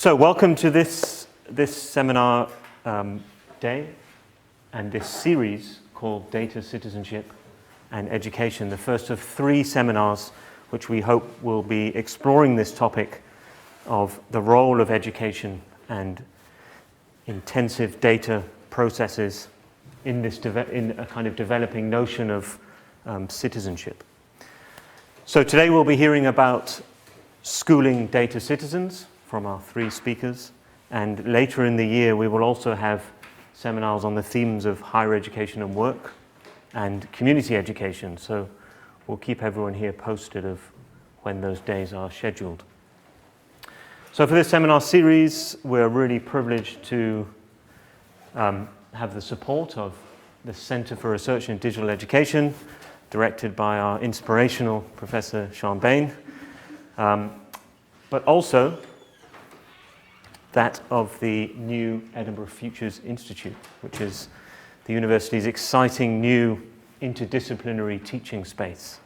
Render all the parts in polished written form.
So welcome to this seminar day and this series called Data, Citizenship and Education, the first of 3 seminars which we hope will be exploring this topic of the role of education and intensive data processes in a kind of developing notion of citizenship. So today we'll be hearing about schooling data citizens from our 3 speakers, and later in the year we will also have seminars on the themes of higher education and work and community education, so we'll keep everyone here posted of when those days are scheduled. So for this seminar series, we're really privileged to have the support of the Center for Research in Digital Education, directed by our inspirational Professor Sean Bain, but also that of the new Edinburgh Futures Institute, which is the university's exciting new interdisciplinary teaching space,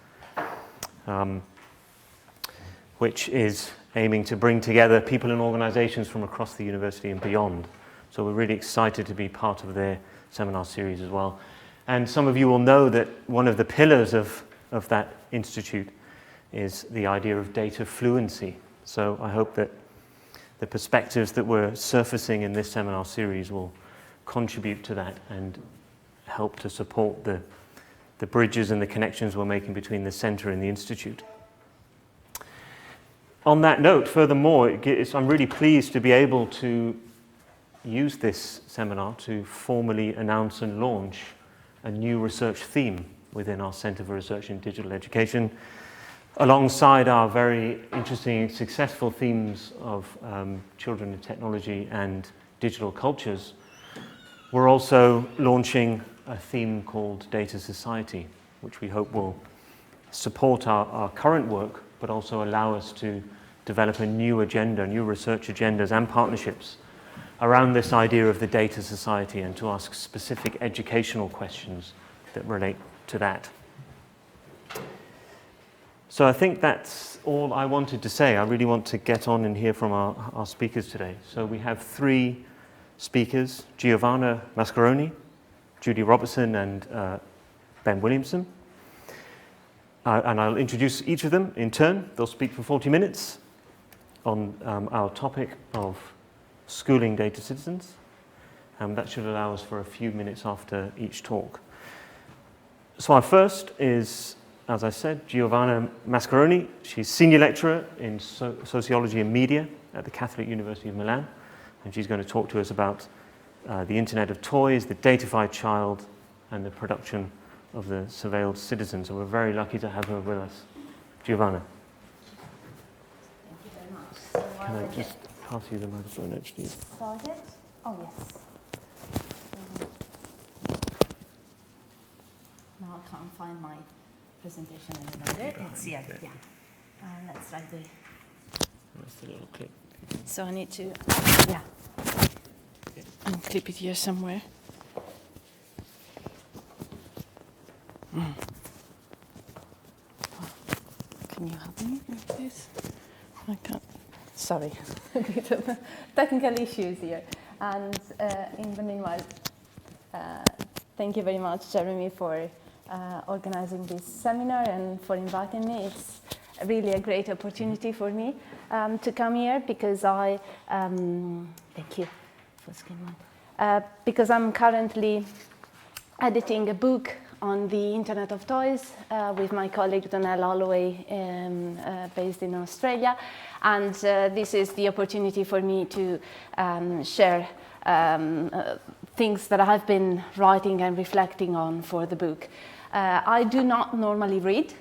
which is aiming to bring together people and organizations from across the university and beyond. So we're really excited to be part of their seminar series as well. And some of you will know that one of the pillars of that institute is the idea of data fluency. So I hope that the perspectives that we're surfacing in this seminar series will contribute to that and help to support the bridges and the connections we're making between the centre and the institute. On that note, furthermore, I'm really pleased to be able to use this seminar to formally announce and launch a new research theme within our Centre for Research in Digital Education, alongside our very interesting and successful themes of children and technology and digital cultures. We're also launching a theme called Data Society, which we hope will support our current work, but also allow us to develop a new agenda, new research agendas and partnerships around this idea of the data society, and to ask specific educational questions that relate to that. So I think that's all I wanted to say. I really want to get on and hear from our speakers today. So we have 3 speakers, Giovanna Mascaroni, Judy Robertson, and Ben Williamson. And I'll introduce each of them in turn. They'll speak for 40 minutes on our topic of schooling data citizens. That should allow us for a few minutes after each talk. So our first is, as I said, Giovanna Mascaroni. She's Senior Lecturer in Sociology and Media at the Catholic University of Milan. And she's going to talk to us about the Internet of Toys, the datafied child, and the production of the surveilled citizen. So we're very lucky to have her with us. Giovanna. Thank you very much. Can I just pass you the microphone, actually? Started? Oh, yes. Now I can't find my presentation anymore. It's here, yeah. Let's try the... That's the little clip. So I need to, yeah. Clip it here somewhere. Can you help me with this? I can't. Sorry, a bit of technical issues here. And in the meanwhile, thank you very much, Jeremy, for organizing this seminar and for inviting me. It's really a great opportunity for me to come here, because thank you for screen. Because I'm currently editing a book on the Internet of Toys with my colleague Donnell Holloway, based in Australia. And this is the opportunity for me to share things that I've been writing and reflecting on for the book. I do not normally read,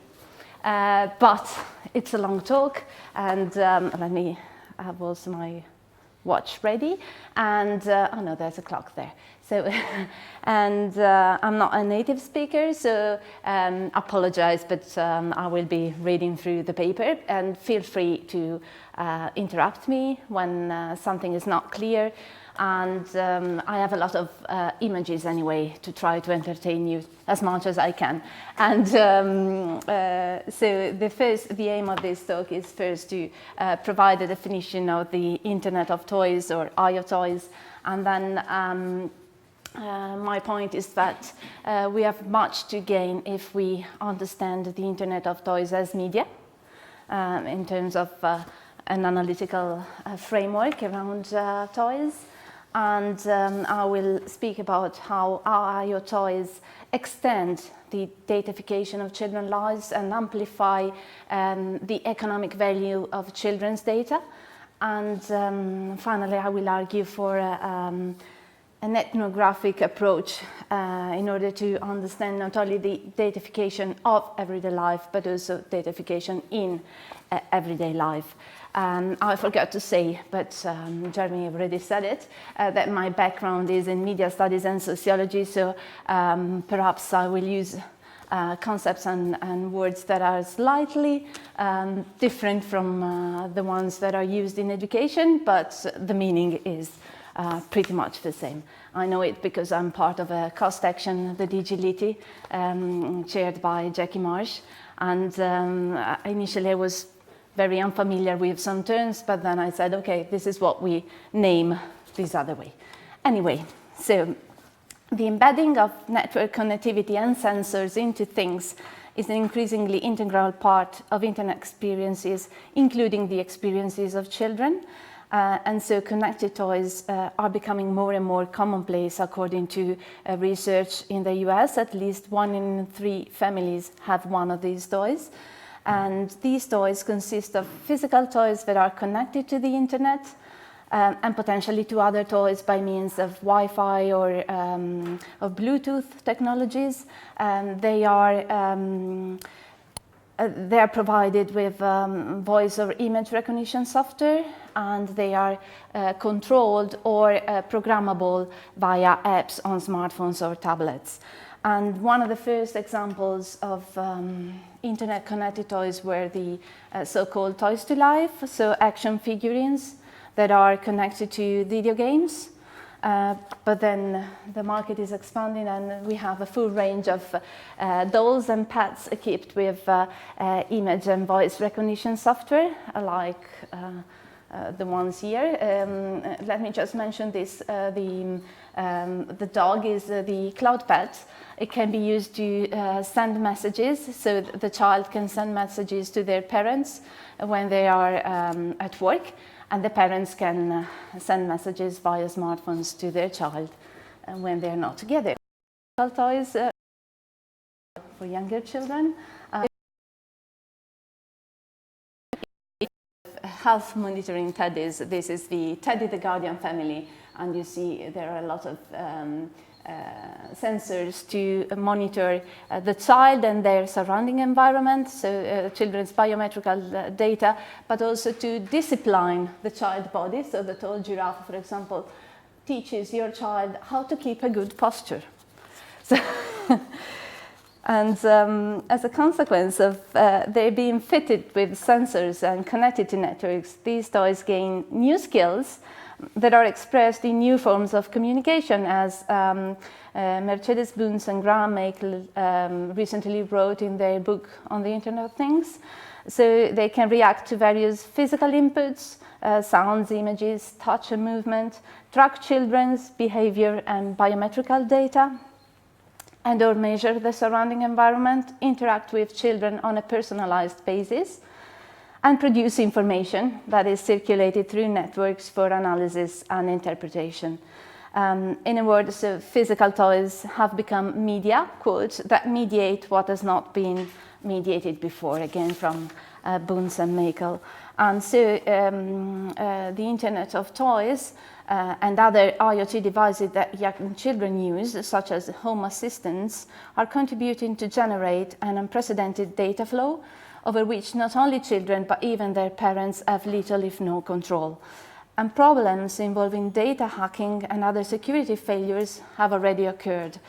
but it's a long talk, and let me have also my watch ready, and oh no, there's a clock there. So, and I'm not a native speaker, so apologize, but I will be reading through the paper, and feel free to interrupt me when something is not clear. And I have a lot of images anyway to try to entertain you as much as I can. And so the aim of this talk is first to provide a definition of the Internet of Toys, or IoToys, and then my point is that we have much to gain if we understand the Internet of Toys as media, in terms of an analytical framework around toys. And I will speak about how our IoToys extend the datafication of children's lives and amplify the economic value of children's data. And finally, I will argue for an ethnographic approach in order to understand not only the datafication of everyday life, but also datafication in everyday life. I forgot to say, but Jeremy already said it, that my background is in media studies and sociology, so perhaps I will use concepts and words that are slightly different from the ones that are used in education, but the meaning is pretty much the same. I know it because I'm part of a cost action, the DGLITI, chaired by Jackie Marsh, and initially I was very unfamiliar with some terms, but then I said, okay, this is what we name this other way. Anyway, so the embedding of network connectivity and sensors into things is an increasingly integral part of internet experiences, including the experiences of children. And so connected toys are becoming more and more commonplace. According to research in the US, at least 1 in 3 families have one of these toys. And these toys consist of physical toys that are connected to the internet and potentially to other toys by means of Wi-Fi or of Bluetooth technologies. They are provided with voice or image recognition software, and they are controlled or programmable via apps on smartphones or tablets. And one of the first examples of internet connected toys were the so-called Toys to Life, so action figurines that are connected to video games. But then the market is expanding, and we have a full range of dolls and pets equipped with image and voice recognition software, like the ones here. Let me just mention this. The dog is the Cloud Pet. It can be used to send messages, so the child can send messages to their parents when they are at work, and the parents can send messages via smartphones to their child when they're not together. Toys for younger children. Health monitoring teddies. This is the Teddy the Guardian family, and you see there are a lot of sensors to monitor the child and their surrounding environment, so children's biometrical data, but also to discipline the child body. So the tall giraffe, for example, teaches your child how to keep a good posture. So and as a consequence of they being fitted with sensors and connected to networks, these toys gain new skills that are expressed in new forms of communication, as Mercedes Bunz and Graham Makel recently wrote in their book on the Internet of Things. So they can react to various physical inputs, sounds, images, touch and movement, track children's behavior and biometrical data, and or measure the surrounding environment, interact with children on a personalized basis, and produce information that is circulated through networks for analysis and interpretation. In a word, so physical toys have become media, quote, that mediate what has not been mediated before, again from Bunz and Makel. And so the Internet of Toys and other IoT devices that young children use, such as home assistants, are contributing to generate an unprecedented data flow over which not only children but even their parents have little if no control. and problems involving data hacking and other security failures have already occurred.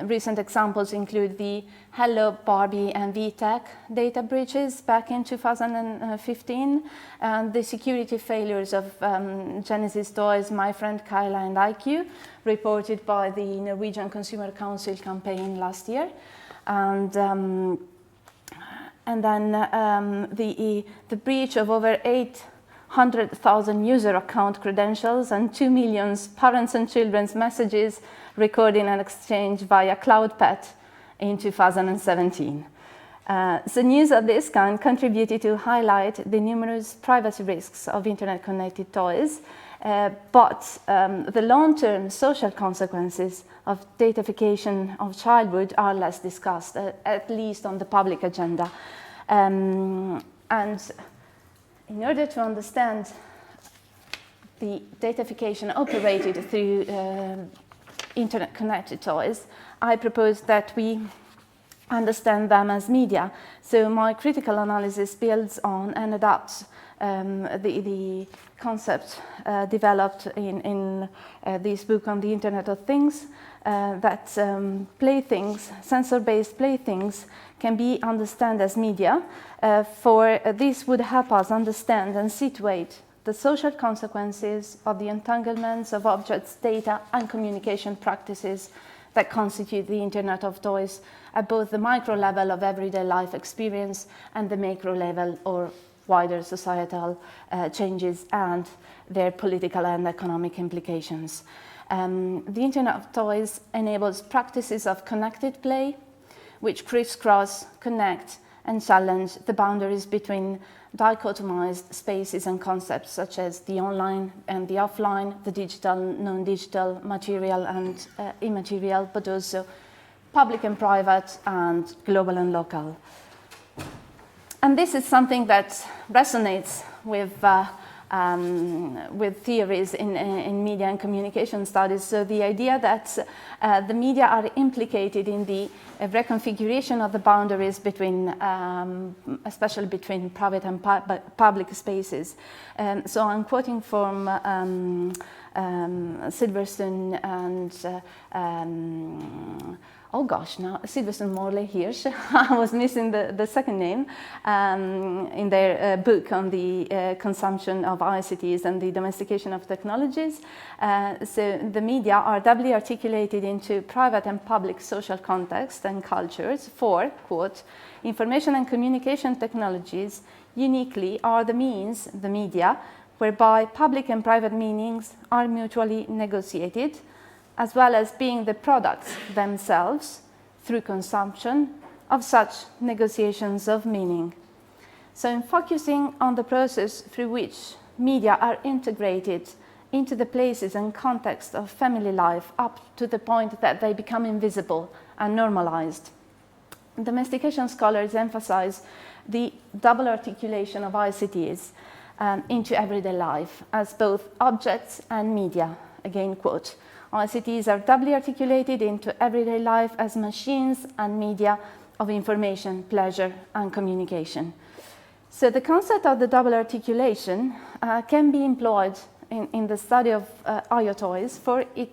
Recent examples include the Hello Barbie and VTech data breaches back in 2015, and the security failures of Genesis Toys, My Friend Kyla and IQ, reported by the Norwegian Consumer Council campaign last year. And then the breach of over 800,000 user account credentials and 2 million parents and children's messages recorded and exchanged via CloudPet in 2017. So news of this kind contributed to highlight the numerous privacy risks of internet-connected toys, but the long-term social consequences of datafication of childhood are less discussed, at least on the public agenda. And in order to understand the datafication operated through internet-connected toys, I propose that we understand them as media. So my critical analysis builds on and adapts the concept developed in this book on the Internet of Things, that playthings, sensor-based playthings, can be understood as media, for this would help us understand and situate the social consequences of the entanglements of objects, data, and communication practices that constitute the Internet of Toys at both the micro level of everyday life experience and the macro level or wider societal changes and their political and economic implications. The Internet of Toys enables practices of connected play, which crisscross, connect, and challenge the boundaries between dichotomized spaces and concepts such as the online and the offline, the digital, non-digital, material and immaterial, but also public and private, and global and local. And this is something that resonates with theories in media and communication studies. So the idea that the media are implicated in the reconfiguration of the boundaries between, especially between private and public spaces. So I'm quoting from Silverstone and oh gosh, now Silverstone Morley Hirsch, I was missing the second name, in their book on the consumption of ICTs and the domestication of technologies. So the media are doubly articulated into private and public social context and cultures for, quote, information and communication technologies uniquely are the means, the media, whereby public and private meanings are mutually negotiated, as well as being the products themselves, through consumption, of such negotiations of meaning. So in focusing on the process through which media are integrated into the places and context of family life up to the point that they become invisible and normalized, domestication scholars emphasize the double articulation of ICTs into everyday life as both objects and media, again quote, ICTs are doubly articulated into everyday life as machines and media of information, pleasure, and communication. So the concept of the double articulation can be employed in the study of IoToys, for it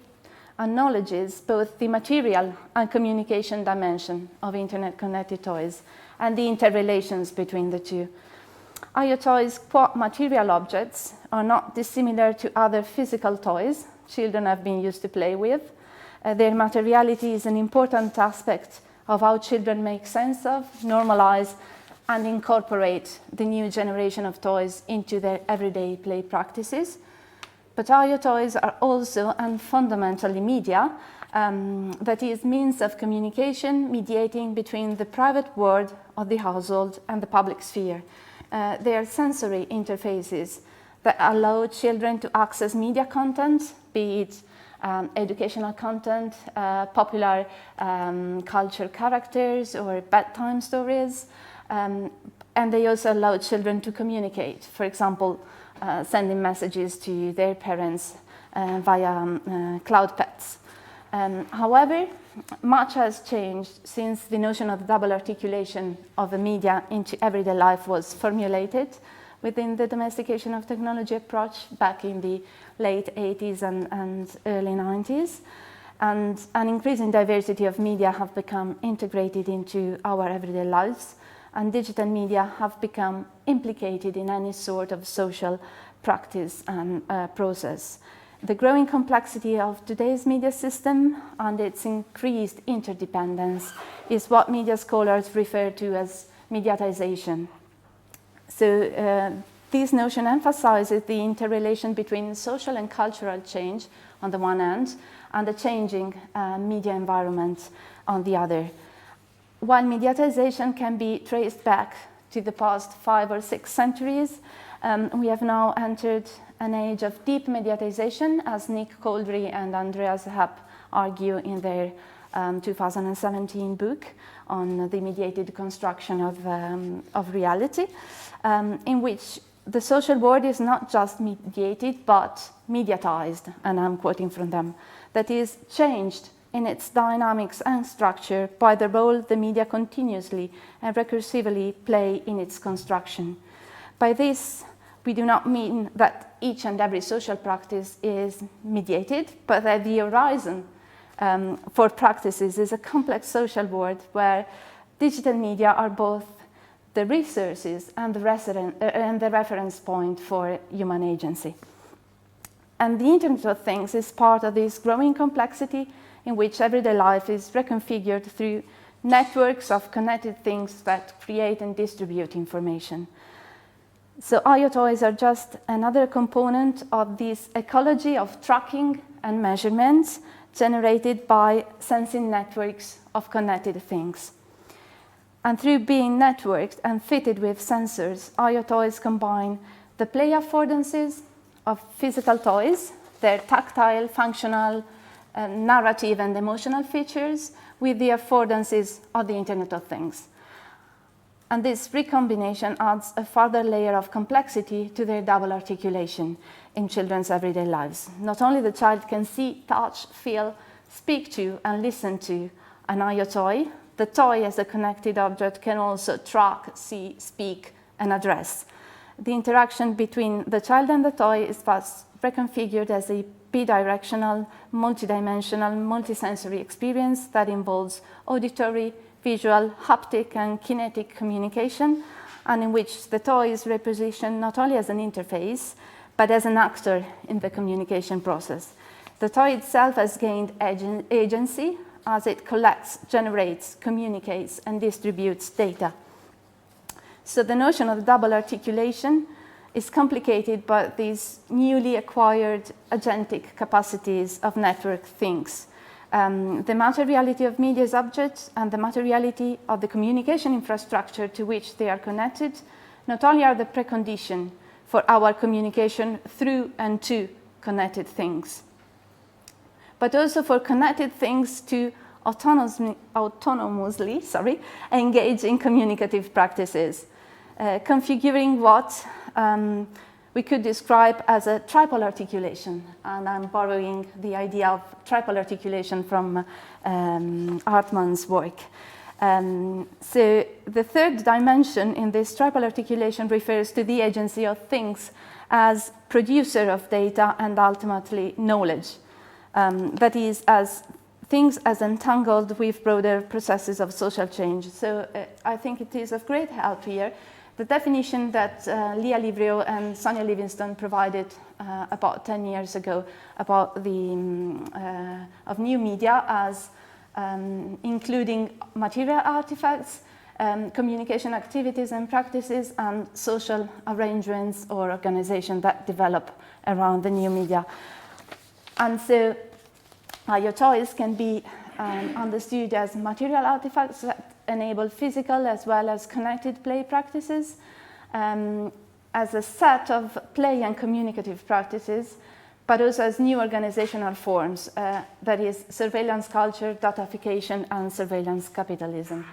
acknowledges both the material and communication dimension of internet-connected toys and the interrelations between the two. IoToys, quote, material objects are not dissimilar to other physical toys children have been used to play with. Their materiality is an important aspect of how children make sense of, normalize, and incorporate the new generation of toys into their everyday play practices. But IoToys are also and fundamentally media, that is, means of communication mediating between the private world of the household and the public sphere. They are sensory interfaces that allow children to access media content, be it educational content, popular culture characters, or bedtime stories. And they also allow children to communicate, for example, sending messages to their parents via cloud pets. However, much has changed since the notion of double articulation of the media into everyday life was formulated within the domestication of technology approach back in the late 80s and early 90s. And an increasing diversity of media have become integrated into our everyday lives, and digital media have become implicated in any sort of social practice and process. The growing complexity of today's media system and its increased interdependence is what media scholars refer to as mediatization. So this notion emphasizes the interrelation between social and cultural change on the one hand and the changing media environment on the other. While mediatization can be traced back to the past 5 or 6 centuries, we have now entered an age of deep mediatization, as Nick Couldry and Andreas Happ argue in their 2017 book on the mediated construction of reality, in which the social world is not just mediated, but mediatized, and I'm quoting from them, that is, changed in its dynamics and structure by the role the media continuously and recursively play in its construction. By this, we do not mean that each and every social practice is mediated, but that the horizon for practices is a complex social world where digital media are both the resources and the reference point for human agency. And the Internet of Things is part of this growing complexity in which everyday life is reconfigured through networks of connected things that create and distribute information. So IoToys are just another component of this ecology of tracking and measurements generated by sensing networks of connected things. And through being networked and fitted with sensors, IoToys combine the play affordances of physical toys, their tactile, functional, narrative and emotional features, with the affordances of the Internet of Things. And this recombination adds a further layer of complexity to their double articulation in children's everyday lives. Not only the child can see, touch, feel, speak to, and listen to an IoToy, the toy as a connected object can also track, see, speak, and address. The interaction between the child and the toy is thus reconfigured as a bidirectional, multidimensional, multisensory experience that involves auditory, visual, haptic, and kinetic communication, and in which the toy is repositioned not only as an interface, but as an actor in the communication process. The toy itself has gained agency as it collects, generates, communicates, and distributes data. So the notion of double articulation is complicated by these newly acquired agentic capacities of network things. The materiality of media's objects and the materiality of the communication infrastructure to which they are connected not only are the precondition for our communication through and to connected things, but also for connected things to autonomously engage in communicative practices, configuring what we could describe as a triple articulation. And I'm borrowing the idea of triple articulation from Hartman's work. So the third dimension in this triple articulation refers to the agency of things as producer of data and ultimately knowledge. That is, as things as entangled with broader processes of social change. So I think it is of great help here. The definition that Leah Livrio and Sonia Livingstone provided about 10 years ago about the of new media as including material artifacts, communication activities and practices, and social arrangements or organization that develop around the new media. And so IoToys can be understood as material artifacts that enable physical as well as connected play practices, as a set of play and communicative practices, but also as new organizational forms, that is surveillance culture, datafication, and surveillance capitalism.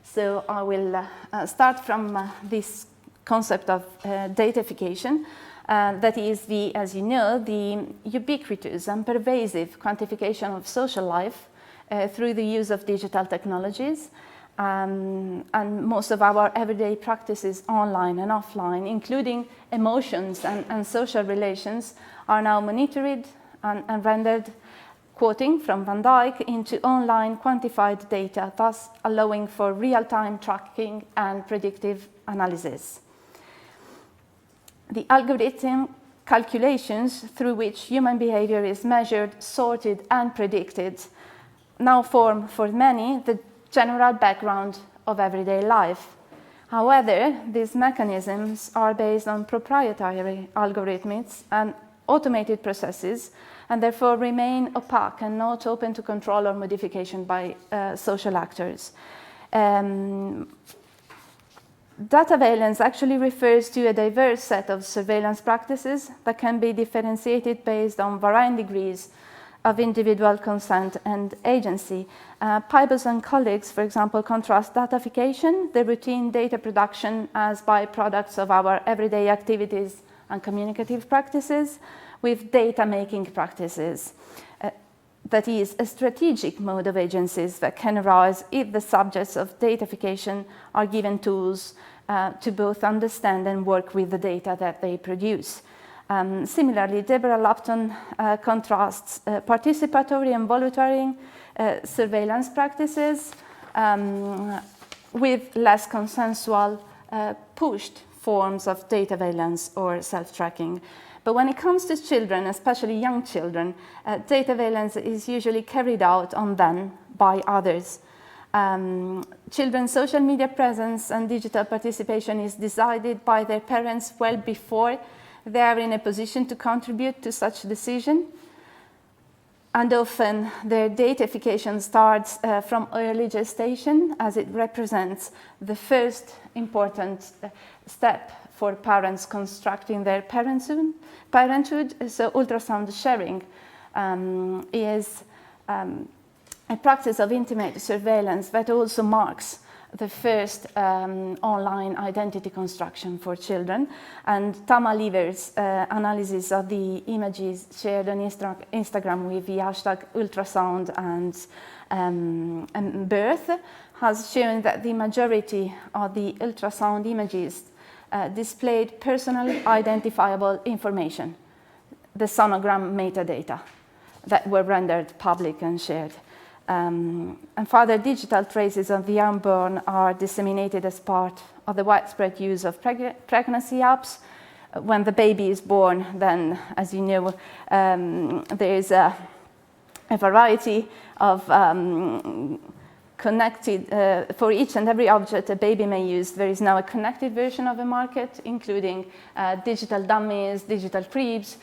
So I will start from this concept of datafication, that is the, as you know, the ubiquitous and pervasive quantification of social life through the use of digital technologies, and most of our everyday practices online and offline, including emotions and social relations, are now monitored and rendered, quoting from Van Dyck, into online quantified data, thus allowing for real-time tracking and predictive analysis. The algorithm calculations through which human behavior is measured, sorted, and predicted now form, for many, the general background of everyday life. However, these mechanisms are based on proprietary algorithms and automated processes, and therefore remain opaque and not open to control or modification by social actors. Data surveillance actually refers to a diverse set of surveillance practices that can be differentiated based on varying degrees of individual consent and agency. Pybus and colleagues, for example, contrast datafication, the routine data production as byproducts of our everyday activities and communicative practices, with data-making practices. That is, a strategic mode of agencies that can arise if the subjects of datafication are given tools to both understand and work with the data that they produce. Similarly, Deborah Lupton contrasts participatory and voluntary surveillance practices with less consensual pushed forms of data surveillance or self-tracking. But when it comes to children, especially young children, data surveillance is usually carried out on them by others. Children's social media presence and digital participation is decided by their parents well before they are in a position to contribute to such decision. And often their datafication starts from early gestation, as it represents the first important step for parents constructing their parenthood. So ultrasound sharing is a practice of intimate surveillance that also marks the first online identity construction for children. And Tama Lever's analysis of the images shared on Instagram with the hashtag ultrasound and birth has shown that the majority of the ultrasound images displayed personally identifiable information, the sonogram metadata, that were rendered public and shared. And further digital traces of the unborn are disseminated as part of the widespread use of pregnancy apps. When the baby is born, then, as you know, there is a variety of connected, for each and every object a baby may use, there is now a connected version of the market, including digital dummies, digital cribs,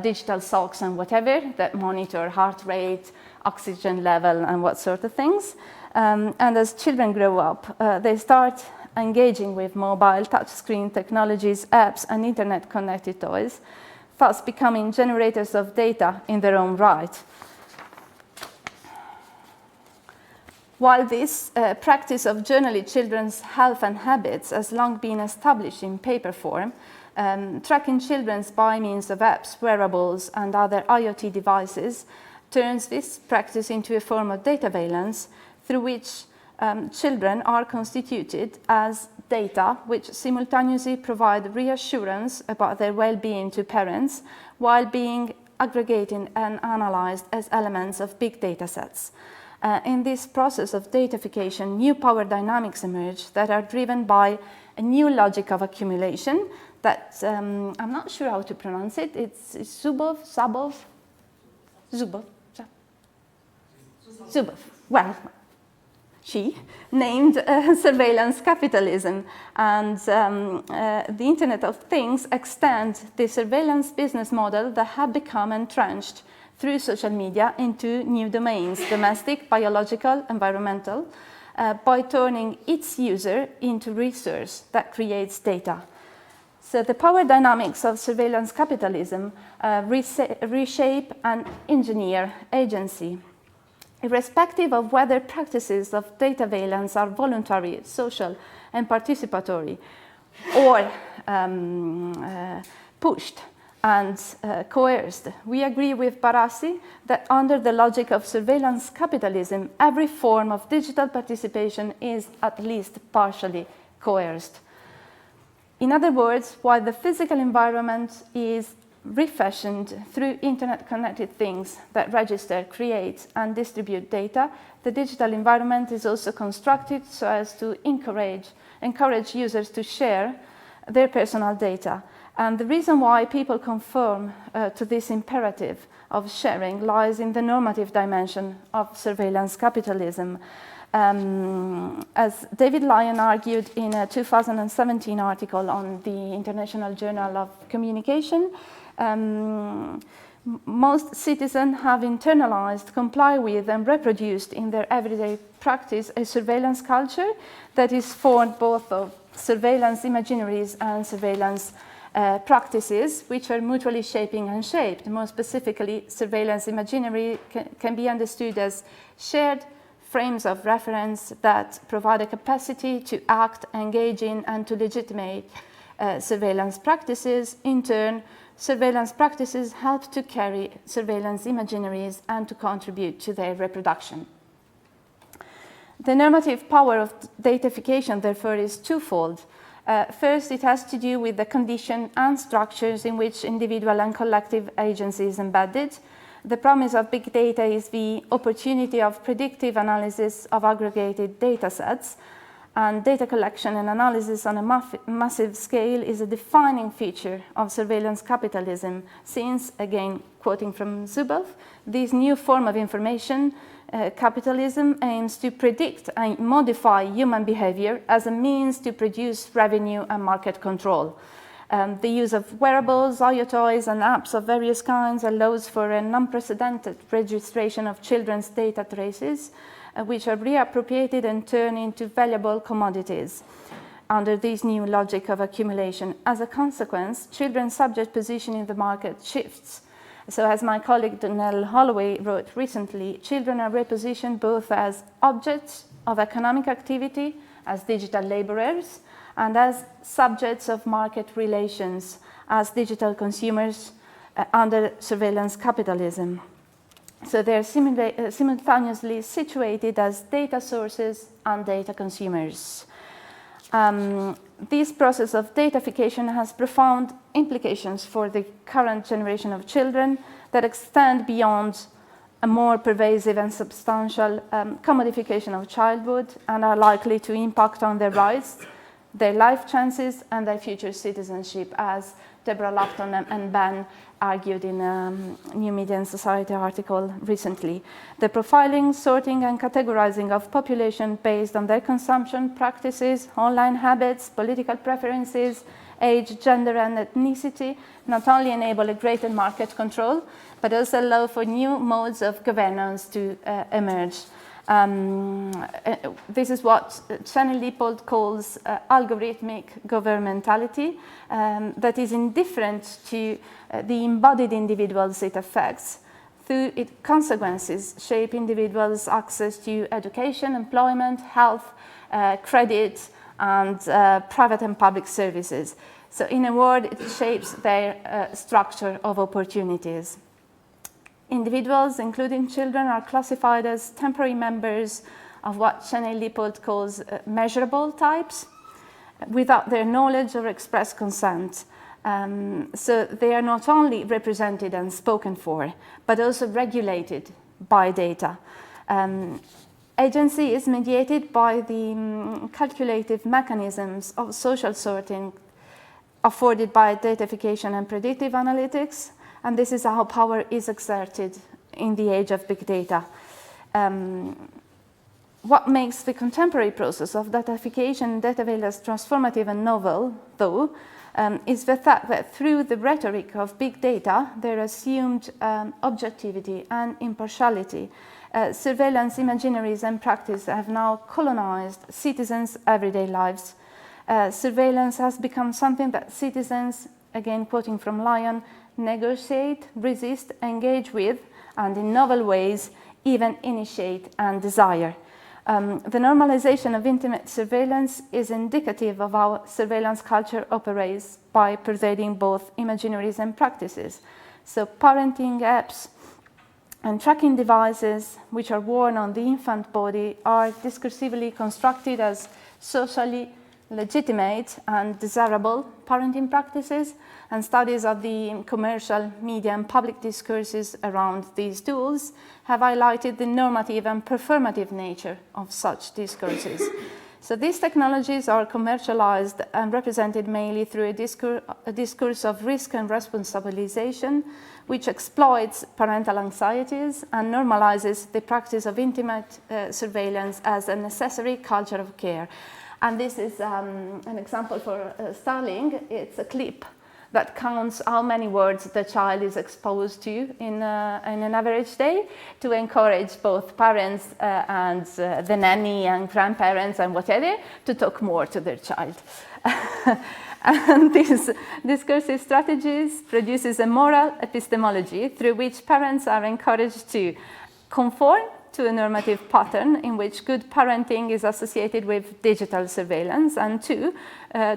digital socks and whatever that monitor heart rate, oxygen level and what sort of things. And as children grow up, they start engaging with mobile touchscreen technologies, apps and internet connected toys, thus becoming generators of data in their own right. While this practice of journaling children's health and habits has long been established in paper form, tracking children by means of apps, wearables, and other IoT devices turns this practice into a form of data surveillance through which children are constituted as data which simultaneously provide reassurance about their well-being to parents while being aggregated and analyzed as elements of big data sets. In this process of datafication, new power dynamics emerge that are driven by a new logic of accumulation that, I'm not sure how to pronounce it, it's Zuboff, well, she named surveillance capitalism, and the Internet of Things extend the surveillance business model that have become entrenched through social media into new domains, domestic, biological, environmental, by turning its user into resource that creates data. So the power dynamics of surveillance capitalism reshape and engineer agency. Irrespective of whether practices of data surveillance are voluntary, social, and participatory, or pushed and coerced. We agree with Barassi that under the logic of surveillance capitalism, every form of digital participation is at least partially coerced. In other words, while the physical environment is refashioned through internet-connected things that register, create, and distribute data, the digital environment is also constructed so as to encourage users to share their personal data. And the reason why people conform to this imperative of sharing lies in the normative dimension of surveillance capitalism. As David Lyon argued in a 2017 article on the International Journal of Communication, most citizens have internalized, comply with, and reproduced in their everyday practice a surveillance culture that is formed both of surveillance imaginaries and surveillance practices, which are mutually shaping and shaped. More specifically, surveillance imaginary can be understood as shared frames of reference that provide a capacity to act, engage in, and to legitimate surveillance practices. In turn, surveillance practices help to carry surveillance imaginaries and to contribute to their reproduction. The normative power of datafication, therefore, is twofold. First, it has to do with the condition and structures in which individual and collective agency is embedded. The promise of big data is the opportunity of predictive analysis of aggregated data sets, and data collection and analysis on a massive scale is a defining feature of surveillance capitalism, since, again, quoting from Zuboff, this new form of information capitalism aims to predict and modify human behavior as a means to produce revenue and market control. The use of wearables, toys, and apps of various kinds allows for an unprecedented registration of children's data traces, which are reappropriated and turned into valuable commodities under this new logic of accumulation. As a consequence, children's subject position in the market shifts. So as my colleague Donnell Holloway wrote recently, children are repositioned both as objects of economic activity, as digital laborers, and as subjects of market relations, as digital consumers under surveillance capitalism. So they're simultaneously situated as data sources and data consumers. This process of datafication has profound implications for the current generation of children that extend beyond a more pervasive and substantial commodification of childhood and are likely to impact on their rights, their life chances, and their future citizenship, as Deborah Lupton and Ben argued in a New Media and Society article recently. The profiling, sorting, and categorizing of population based on their consumption practices, online habits, political preferences, age, gender, and ethnicity not only enable a greater market control, but also allow for new modes of governance to emerge. This is what Chanel Leopold calls algorithmic governmentality, that is indifferent to the embodied individuals it affects. Through its consequences, shape individuals' access to education, employment, health, credit, and private and public services. So in a word, it shapes their structure of opportunities. Individuals, including children, are classified as temporary members of what Chanel Leopold calls measurable types, without their knowledge or express consent. So they are not only represented and spoken for, but also regulated by data. Agency is mediated by the calculative mechanisms of social sorting afforded by datafication and predictive analytics, and this is how power is exerted in the age of big data. What makes the contemporary process of datafication and data surveillance transformative and novel, though, is the fact that through the rhetoric of big data, their assumed objectivity and impartiality, surveillance imaginaries and practice have now colonized citizens' everyday lives. Surveillance has become something that citizens, again quoting from Lyon, negotiate, resist, engage with, and in novel ways even initiate and desire. The normalization of intimate surveillance is indicative of how surveillance culture operates by pervading both imaginaries and practices. So parenting apps and tracking devices which are worn on the infant body are discursively constructed as socially legitimate and desirable parenting practices, and studies of the commercial, media, and public discourses around these tools have highlighted the normative and performative nature of such discourses. So these technologies are commercialized and represented mainly through a discourse of risk and responsabilization, which exploits parental anxieties and normalizes the practice of intimate surveillance as a necessary culture of care. And this is an example for Starling. It's a clip that counts how many words the child is exposed to in an average day, to encourage both parents and the nanny and grandparents and whatever to talk more to their child. And these discursive strategies produces a moral epistemology through which parents are encouraged to conform to a normative pattern in which good parenting is associated with digital surveillance, and two,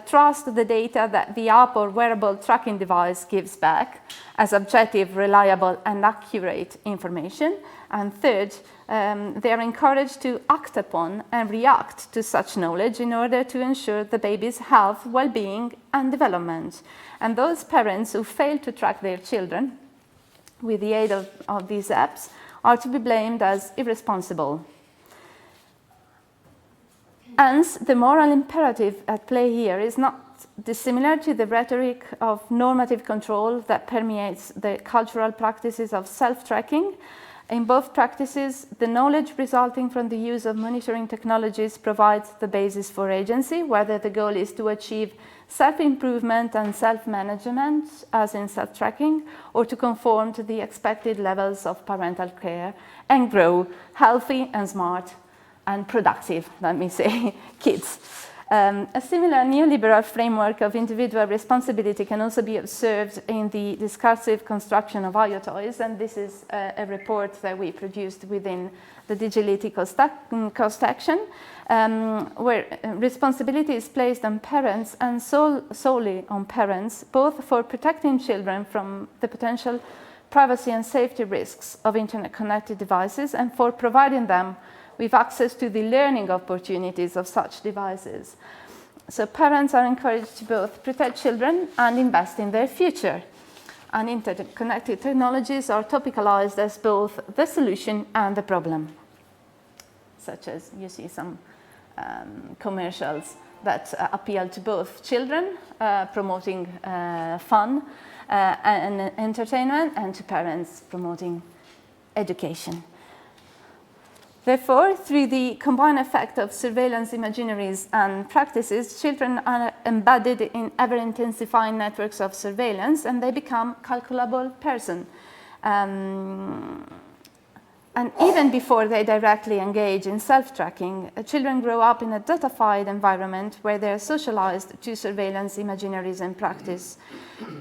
trust the data that the app or wearable tracking device gives back as objective, reliable, and accurate information. And third, they are encouraged to act upon and react to such knowledge in order to ensure the baby's health, well-being, and development. And those parents who fail to track their children with the aid of these apps are to be blamed as irresponsible. Hence, the moral imperative at play here is not dissimilar to the rhetoric of normative control that permeates the cultural practices of self-tracking. In both practices, the knowledge resulting from the use of monitoring technologies provides the basis for agency, whether the goal is to achieve self-improvement and self-management, as in self-tracking, or to conform to the expected levels of parental care and grow healthy and smart and productive, let me say, kids. A similar neoliberal framework of individual responsibility can also be observed in the discursive construction of IoToys, and this is a report that we produced within the Digility Cost Action, where responsibility is placed on parents and solely on parents, both for protecting children from the potential privacy and safety risks of internet-connected devices and for providing them with access to the learning opportunities of such devices. So parents are encouraged to both protect children and invest in their future. And interconnected technologies are topicalized as both the solution and the problem, such as you see some commercials that appeal to both children, promoting fun and entertainment, and to parents promoting education. Therefore, through the combined effect of surveillance imaginaries and practices, children are embedded in ever-intensifying networks of surveillance, and they become calculable persons. And even before they directly engage in self-tracking, children grow up in a datafied environment where they are socialized to surveillance imaginaries and practice.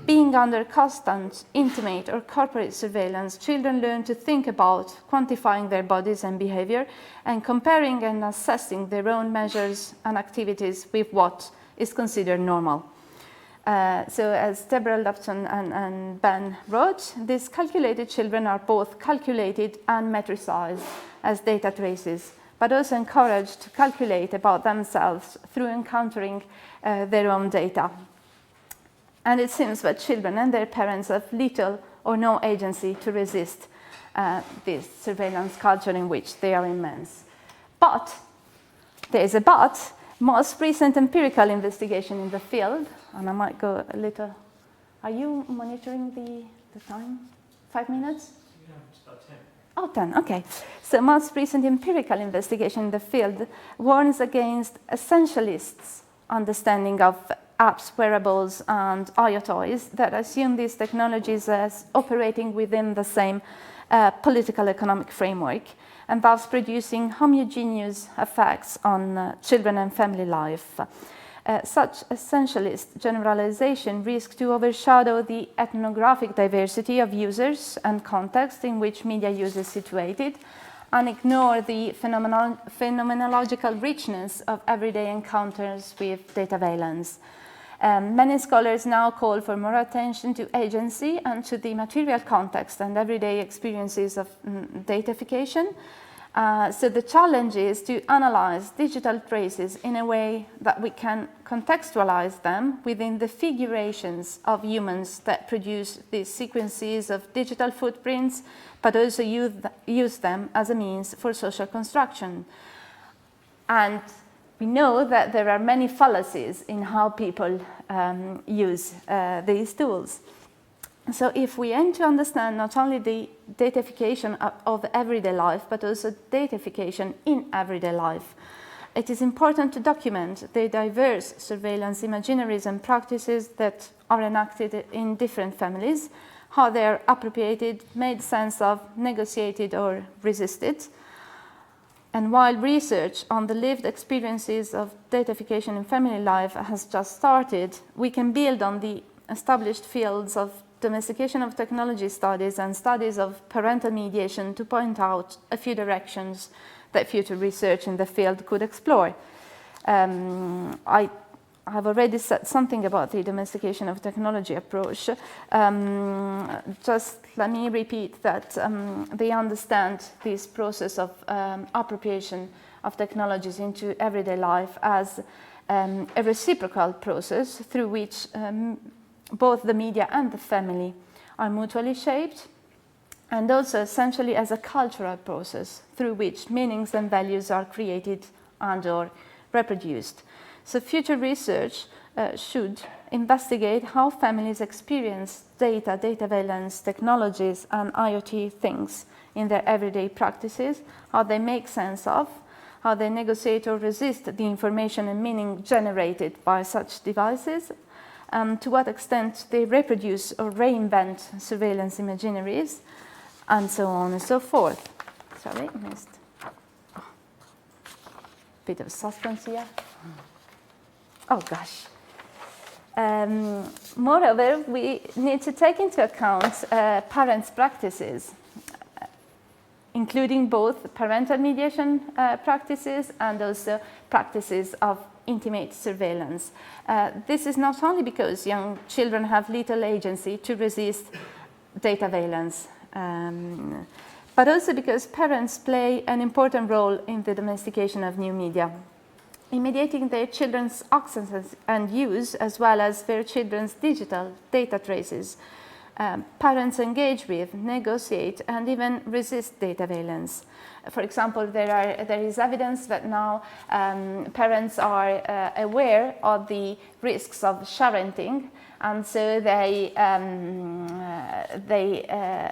Being under constant, intimate, or corporate surveillance, children learn to think about quantifying their bodies and behavior and comparing and assessing their own measures and activities with what is considered normal. So as Deborah Lupton and Ben wrote, these calculated children are both calculated and metricized as data traces, but also encouraged to calculate about themselves through encountering their own data. And it seems that children and their parents have little or no agency to resist this surveillance culture in which they are immense. But, there is a but, most recent empirical investigation in the field, and I might go a little, are you monitoring the time? 5 minutes? Yeah, it's about 10. Oh, 10, okay. So most recent empirical investigation in the field warns against essentialists' understanding of apps, wearables, and IoToys that assume these technologies as operating within the same political economic framework, and thus producing homogeneous effects on children and family life. Such essentialist generalization risks to overshadow the ethnographic diversity of users and context in which media use is situated, and ignore the phenomenological richness of everyday encounters with data valence. Many scholars now call for more attention to agency and to the material context and everyday experiences of datafication. So the challenge is to analyze digital traces in a way that we can contextualize them within the figurations of humans that produce these sequences of digital footprints, but also use them as a means for social construction. And we know that there are many fallacies in how people use these tools. So if we aim to understand not only the datafication of everyday life, but also datafication in everyday life, it is important to document the diverse surveillance imaginaries and practices that are enacted in different families, how they are appropriated, made sense of, negotiated or resisted. And while research on the lived experiences of datafication in family life has just started, we can build on the established fields of domestication of technology studies and studies of parental mediation to point out a few directions that future research in the field could explore. I have already said something about the domestication of technology approach. Just let me repeat that they understand this process of appropriation of technologies into everyday life as a reciprocal process through which both the media and the family are mutually shaped, and also essentially as a cultural process through which meanings and values are created and or reproduced. So future research should investigate how families experience data valence technologies and IoT things in their everyday practices, how they make sense of, how they negotiate or resist the information and meaning generated by such devices, to what extent they reproduce or reinvent surveillance imaginaries, and so on and so forth. Sorry, missed. Oh. Bit of suspense here. Oh gosh. Moreover, we need to take into account parents' practices, including both parental mediation practices and also practices of intimate surveillance. This is not only because young children have little agency to resist data valence, but also because parents play an important role in the domestication of new media, in mediating their children's access and use, as well as their children's digital data traces. Parents engage with, negotiate, and even resist data valence. For example, there is evidence that now parents are aware of the risks of sharenting, and so they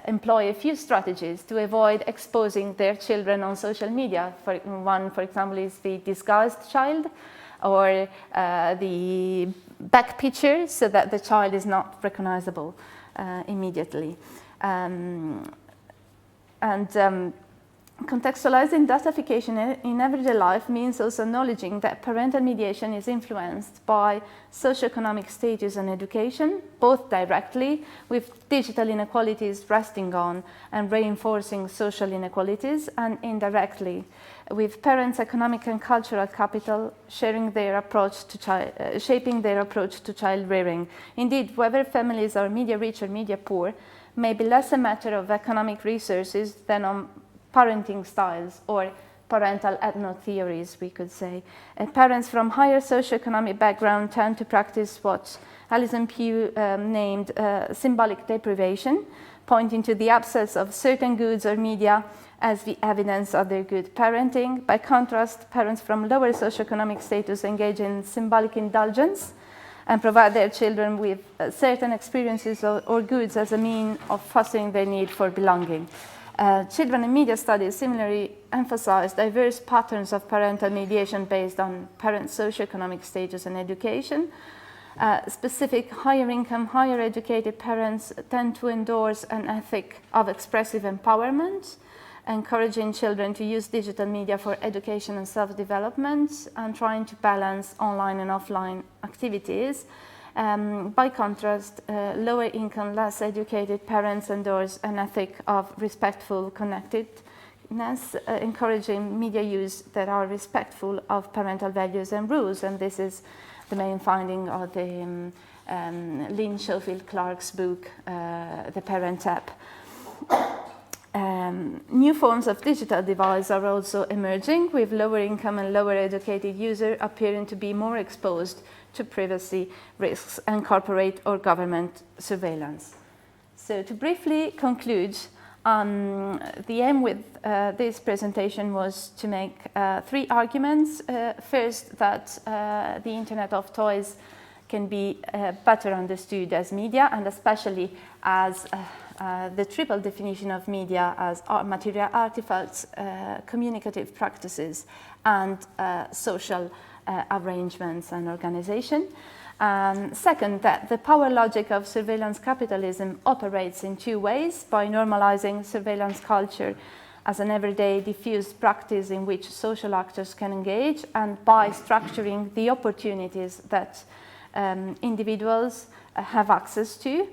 employ a few strategies to avoid exposing their children on social media. One, for example, is the disguised child, or the back picture, so that the child is not recognizable immediately. Contextualizing datafication in everyday life means also acknowledging that parental mediation is influenced by socioeconomic status and education, both directly, with digital inequalities resting on and reinforcing social inequalities, and indirectly, with parents' economic and cultural capital shaping their approach to child rearing. Indeed, whether families are media rich or media poor may be less a matter of economic resources than on parenting styles or parental ethno-theories, we could say. Parents from higher socioeconomic background tend to practice what Alison Pugh named symbolic deprivation, pointing to the absence of certain goods or media as the evidence of their good parenting. By contrast, parents from lower socioeconomic status engage in symbolic indulgence and provide their children with certain experiences or goods as a means of fostering their need for belonging. Children in media studies similarly emphasize diverse patterns of parental mediation based on parents' socioeconomic status and education. Specific higher income, higher educated parents tend to endorse an ethic of expressive empowerment, encouraging children to use digital media for education and self-development, and trying to balance online and offline activities. By contrast, lower income, less educated parents endorse an ethic of respectful encouraging media use that are respectful of parental values and rules, and this is the main finding of the Lynn Schofield Clark's book, The Parent App. New forms of digital device are also emerging, with lower income and lower educated users appearing to be more exposed to privacy risks and corporate or government surveillance. So to briefly conclude, the aim with this presentation was to make 3 arguments. First, that the Internet of Toys can be better understood as media, and especially as the triple definition of media as material artifacts, communicative practices, and social arrangements and organization. Second, that the power logic of surveillance capitalism operates in 2 ways: by normalizing surveillance culture as an everyday diffused practice in which social actors can engage, and by structuring the opportunities that individuals have access to.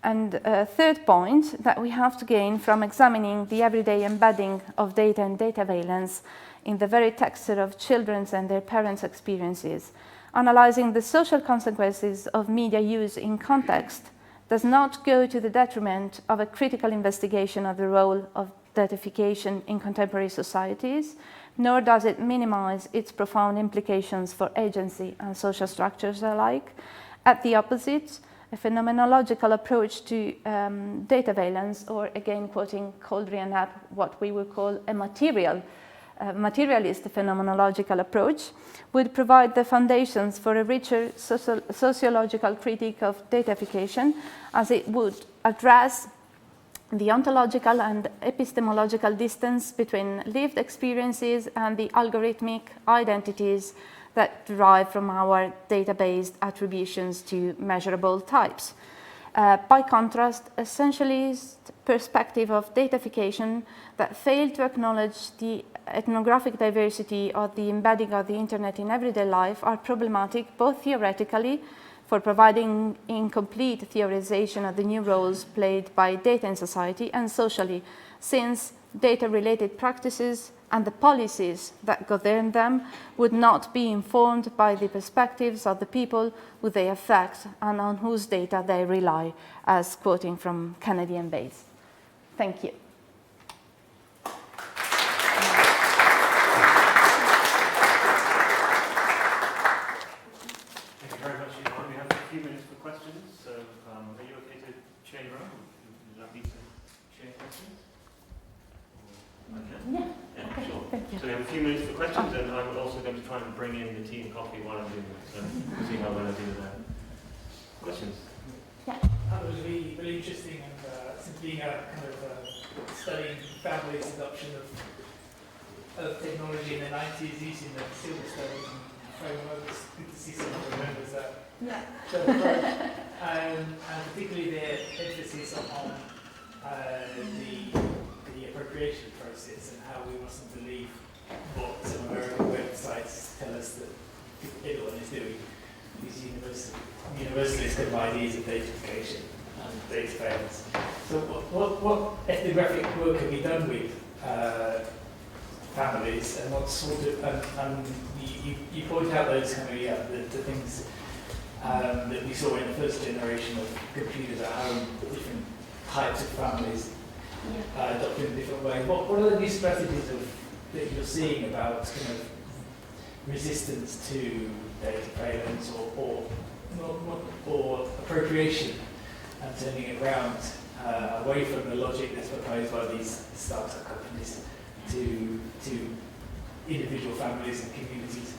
And third point, that we have to gain from examining the everyday embedding of data and data valence in the very texture of children's and their parents' experiences. Analyzing the social consequences of media use in context does not go to the detriment of a critical investigation of the role of datification in contemporary societies, nor does it minimize its profound implications for agency and social structures alike. At the opposite, a phenomenological approach to data valence, or again quoting Coldry and App, what we would call a materialist phenomenological approach, would provide the foundations for a richer sociological critique of datafication, as it would address the ontological and epistemological distance between lived experiences and the algorithmic identities that derive from our data-based attributions to measurable types. By contrast, essentialist perspective of datafication that failed to acknowledge the ethnographic diversity of the embedding of the internet in everyday life are problematic, both theoretically, for providing incomplete theorization of the new roles played by data in society, and socially, since data-related practices and the policies that govern them would not be informed by the perspectives of the people who they affect and on whose data they rely, as quoting from Kennedy and Bates. Thank you. Thank you very much, Yvonne. We have a few minutes for questions, so are you okay to share your own? Would you like me to share questions? Okay. Yeah. Yeah, sure. Thank you. So we have a few minutes for questions, and I'm also going to try and bring in the tea and coffee while I'm doing this, so we'll see how well I do with that. Questions? Yeah. That was really, really interesting, and since being a kind of studying families' adoption of technology in the 90s using the civil studies and framework, it's good to see someone who remembers that. Yeah. And particularly the emphasis on the appropriation process and how we mustn't believe what some American websites tell us that everyone is doing. These universalist kind of ideas of datafication and data valence. So what ethnographic work have you done with families, and what sort of, and you point out those kind of, the things that we saw in the first generation of computers at home, different types of families adopted in different ways. What are the new strategies that you're seeing about kind of resistance to data valence or appropriation and turning it around away from the logic that's proposed by these startup companies to individual families and communities?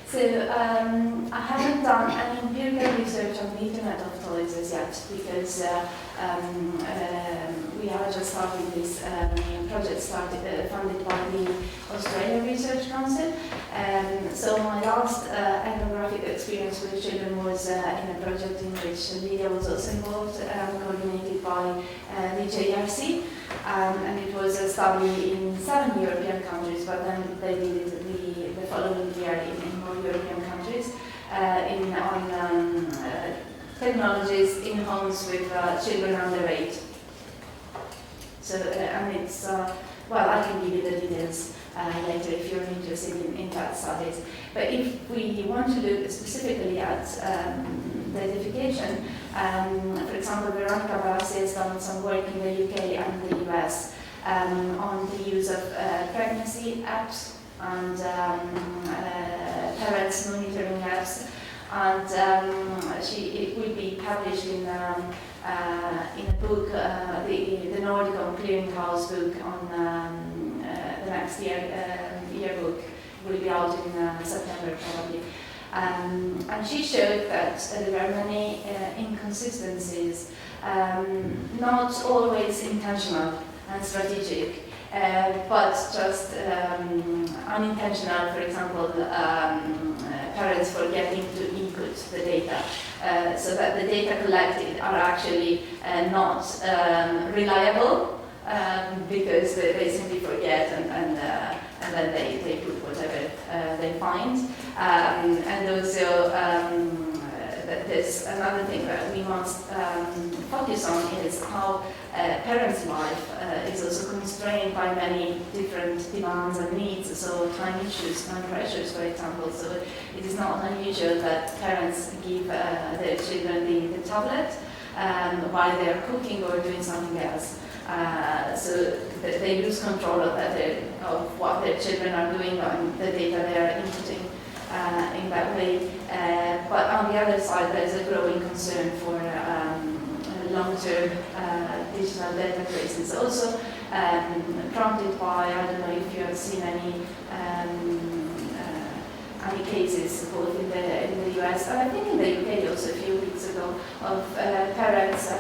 So I haven't done any empirical research on the Internet of Toys as yet, because we are just starting this project funded by the Australian Research Council. So my last ethnographic experience with children was in a project in which Lydia was also involved, coordinated by the JRC, and it was a study in 7 European countries, but then they did it the following year in more European countries on technologies in homes with children under 8. So, and it's, well, I can give you the details later if you're interested in that studies. But if we want to look specifically at datafication, for example, Veronica Barassi has done some work in the UK and the US on the use of pregnancy apps and parents monitoring apps, and it will be published in a book, the Nordicom Clearinghouse book on the next yearbook will be out in September probably. And she showed that there are many inconsistencies, not always intentional and strategic, but just unintentional. For example, parents forgetting to input the data, so that the data collected are actually not reliable, because they simply forget and then they put whatever they find. And also, there's another thing that we must focus on is how parents' life is also constrained by many different demands and needs, so time issues, time pressures, for example. So it is not unusual that parents give their children the tablet while they are cooking or doing something else. So they lose control of what their children are doing and the data they are inputting in that way. But on the other side, there's a growing concern for long-term digital databases. Also prompted by, I don't know if you have seen any cases both in the US and I think in the UK also a few weeks ago of parents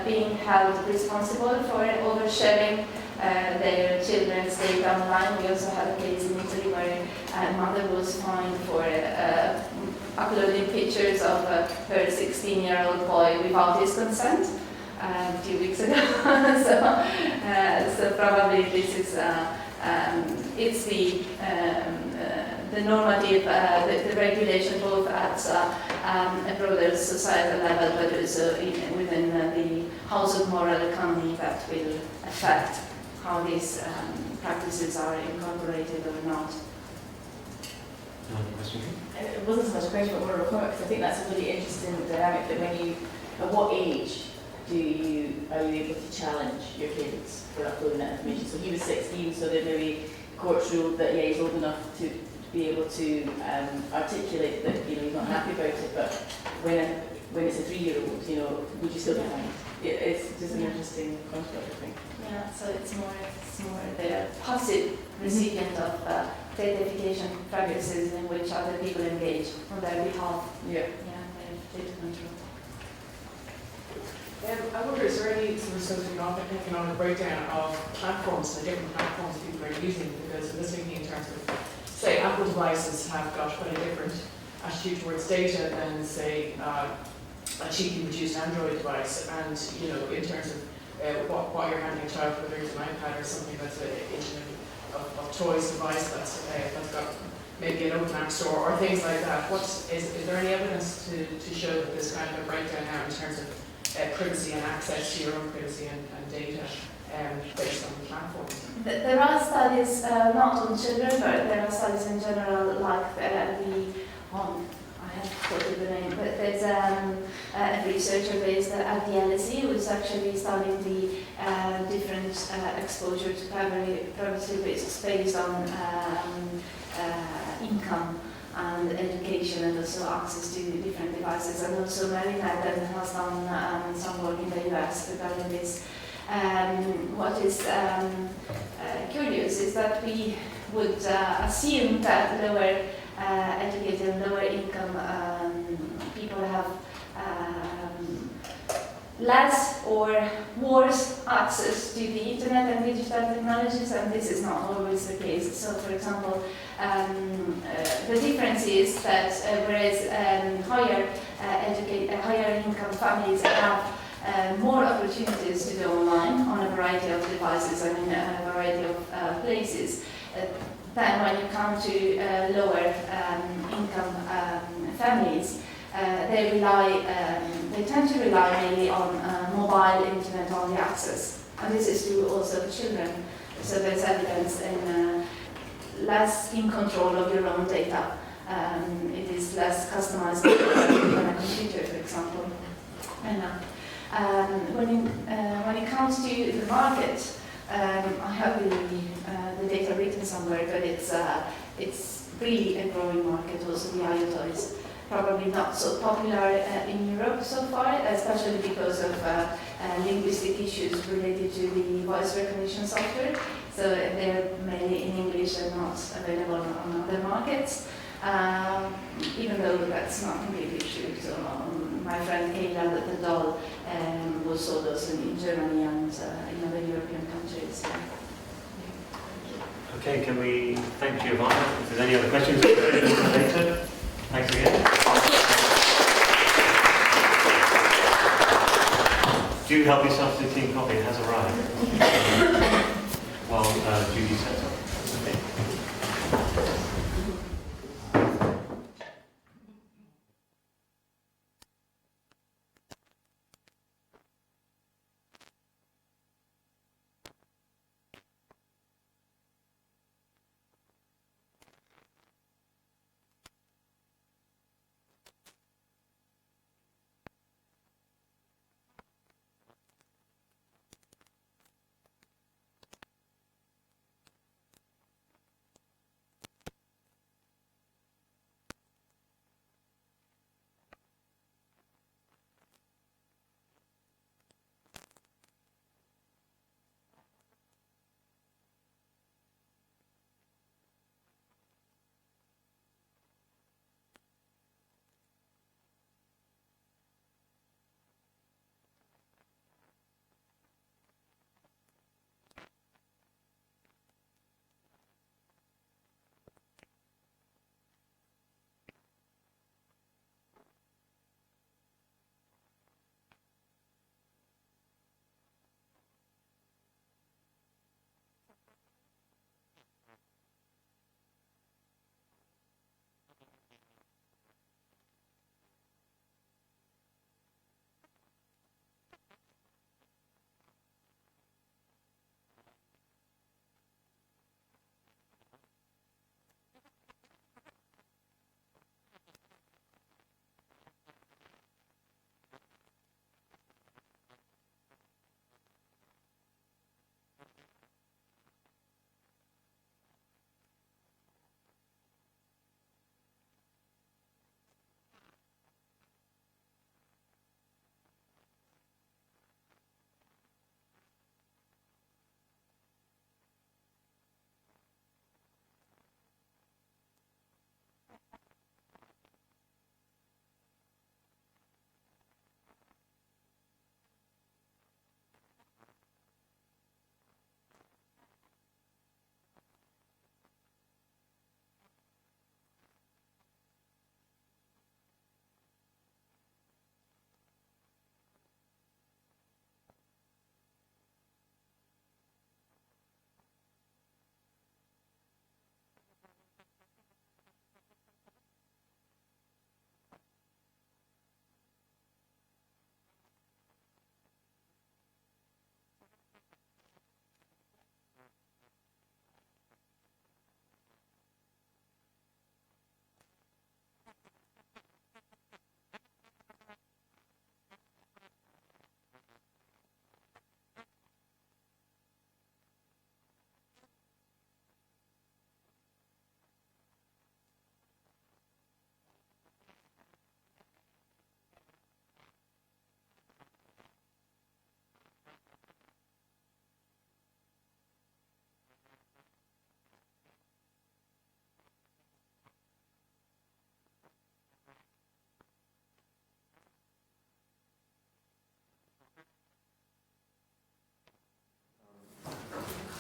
being held responsible for oversharing their children's data online. We also had a case in Italy where a mother was fined for uploading pictures of her 16-year-old boy without his consent a few weeks ago. So probably this is it's the normative, the regulation both at a broader societal level, but also within the household moral economy that will affect how these practices are incorporated or not. Another question? It wasn't so much a question, but more of a comment, because I think that's a really interesting dynamic that when you, at what age are you able to challenge your kids for uploading that information? So he was 16, so that maybe courts ruled that he's old enough to be able to articulate that he's not happy about it, but when it's a 3-year-old, would you still be fine? It's just an interesting construct, I think. Yeah, so it's more the passive recipient of datafication practices in which other people engage on their behalf. Yeah. Their data control. I wonder, is there any sort of socioeconomic breakdown of platforms, the different platforms people are using? Because I'm just thinking in terms of, say, Apple devices have got quite a different attitude towards data than, say, a cheaply produced Android device. And, in terms of what you're handing a child, whether it's an iPad or something that's an Internet of choice device that's got maybe an open app store or things like that. Is there any evidence to show that there's kind of a breakdown now in terms of privacy and access to your own privacy and data based on the platform? There are studies, not on children, but there are studies in general, like I have quoted the name, but there's a researcher based at the LSE who's actually studying the different exposure to privacy risks based on income and education and also access to different devices. And also Mary Madden has done some work in the US regarding this. What is curious is that we would assume that lower educated and lower income people have less or worse access to the internet and digital technologies, and this is not always the case. So, for example, the difference is that whereas higher income families have more opportunities to go online on a variety of devices and in a variety of places, then when you come to lower income families, they tend to rely mainly on mobile internet-only access, and this is true also for children. So there's evidence in less in control of your own data. It is less customized than a computer, for example. And when it comes to the market, I have the data written somewhere, but it's really a growing market. Also, the IoT is probably not so popular in Europe so far, especially because of linguistic issues related to the voice recognition software. So they're mainly in English and not available on other markets, even though that's not completely true. So my friend Kayla, the doll, was sold also in Germany and in other European countries. Okay, can we thank Giovanna? If there's any other questions later, thanks again. Do help yourself to the tea and coffee, it has arrived. While Judy sets up. Okay.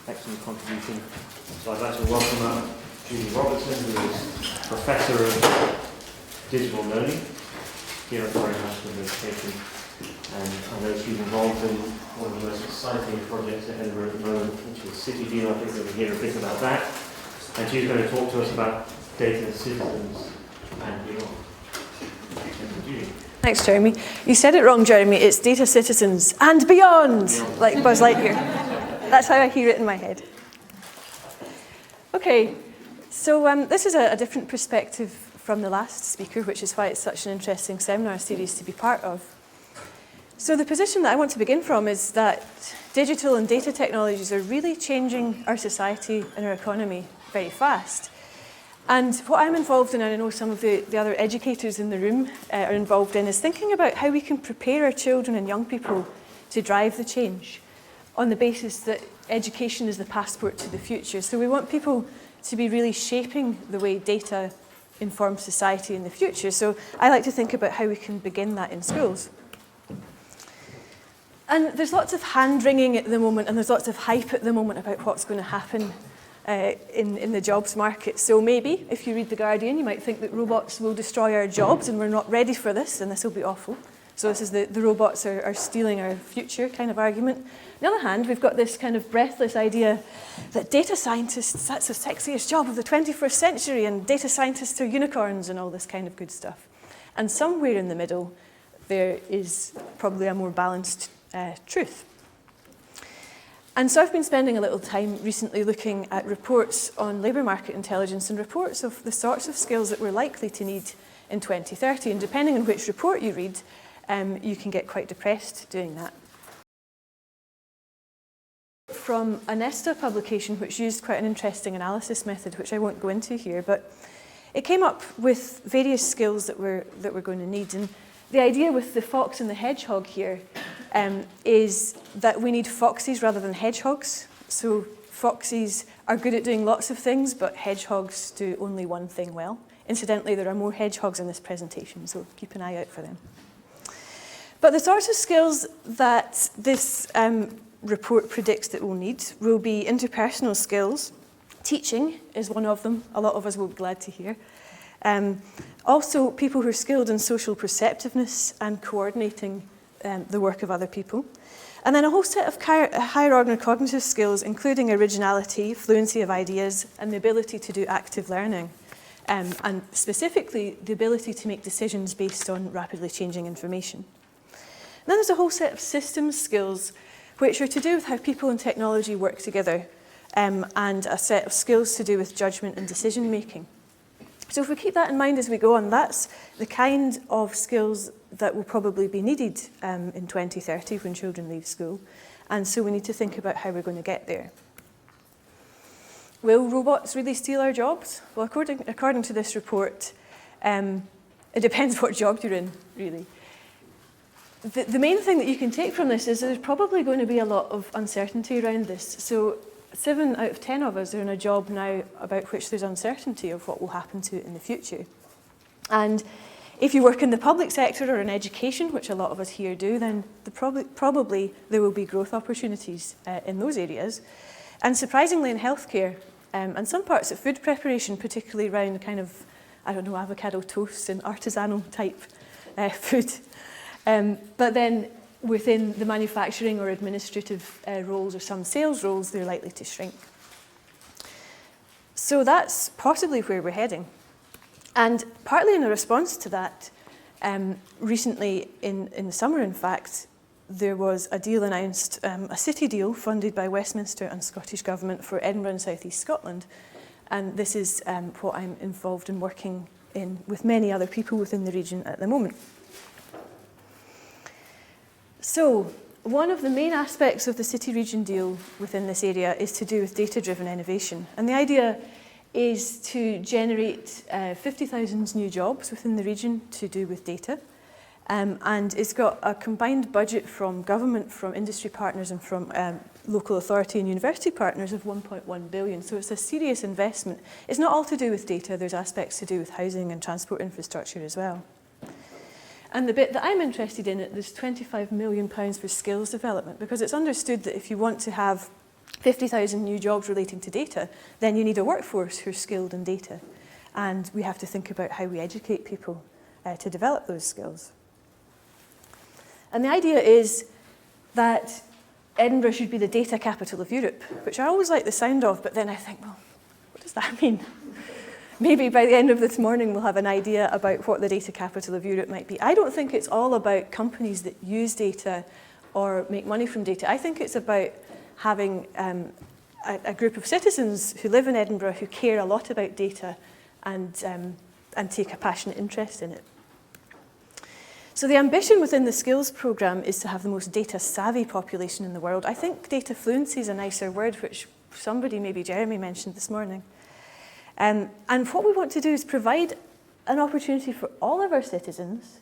Excellent contribution. So I'd like to welcome up Judy Robertson, who is Professor of Digital Learning here at Warwick House of Education. And I know she's involved in one of the most exciting projects at Edinburgh at the moment, which is City View. I think we're going to hear a bit about that. And she's going to talk to us about data citizens and beyond. Thanks, Jeremy. You said it wrong, Jeremy. It's data citizens and beyond, like Buzz Lightyear. That's how I hear it in my head. Okay, so this is a different perspective from the last speaker, which is why it's such an interesting seminar series to be part of. So the position that I want to begin from is that digital and data technologies are really changing our society and our economy very fast. And what I'm involved in, and I know some of the other educators in the room are involved in, is thinking about how we can prepare our children and young people to drive the change on the basis that education is the passport to the future. So we want people to be really shaping the way data informs society in the future. So I like to think about how we can begin that in schools. And there's lots of hand-wringing at the moment, and there's lots of hype at the moment about what's going to happen in the jobs market. So maybe, if you read The Guardian, you might think that robots will destroy our jobs, and we're not ready for this, and this will be awful. So this is the robots are stealing our future kind of argument. On the other hand, we've got this kind of breathless idea that data scientists, that's the sexiest job of the 21st century, and data scientists are unicorns and all this kind of good stuff. And somewhere in the middle, there is probably a more balanced truth. And so I've been spending a little time recently looking at reports on labour market intelligence and reports of the sorts of skills that we're likely to need in 2030. And depending on which report you read, you can get quite depressed doing that. From a Nesta publication, which used quite an interesting analysis method, which I won't go into here, but it came up with various skills that we're going to need. And the idea with the fox and the hedgehog here is that we need foxes rather than hedgehogs. So foxes are good at doing lots of things, but hedgehogs do only one thing well. Incidentally, there are more hedgehogs in this presentation, so keep an eye out for them. But the sorts of skills that this report predicts that we'll need will be interpersonal skills. Teaching is one of them. A lot of us will be glad to hear. Also, people who are skilled in social perceptiveness and coordinating the work of other people. And then a whole set of higher order cognitive skills, including originality, fluency of ideas, and the ability to do active learning. And specifically, the ability to make decisions based on rapidly changing information. And then there's a whole set of systems skills, which are to do with how people and technology work together, and a set of skills to do with judgment and decision making. So if we keep that in mind as we go on, that's the kind of skills that will probably be needed in 2030 when children leave school. And so we need to think about how we're going to get there. Will robots really steal our jobs? Well, according to this report, it depends what job you're in, really. The main thing that you can take from this is there's probably going to be a lot of uncertainty around this. So 7 out of 10 of us are in a job now about which there's uncertainty of what will happen to it in the future. And if you work in the public sector or in education, which a lot of us here do, then probably there will be growth opportunities in those areas. And surprisingly in healthcare, and some parts of food preparation, particularly around kind of, I don't know, avocado toast and artisanal type food. But then within the manufacturing or administrative roles or some sales roles, they're likely to shrink. So that's possibly where we're heading. And partly in a response to that, recently in the summer, in fact, there was a deal announced, a city deal funded by Westminster and Scottish Government for Edinburgh and South East Scotland. And this is what I'm involved in working in with many other people within the region at the moment. So, one of the main aspects of the city-region deal within this area is to do with data-driven innovation. And the idea is to generate 50,000 new jobs within the region to do with data. And it's got a combined budget from government, from industry partners and from local authority and university partners of 1.1 billion. So it's a serious investment. It's not all to do with data. There's aspects to do with housing and transport infrastructure as well. And the bit that I'm interested in, there's £25 million for skills development, because it's understood that if you want to have 50,000 new jobs relating to data, then you need a workforce who's skilled in data. And we have to think about how we educate people to develop those skills. And the idea is that Edinburgh should be the data capital of Europe, which I always like the sound of, but then I think, well, what does that mean? maybe by the end of this morning we'll have an idea about what the data capital of Europe might be. I don't think it's all about companies that use data or make money from data. I think it's about having a group of citizens who live in Edinburgh who care a lot about data and take a passionate interest in it. So the ambition within the skills programme is to have the most data-savvy population in the world. I think data fluency is a nicer word, which somebody, maybe Jeremy, mentioned this morning. And what we want to do is provide an opportunity for all of our citizens,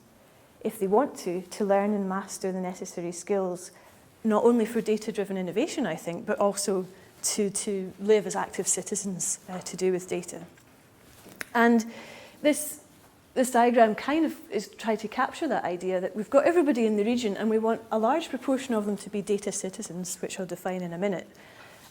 if they want to learn and master the necessary skills, not only for data-driven innovation, I think, but also to live as active citizens to do with data. And this diagram kind of is trying to capture that idea that we've got everybody in the region and we want a large proportion of them to be data citizens, which I'll define in a minute.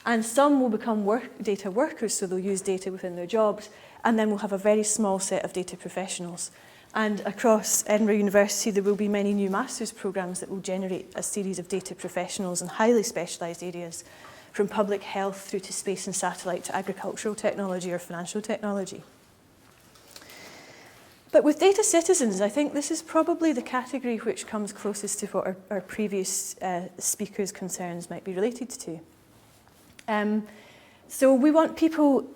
And some will become data workers, so they'll use data within their jobs, and then we'll have a very small set of data professionals. And across Edinburgh University, there will be many new master's programmes that will generate a series of data professionals in highly specialised areas, from public health through to space and satellite to agricultural technology or financial technology. But with data citizens, I think this is probably the category which comes closest to what our previous speakers' concerns might be related to. So we want people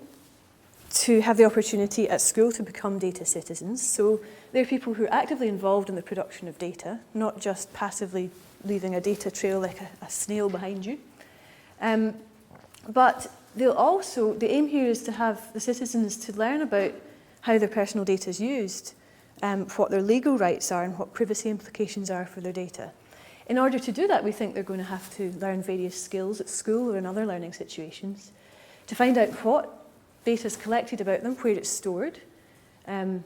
to have the opportunity at school to become data citizens. So they're people who are actively involved in the production of data, not just passively leaving a data trail like a snail behind you. But the aim here is to have the citizens to learn about how their personal data is used, what their legal rights are and what privacy implications are for their data. In order to do that, we think they're going to have to learn various skills at school or in other learning situations to find out what data is collected about them, where it's stored, and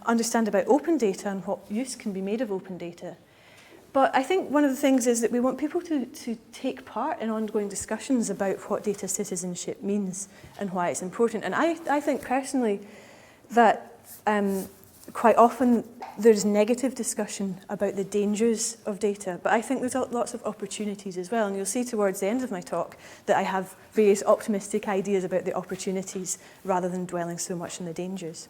understand about open data and what use can be made of open data. But I think one of the things is that we want people to take part in ongoing discussions about what data citizenship means and why it's important. And I think personally that quite often there's negative discussion about the dangers of data, but I think there's lots of opportunities as well. And you'll see towards the end of my talk that I have various optimistic ideas about the opportunities rather than dwelling so much on the dangers.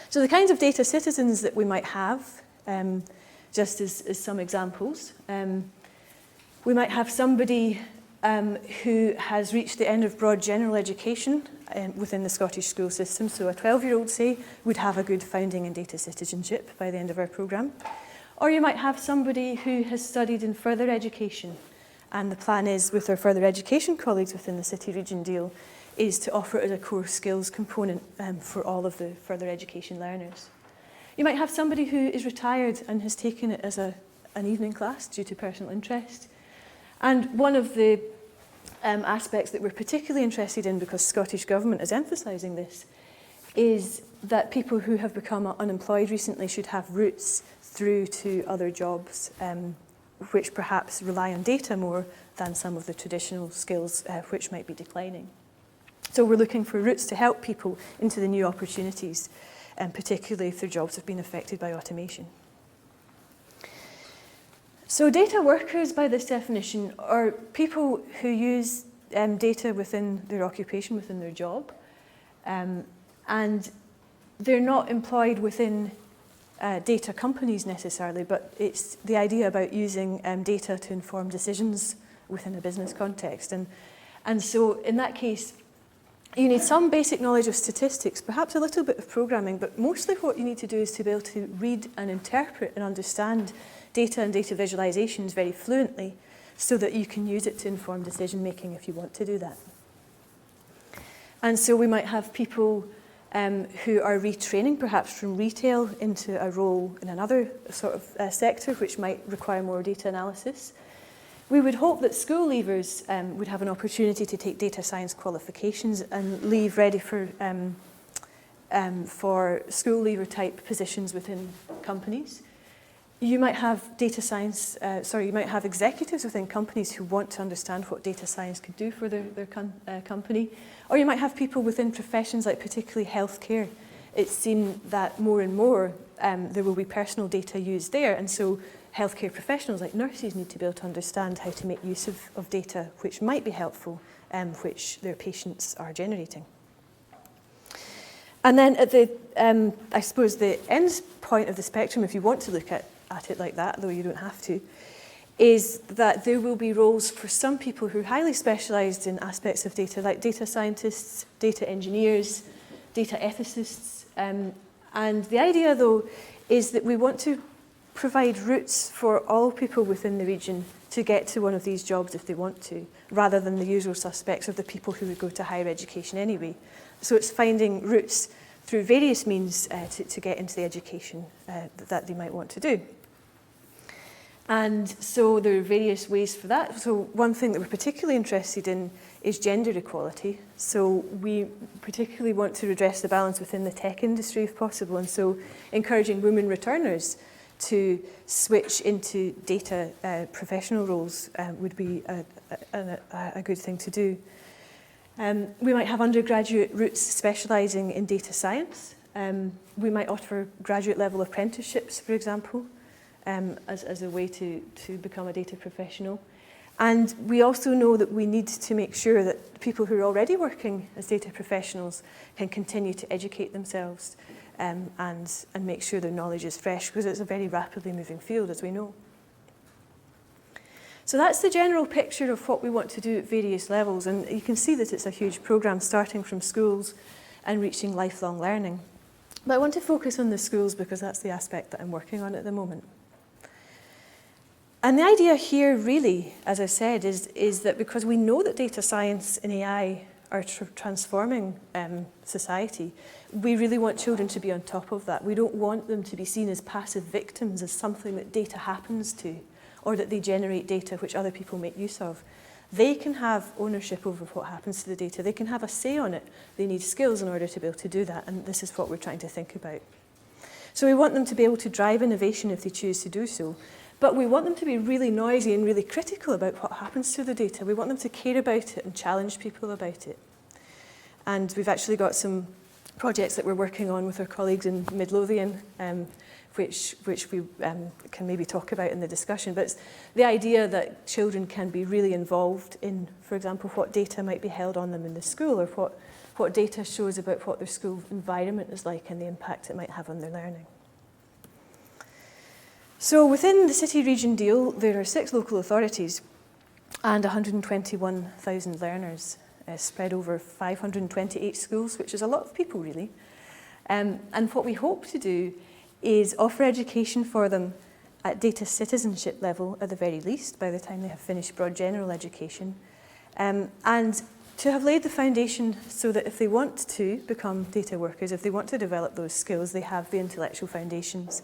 So the kinds of data citizens that we might have, just as some examples, we might have somebody who has reached the end of broad general education within the Scottish school system. So a 12-year-old, say, would have a good founding in data citizenship by the end of our programme. Or you might have somebody who has studied in further education. And the plan is, with our further education colleagues within the City Region deal, is to offer it as a core skills component for all of the further education learners. You might have somebody who is retired and has taken it as an evening class due to personal interest. And one of the aspects that we're particularly interested in, because Scottish Government is emphasising this, is that people who have become unemployed recently should have routes through to other jobs, which perhaps rely on data more than some of the traditional skills which might be declining. So we're looking for routes to help people into the new opportunities, particularly if their jobs have been affected by automation. So data workers, by this definition, are people who use data within their occupation, within their job, and they're not employed within data companies necessarily, but it's the idea about using data to inform decisions within a business context. And so in that case, you need some basic knowledge of statistics, perhaps a little bit of programming, but mostly what you need to do is to be able to read and interpret and understand data and data visualizations very fluently so that you can use it to inform decision making if you want to do that. And so we might have people who are retraining perhaps from retail into a role in another sort of sector which might require more data analysis. We would hope that school leavers would have an opportunity to take data science qualifications and leave ready for school leaver type positions within companies. You might have you might have executives within companies who want to understand what data science could do for their company. Or you might have people within professions like particularly healthcare. It's seen that more and more there will be personal data used there, and so healthcare professionals like nurses need to be able to understand how to make use of data which might be helpful, which their patients are generating. And then at the, I suppose the end point of the spectrum, if you want to look at it like that, though you don't have to, is that there will be roles for some people who are highly specialised in aspects of data, like data scientists, data engineers, data ethicists. And the idea, though, is that we want to provide routes for all people within the region to get to one of these jobs if they want to, rather than the usual suspects of the people who would go to higher education anyway. So it's finding routes through various means to get into the education that they might want to do. And so there are various ways for that. So one thing that we're particularly interested in is gender equality. So we particularly want to redress the balance within the tech industry if possible. And so encouraging women returners to switch into data professional roles would be a good thing to do. We might have undergraduate routes specialising in data science. We might offer graduate level apprenticeships, for example, as a way to become a data professional. And we also know that we need to make sure that people who are already working as data professionals can continue to educate themselves and make sure their knowledge is fresh, because it's a very rapidly moving field, as we know. So that's the general picture of what we want to do at various levels, and you can see that it's a huge programme starting from schools and reaching lifelong learning. But I want to focus on the schools because that's the aspect that I'm working on at the moment. And the idea here really, as I said, is that because we know that data science and AI are transforming society, we really want children to be on top of that. We don't want them to be seen as passive victims, as something that data happens to, or that they generate data which other people make use of. They can have ownership over what happens to the data. They can have a say on it. They need skills in order to be able to do that, and this is what we're trying to think about. So we want them to be able to drive innovation if they choose to do so. But we want them to be really noisy and really critical about what happens to the data. We want them to care about it and challenge people about it. And we've actually got some projects that we're working on with our colleagues in Midlothian, which we can maybe talk about in the discussion. But it's the idea that children can be really involved in, for example, what data might be held on them in the school, or what data shows about what their school environment is like and the impact it might have on their learning. So within the city region deal, there are 6 local authorities and 121,000 learners spread over 528 schools, which is a lot of people really. And what we hope to do is offer education for them at data citizenship level at the very least, by the time they have finished broad general education, and to have laid the foundation so that if they want to become data workers, if they want to develop those skills, they have the intellectual foundations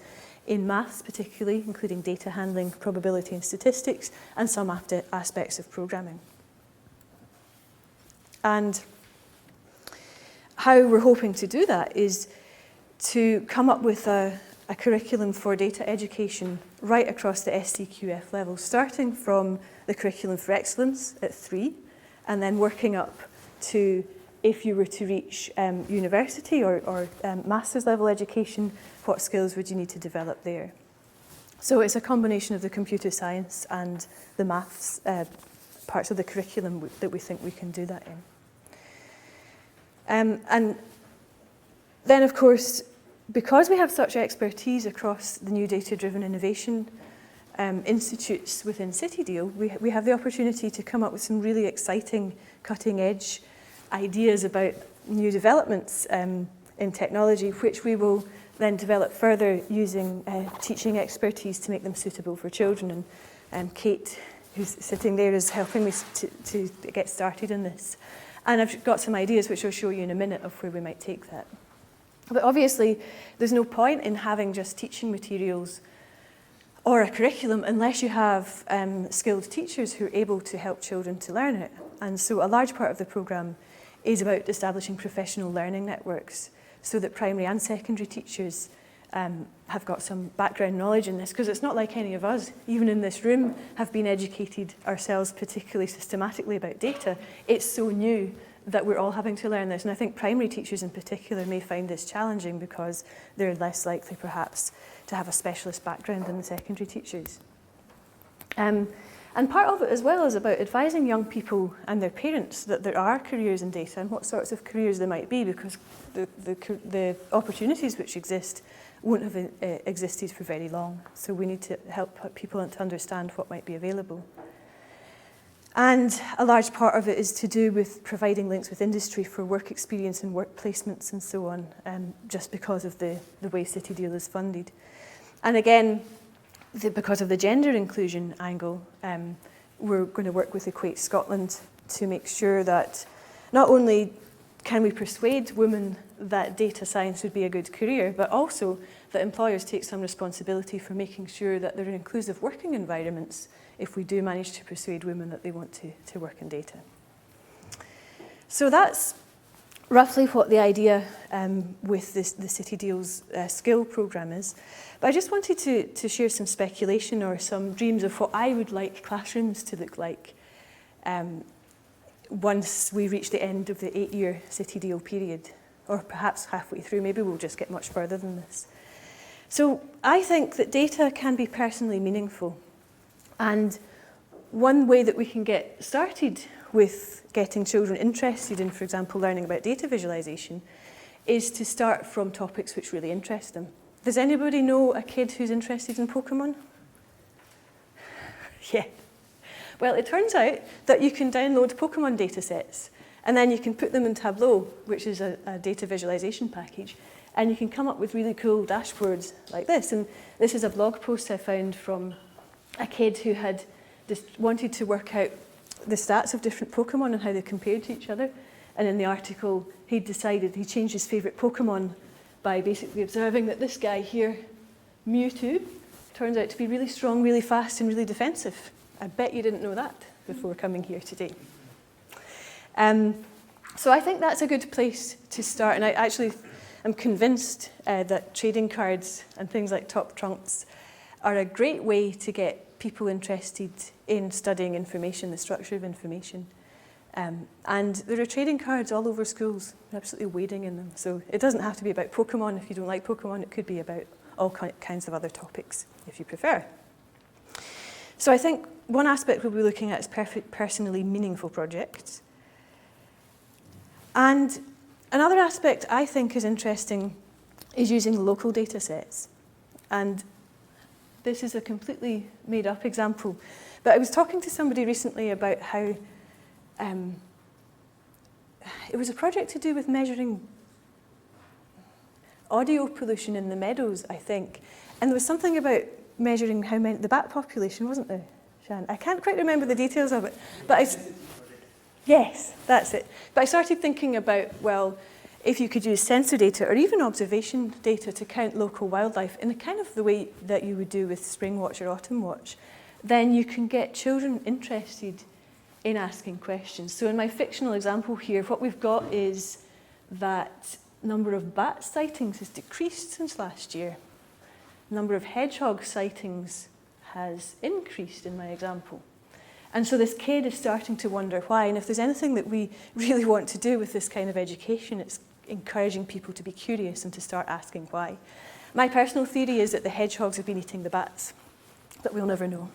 in maths particularly, including data handling, probability and statistics, and some aspects of programming. And how we're hoping to do that is to come up with a curriculum for data education right across the SCQF level, starting from the curriculum for excellence at 3, and then working up to, if you were to reach university or master's level education, what skills would you need to develop there? So it's a combination of the computer science and the maths parts of the curriculum that we think we can do that in. And then, of course, because we have such expertise across the new data-driven innovation institutes within CityDeal, we have the opportunity to come up with some really exciting, cutting-edge ideas about new developments in technology, which we will then develop further using teaching expertise to make them suitable for children. And Kate, who's sitting there, is helping me to get started in this. And I've got some ideas which I'll show you in a minute of where we might take that. But obviously, there's no point in having just teaching materials or a curriculum unless you have skilled teachers who are able to help children to learn it. And so a large part of the programme is about establishing professional learning networks so that primary and secondary teachers have got some background knowledge in this, because it's not like any of us, even in this room, have been educated ourselves particularly systematically about data. It's so new that we're all having to learn this. And I think primary teachers in particular may find this challenging because they're less likely perhaps to have a specialist background than the secondary teachers. And And part of it as well is about advising young people and their parents that there are careers in data and what sorts of careers there might be, because the opportunities which exist won't have existed for very long. So we need to help people to understand what might be available. And a large part of it is to do with providing links with industry for work experience and work placements and so on, just because of the way City Deal is funded. And again, because of the gender inclusion angle, we're going to work with Equate Scotland to make sure that not only can we persuade women that data science would be a good career, but also that employers take some responsibility for making sure that there are inclusive working environments if we do manage to persuade women that they want to work in data. So that's roughly what the idea with the City Deals skill programme is. But I just wanted to share some speculation or some dreams of what I would like classrooms to look like once we reach the end of the 8-year City Deal period, or perhaps halfway through. Maybe we'll just get much further than this. So I think that data can be personally meaningful. And one way that we can get started with getting children interested in, for example, learning about data visualization, is to start from topics which really interest them. Does anybody know a kid who's interested in Pokemon? Yeah. Well, it turns out that you can download Pokemon data sets, and then you can put them in Tableau, which is a data visualization package, and you can come up with really cool dashboards like this. And this is a blog post I found from a kid who had just wanted to work out the stats of different Pokemon and how they compared to each other. And in the article, he decided he changed his favourite Pokemon by basically observing that this guy here, Mewtwo, turns out to be really strong, really fast, and really defensive. I bet you didn't know that before coming here today. So I think that's a good place to start. And I actually am convinced that trading cards and things like top trumps are a great way to get people interested in studying information, the structure of information. And there are trading cards all over schools, absolutely wading in them. So it doesn't have to be about Pokemon if you don't like Pokemon. It could be about all kinds of other topics if you prefer. So I think one aspect we'll be looking at is personally meaningful projects. And another aspect I think is interesting is using local data sets. And this is a completely made-up example. But I was talking to somebody recently about how it was a project to do with measuring audio pollution in the meadows, I think. And there was something about measuring how many, the bat population, wasn't there, Shan? I can't quite remember the details of it. But yes, that's it. But I started thinking about, well, if you could use sensor data or even observation data to count local wildlife in the kind of the way that you would do with Spring Watch or Autumn Watch, then you can get children interested in asking questions. So in my fictional example here, what we've got is that number of bat sightings has decreased since last year. Number of hedgehog sightings has increased in my example. And so this kid is starting to wonder why. And if there's anything that we really want to do with this kind of education, it's encouraging people to be curious and to start asking why. My personal theory is that the hedgehogs have been eating the bats, but we'll never know.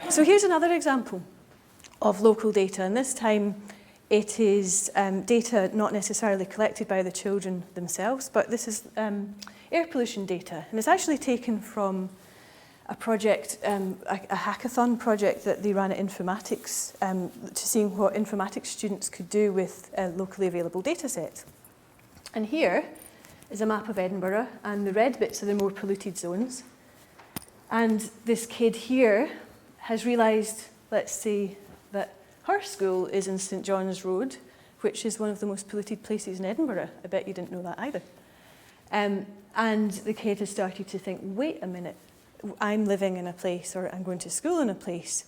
So here's another example of local data, and this time it is data not necessarily collected by the children themselves, but this is air pollution data, and it's actually taken from a project, a hackathon project that they ran at Informatics to see what informatics students could do with locally available data sets. And here is a map of Edinburgh, and the red bits are the more polluted zones. And this kid here has realised, let's say, that her school is in St John's Road, which is one of the most polluted places in Edinburgh. I bet you didn't know that either. And the kid has started to think, wait a minute, I'm living in a place, or I'm going to school in a place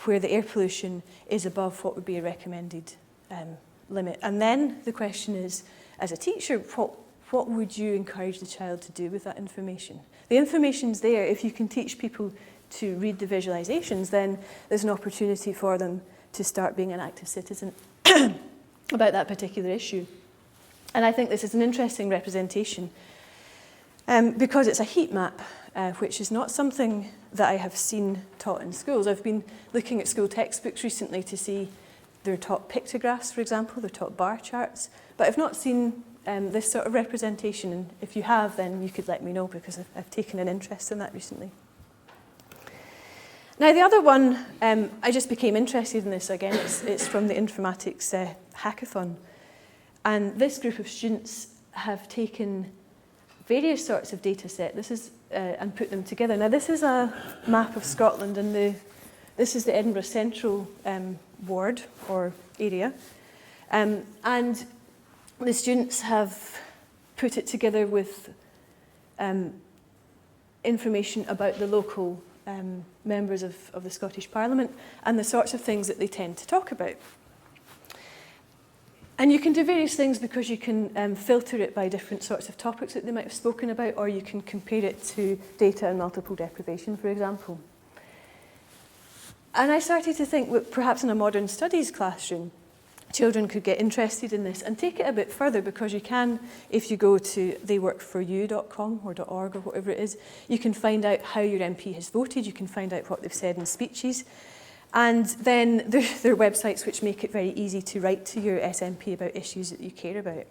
where the air pollution is above what would be a recommended limit. And then the question is, as a teacher, what would you encourage the child to do with that information? The information's there. If you can teach people to read the visualizations, then there's an opportunity for them to start being an active citizen about that particular issue. And I think this is an interesting representation because it's a heat map. which is not something that I have seen taught in schools. I've been looking at school textbooks recently to see they're taught pictographs, for example, they're taught bar charts, but I've not seen this sort of representation, and if you have, then you could let me know, because I've taken an interest in that recently. Now, the other one, I just became interested in this again. It's from the informatics hackathon. And this group of students have taken various sorts of data set. This is and put them together. Now, this is a map of Scotland, and this is the Edinburgh Central ward or area. And the students have put it together with information about the local members of the Scottish Parliament and the sorts of things that they tend to talk about. And you can do various things, because you can filter it by different sorts of topics that they might have spoken about, or you can compare it to data and multiple deprivation, for example. And I started to think that perhaps in a modern studies classroom, children could get interested in this and take it a bit further, because you can, if you go to theyworkforyou.com or .org or whatever it is, you can find out how your MP has voted, you can find out what they've said in speeches, and then there are websites which make it very easy to write to your SNP about issues that you care about.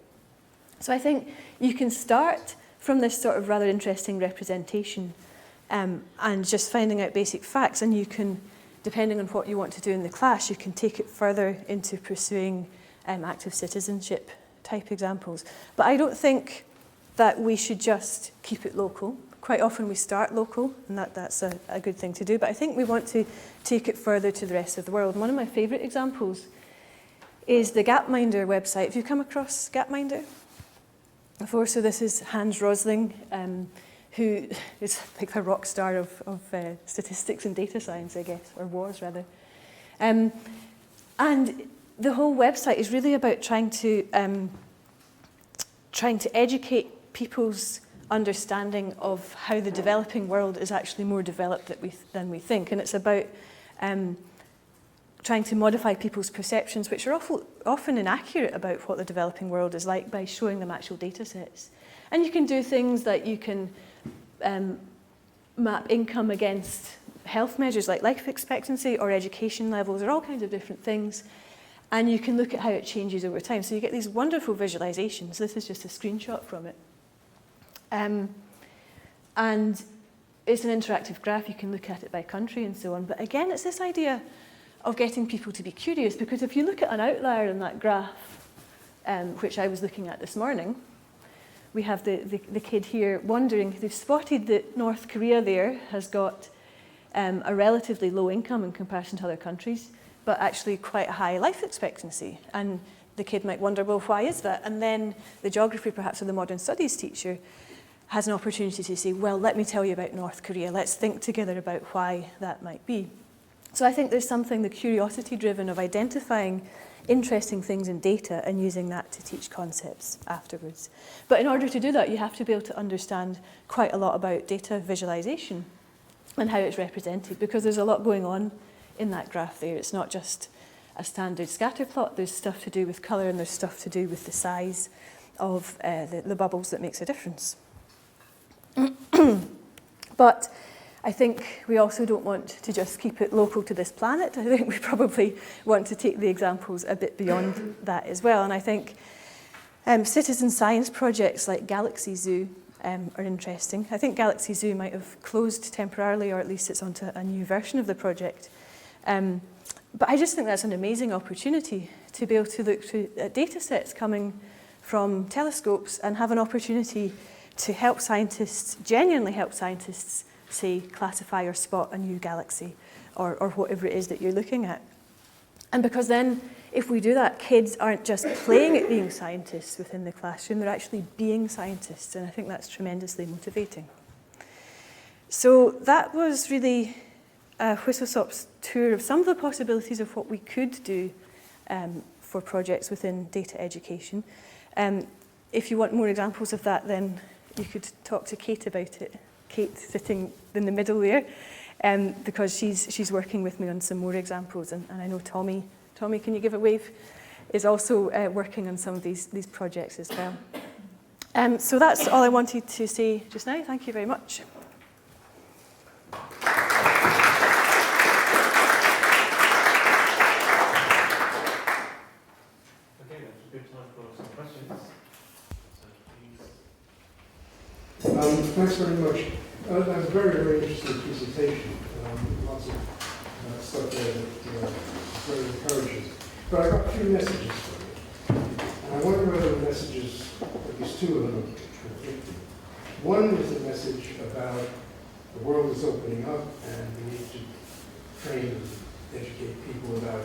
So I think you can start from this sort of rather interesting representation and just finding out basic facts, and you can, depending on what you want to do in the class, you can take it further into pursuing active citizenship type examples. But I don't think that we should just keep it local. Quite often we start local, and that's a good thing to do, but I think we want to take it further to the rest of the world. One of my favourite examples is the Gapminder website. Have you come across Gapminder before? So this is Hans Rosling, who is like the rock star of statistics and data science, I guess, or was rather. And the whole website is really about trying to educate people's understanding of how the developing world is actually more developed than we think. And it's about trying to modify people's perceptions, which are often inaccurate about what the developing world is like, by showing them actual data sets. And you can do things like you can map income against health measures like life expectancy or education levels, or all kinds of different things. And you can look at how it changes over time. So you get these wonderful visualizations. This is just a screenshot from it. And it's an interactive graph. You can look at it by country and so on. But again, it's this idea of getting people to be curious, because if you look at an outlier in that graph, which I was looking at this morning, we have the kid here wondering, they've spotted that North Korea there has got a relatively low income in comparison to other countries, but actually quite a high life expectancy. And the kid might wonder, well, why is that? And then the geography, perhaps, or the modern studies teacher has an opportunity to say, well, let me tell you about North Korea. Let's think together about why that might be. So I think there's something, the curiosity-driven, of identifying interesting things in data and using that to teach concepts afterwards. But in order to do that, you have to be able to understand quite a lot about data visualization and how it's represented, because there's a lot going on in that graph there. It's not just a standard scatter plot. There's stuff to do with colour, and there's stuff to do with the size of the bubbles that makes a difference. But I think we also don't want to just keep it local to this planet. I think we probably want to take the examples a bit beyond that as well. And I think citizen science projects like Galaxy Zoo are interesting. I think Galaxy Zoo might have closed temporarily, or at least it's onto a new version of the project. But I just think that's an amazing opportunity to be able to look at data sets coming from telescopes and have an opportunity to help scientists, genuinely help scientists, say, classify or spot a new galaxy or whatever it is that you're looking at. And because then, if we do that, kids aren't just playing at being scientists within the classroom, they're actually being scientists, and I think that's tremendously motivating. So that was really a whistle-stop's tour of some of the possibilities of what we could do for projects within data education. If you want more examples of that, then you could talk to Kate about it. Kate sitting in the middle there, because she's working with me on some more examples, and I know Tommy, can you give a wave, is also working on some of these projects as well. So that's all I wanted to say just now. Thank you very much. very encouraging. But I got 2 messages from it. And I wonder whether the messages, at least 2 of them, are conflicting. One is a message about the world is opening up and we need to train and educate people about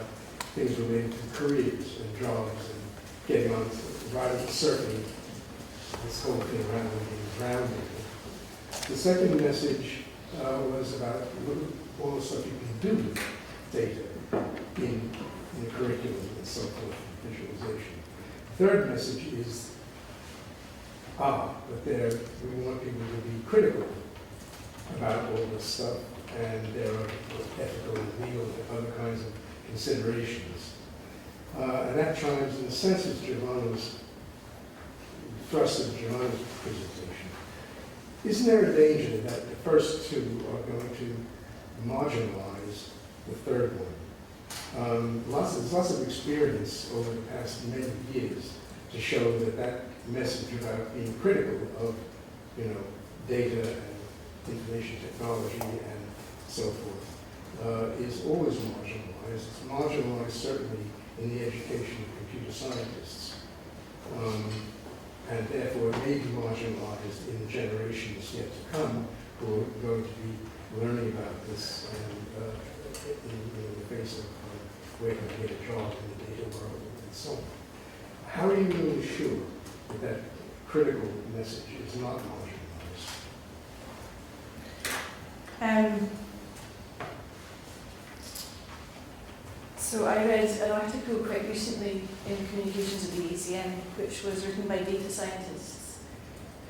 things related to careers and jobs and getting on, rather than surfing this whole thing around being grounded. The second message was about all the stuff you can do with data in the curriculum and so forth, visualization. The third message is, but we want people to be critical about all this stuff, and there are ethical and legal and other kinds of considerations. And that chimes in the sense of Giovanna's thrust of Giovanna's presentation. Isn't there a danger that the first 2 are going to marginalize the third one? There's lots of experience over the past many years to show that message about being critical of, data and information technology and so forth is always marginalized. It's marginalized certainly in the education of computer scientists. And therefore it may be marginalized in the generations yet to come who are going to be learning about this and in the face of where can I get a job in the data world and so on. How are you really sure that critical message is not marginalized? So I read an article quite recently in Communications of the ACM, which was written by data scientists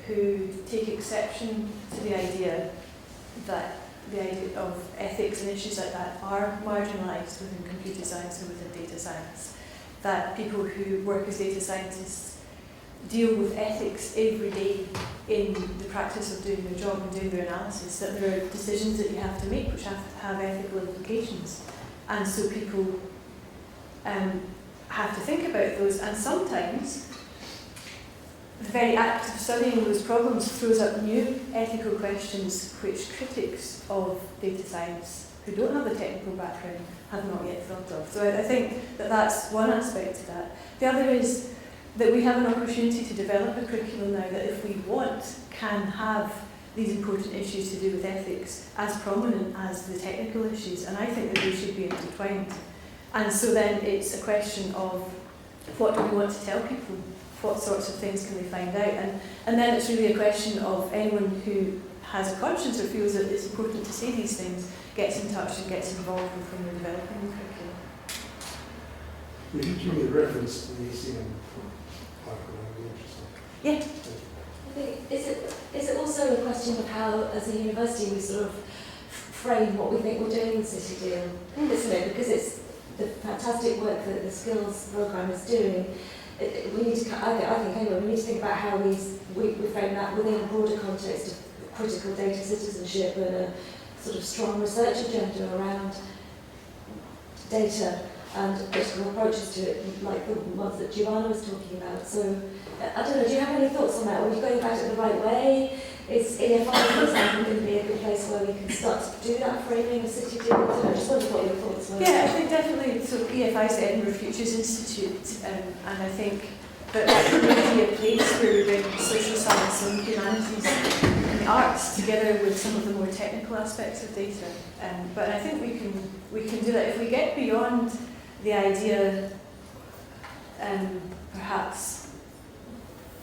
who take exception to the idea of ethics and issues like that are marginalised within computer science and within data science. That people who work as data scientists deal with ethics every day in the practice of doing their job and doing their analysis, that there are decisions that you have to make which have ethical implications. And so people have to think about those, and sometimes the very act of studying those problems throws up new ethical questions which critics of data science who don't have the technical background have not yet thought of. So I think that that's one aspect of that. The other is that we have an opportunity to develop a curriculum now that, if we want, can have these important issues to do with ethics as prominent as the technical issues, and I think that they should be intertwined. And so then it's a question of what do we want to tell people? What sorts of things can they find out? And then it's really a question of anyone who has a conscience or feels that it's important to say these things gets in touch and gets involved when we're developing the curriculum. If you give me a reference to the ACM article, that would be interesting. Yeah. I think, is it also a question of how, as a university, we sort of frame what we think we're doing with City Deal, isn't it? Because it's the fantastic work that the skills programme is doing. We need to, I think anyway, we need to think about how we frame that within a broader context of critical data citizenship and a sort of strong research agenda around data and critical approaches to it, like the ones that Giovanna was talking about. So, I don't know, do you have any thoughts on that? Are we going about it the right way? Is EFI, for example, going to be a good place where we can start to do that framing of City Deal? I just wondered what your thoughts were. Yeah, I think definitely. So EFI is the Edinburgh Futures Institute, and I think that could be a place where we bring social science and humanities and the arts together with some of the more technical aspects of data. But I think we can do that if we get beyond the idea, perhaps,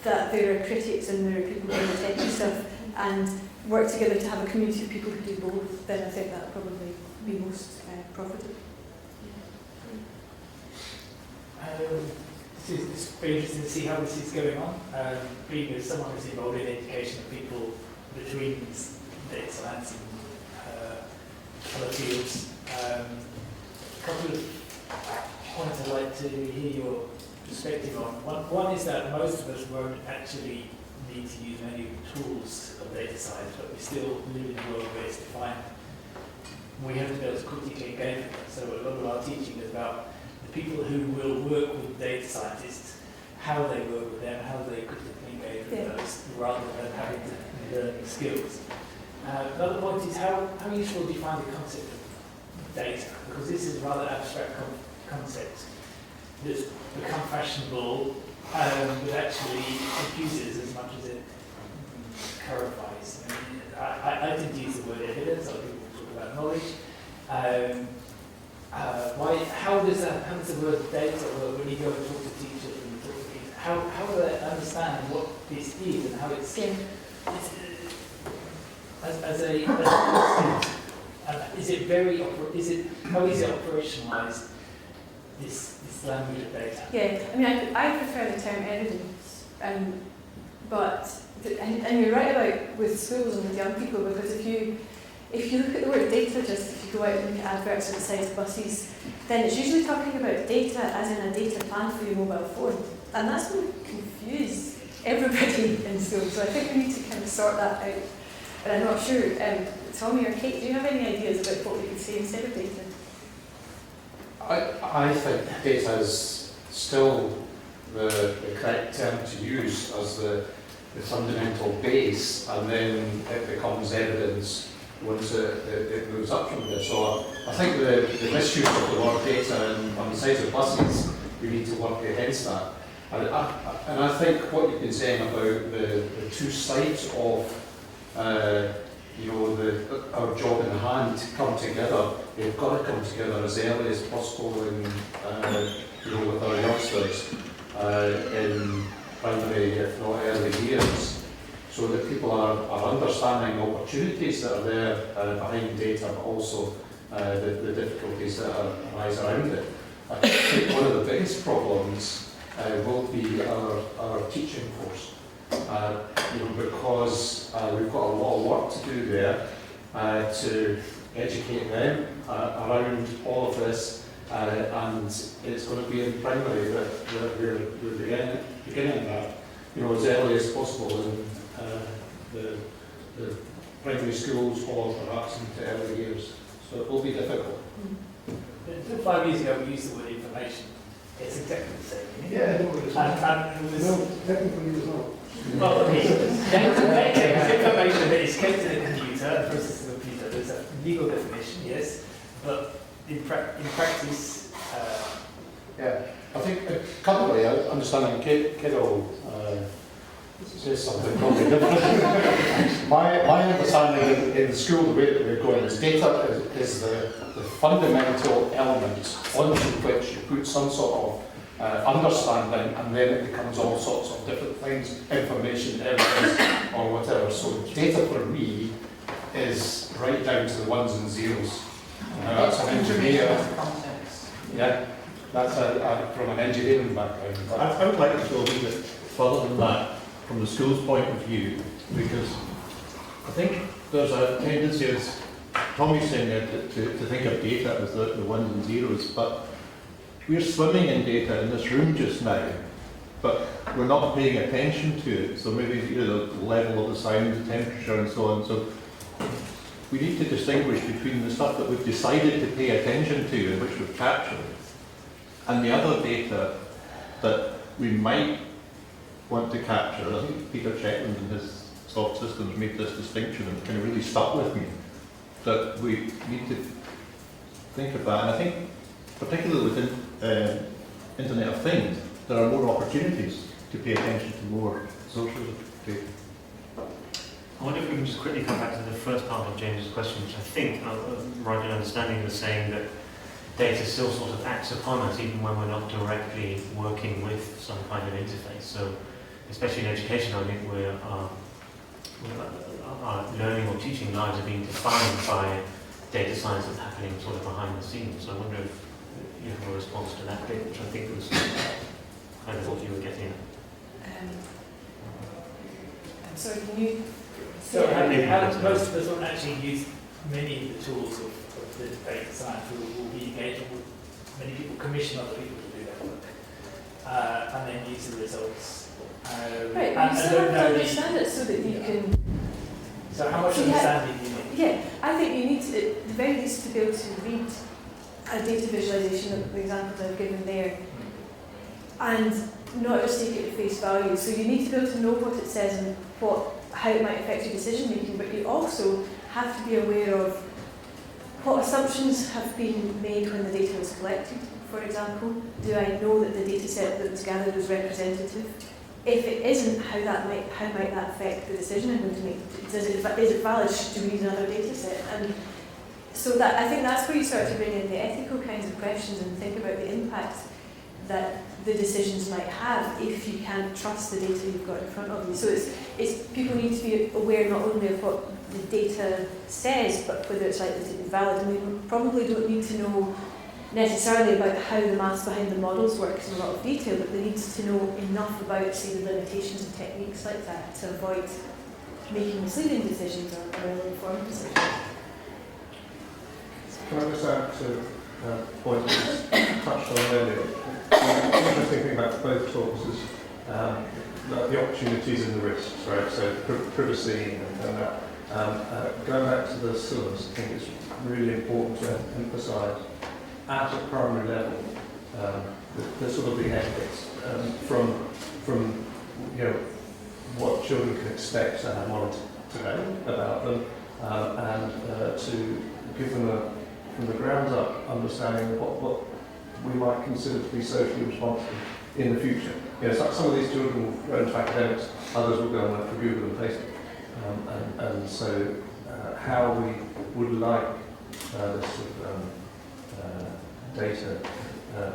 that there are critics and there are people doing the technical stuff, and work together to have a community of people who do both. Then I think that will probably be most profitable. It's very interesting to see how this is going on. Being as someone who's involved in education of people between data science and other fields, a couple of points I'd like to hear your perspective on. One is that most of us won't actually need to use many of the tools of data science, but we still live in a world where it's defined. We have to be able to critically engage with it. So a lot of our teaching is about the people who will work with data scientists, how they work with them, how they critically engage with those, rather than having to learn skills. Another point is how useful do you find the concept of data? Because this is a rather abstract concept that's become fashionable, but actually confuses as much as it clarifies. I didn't use the word evidence. Other people talk about knowledge. How does the word data work when you go and talk to teachers and talk to kids? How do they understand what this is and how it's as a concept? How is it operationalised? This language of data. Yeah, I mean, I prefer the term evidence, and you're right about with schools and with young people, because if you look at the word data, just if you go out and look at adverts on the side of buses, then it's usually talking about data as in a data plan for your mobile phone, and that's going to confuse everybody in school. So I think we need to kind of sort that out. But I'm not sure. Tommy or Kate, do you have any ideas about what we could say instead of data? I think data is still the correct term to use as the fundamental base, and then it becomes evidence once it moves up from there. So I think the misuse of the word data on the sides of buses, we need to work against that. And I think what you've been saying about the two sides of our job in hand come together, they've got to come together as early as possible with our youngsters in primary, if not early years, so that people are understanding opportunities that are there behind data, but also the difficulties that arise around it. I think one of the biggest problems will be our teaching force. Because we've got a lot of work to do there to educate them around all of this, and it's going to be in primary that we're beginning that, as early as possible in the primary schools or perhaps into early years. So it will be difficult. Until 5 years ago, we used the word information. It's exactly the same. Yeah, no, technically it's not. Well, information that is kept in a computer, and processed in a computer. There's a legal definition, yes, but in practice. Yeah, I think currently, understanding Kate will say something probably different. My understanding in the school, the way that we're going is data is the fundamental element onto which you put some sort of understanding, and then it becomes all sorts of different things, information, evidence, or whatever. So data for me is right down to the ones and zeros. That's an engineer. Yeah, that's from an engineering background. I would like to go a little bit further than that from the school's point of view, because I think there's a tendency, as Tommy's saying there, to think of data as the ones and zeros, but we're swimming in data in this room just now, but we're not paying attention to it. So maybe the level of the sound, the temperature, and so on. So we need to distinguish between the stuff that we've decided to pay attention to and which we've captured, and the other data that we might want to capture. I think Peter Chetland in his soft systems made this distinction, and it kind of really stuck with me, that we need to think of that. And I think particularly within Internet of Things, there are more opportunities to pay attention to more social data. I wonder if we can just quickly come back to the first part of James's question, which I think, right in understanding, was saying that data still sort of acts upon us even when we're not directly working with some kind of interface. So, especially in education, I think our learning or teaching lives are being defined by data science that's happening sort of behind the scenes. So I wonder if you have a response to that bit, which I think was kind of what you were getting at. I'm sorry, can you? So most of us don't actually use many of the tools of the data science. We'll be engaging with many people, commission other people to do that work, and then use the results. Right, but you still have to understand it so that you can. So how much understanding do you need? Yeah, I think you need to, at the very least, to be able to read a data visualization of the examples I've given there, and not just take it at face value. So you need to be able to know what it says and how it might affect your decision making, but you also have to be aware of what assumptions have been made when the data was collected, for example? Do I know that the data set that was gathered was representative? If it isn't, how might that affect the decision I'm going to make? Is it valid? Do we need another data set? And so that, I think that's where you start to bring in the ethical kinds of questions and think about the impact that the decisions might have if you can't trust the data you've got in front of you. So it's people need to be aware not only of what the data says, but whether it's likely to be valid. And we probably don't need to know necessarily about how the maths behind the models works in a lot of detail, but they need to know enough about, say, the limitations and techniques like that to avoid making misleading decisions or ill-informed decisions. Can I just add to a point that was touched on earlier? The interesting thing about both talks is the opportunities and the risks, right? So privacy and that. Going back to the syllabus, I think it's really important to emphasise at a primary level the sort of the ethics from what children can expect to have knowledge today about them, and to give them from the ground up understanding of what we might consider to be socially responsible in the future. Some of these children will go into academics, others will go and work for Google and Facebook. And so how we would like this sort of data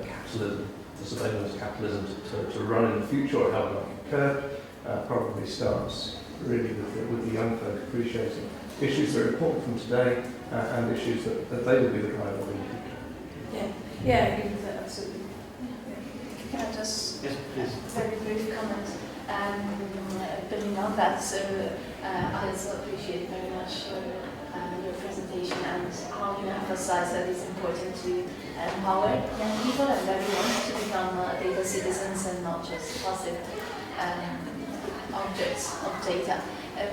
capitalism, the surveillance capitalism to run in the future, or how we like it occur, probably starts really with the young folk appreciating issues that are important from today and issues that they will be the driver in the future. Yeah, I agree with that, absolutely. Can I just Yes, please. very brief comment? Building on that, so I also appreciate very much your presentation and how you emphasize that it's important to empower young people and everyone to become data citizens and not just passive objects of data.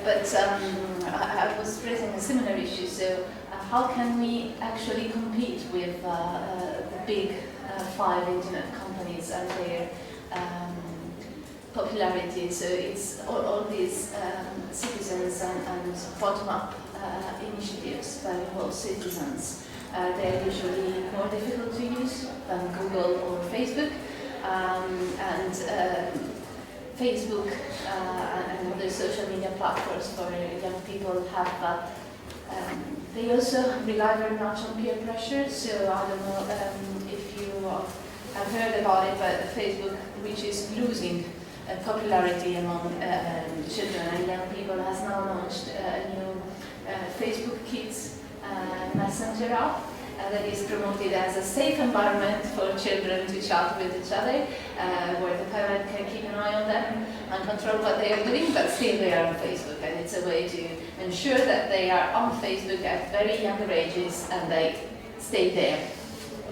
But I was raising a similar issue, so how can we actually compete with the big 5 internet companies and their popularity? So it's all these citizens and bottom-up initiatives that involve citizens. They're usually more difficult to use than Google or Facebook. And Facebook and other social media platforms for young people have they also rely very much on peer pressure. So I don't know if you have heard about it, but Facebook, which is losing popularity among children and young people, has now launched a new Facebook Kids Messenger app that is promoted as a safe environment for children to chat with each other, where the parent can keep an eye on them and control what they are doing, but still they are on Facebook. And it's a way to ensure that they are on Facebook at very younger ages and they stay there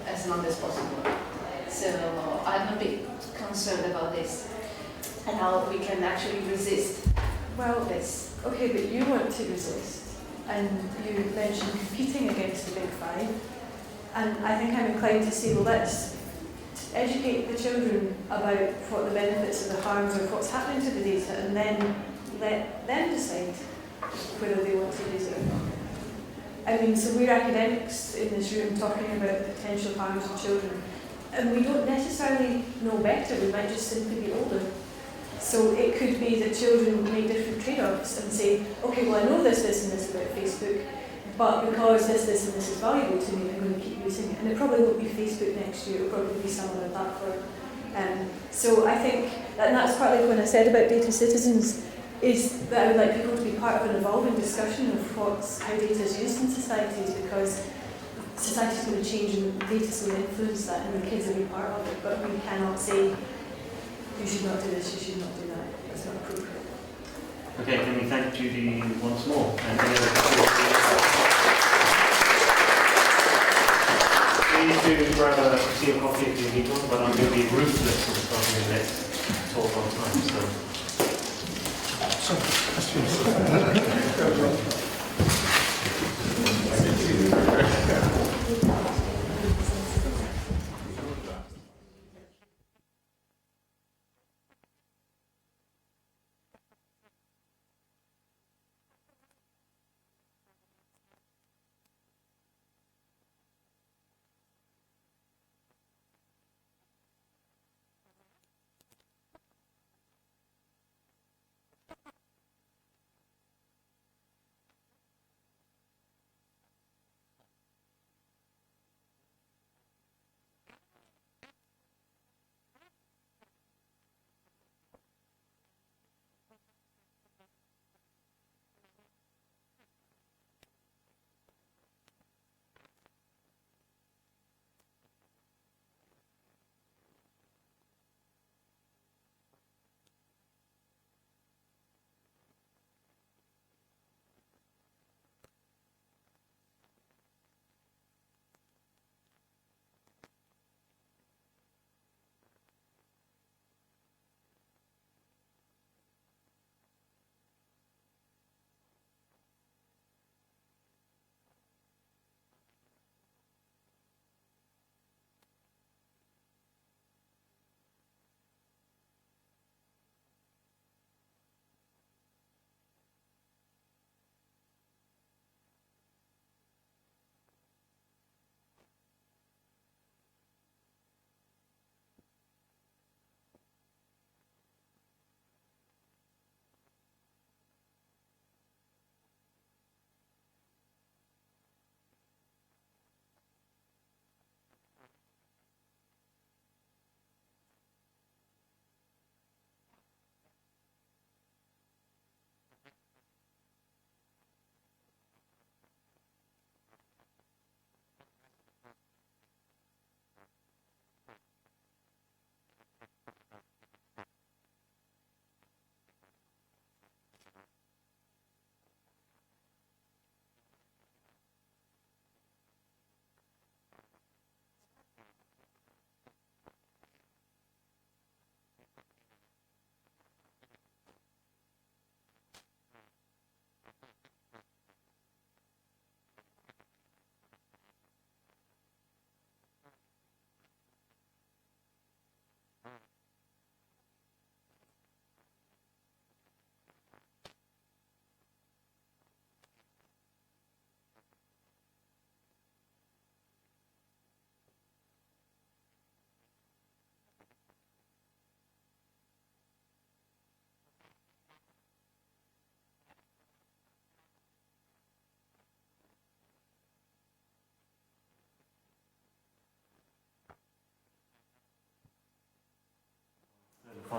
as long as possible. So I'm a bit concerned about this and how we can actually resist this. Okay, but you want to resist, and you mentioned competing against the big 5. And I think I'm inclined to say, well, let's educate the children about what the benefits and the harms of what's happening to the data, and then let them decide whether they want to use it or not. I mean, so we're academics in this room talking about the potential harms of children, and we don't necessarily know better, we might just simply be older. So it could be that children make different trade-offs and say, okay, well, I know this, and this about Facebook, but because this, and this is valuable to me, I'm going to keep using it. And it probably won't be Facebook next year, it'll probably be some other platform. So I think, and that's partly when I said about data citizens, is that I would like people to be part of an evolving discussion of how data is used in societies, because society's going to change and data's going to influence that, and the kids will be part of it. But we cannot say, you should not do this, you should not do that. It's not appropriate. Okay, can we thank Judy once more? And please do grab a tea or coffee if you need one, but I'm going to be ruthless in starting the next talk on time.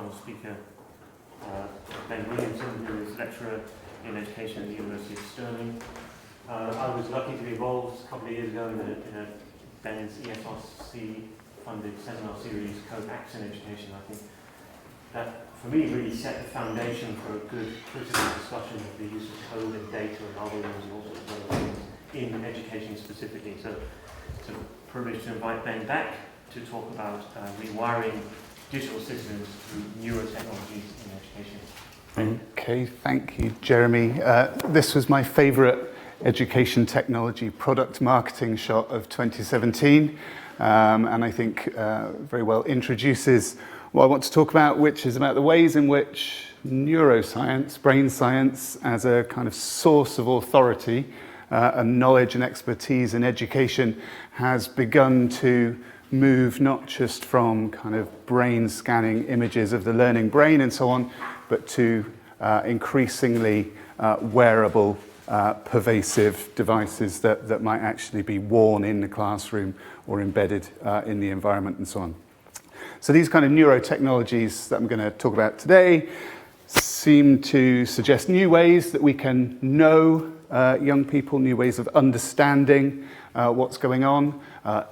our speaker, Ben Williamson, who is lecturer in education at the University of Stirling. I was lucky to be involved a couple of years ago in a Ben's ESRC-funded seminar series, Code Acts in Education. I think that, for me, really set the foundation for a good critical discussion of the use of code and data and algorithms and all sorts of other things in education specifically. So it's a privilege to invite Ben back to talk about rewiring digital citizens through neurotechnologies in education. Okay, thank you, Jeremy. This was my favourite education technology product marketing shot of 2017, and I think very well introduces what I want to talk about, which is about the ways in which neuroscience, brain science, as a kind of source of authority and knowledge and expertise in education has begun to move not just from kind of brain scanning images of the learning brain and so on, but to increasingly wearable, pervasive devices that might actually be worn in the classroom or embedded in the environment and so on. So these kind of neurotechnologies that I'm going to talk about today seem to suggest new ways that we can know young people, new ways of understanding what's going on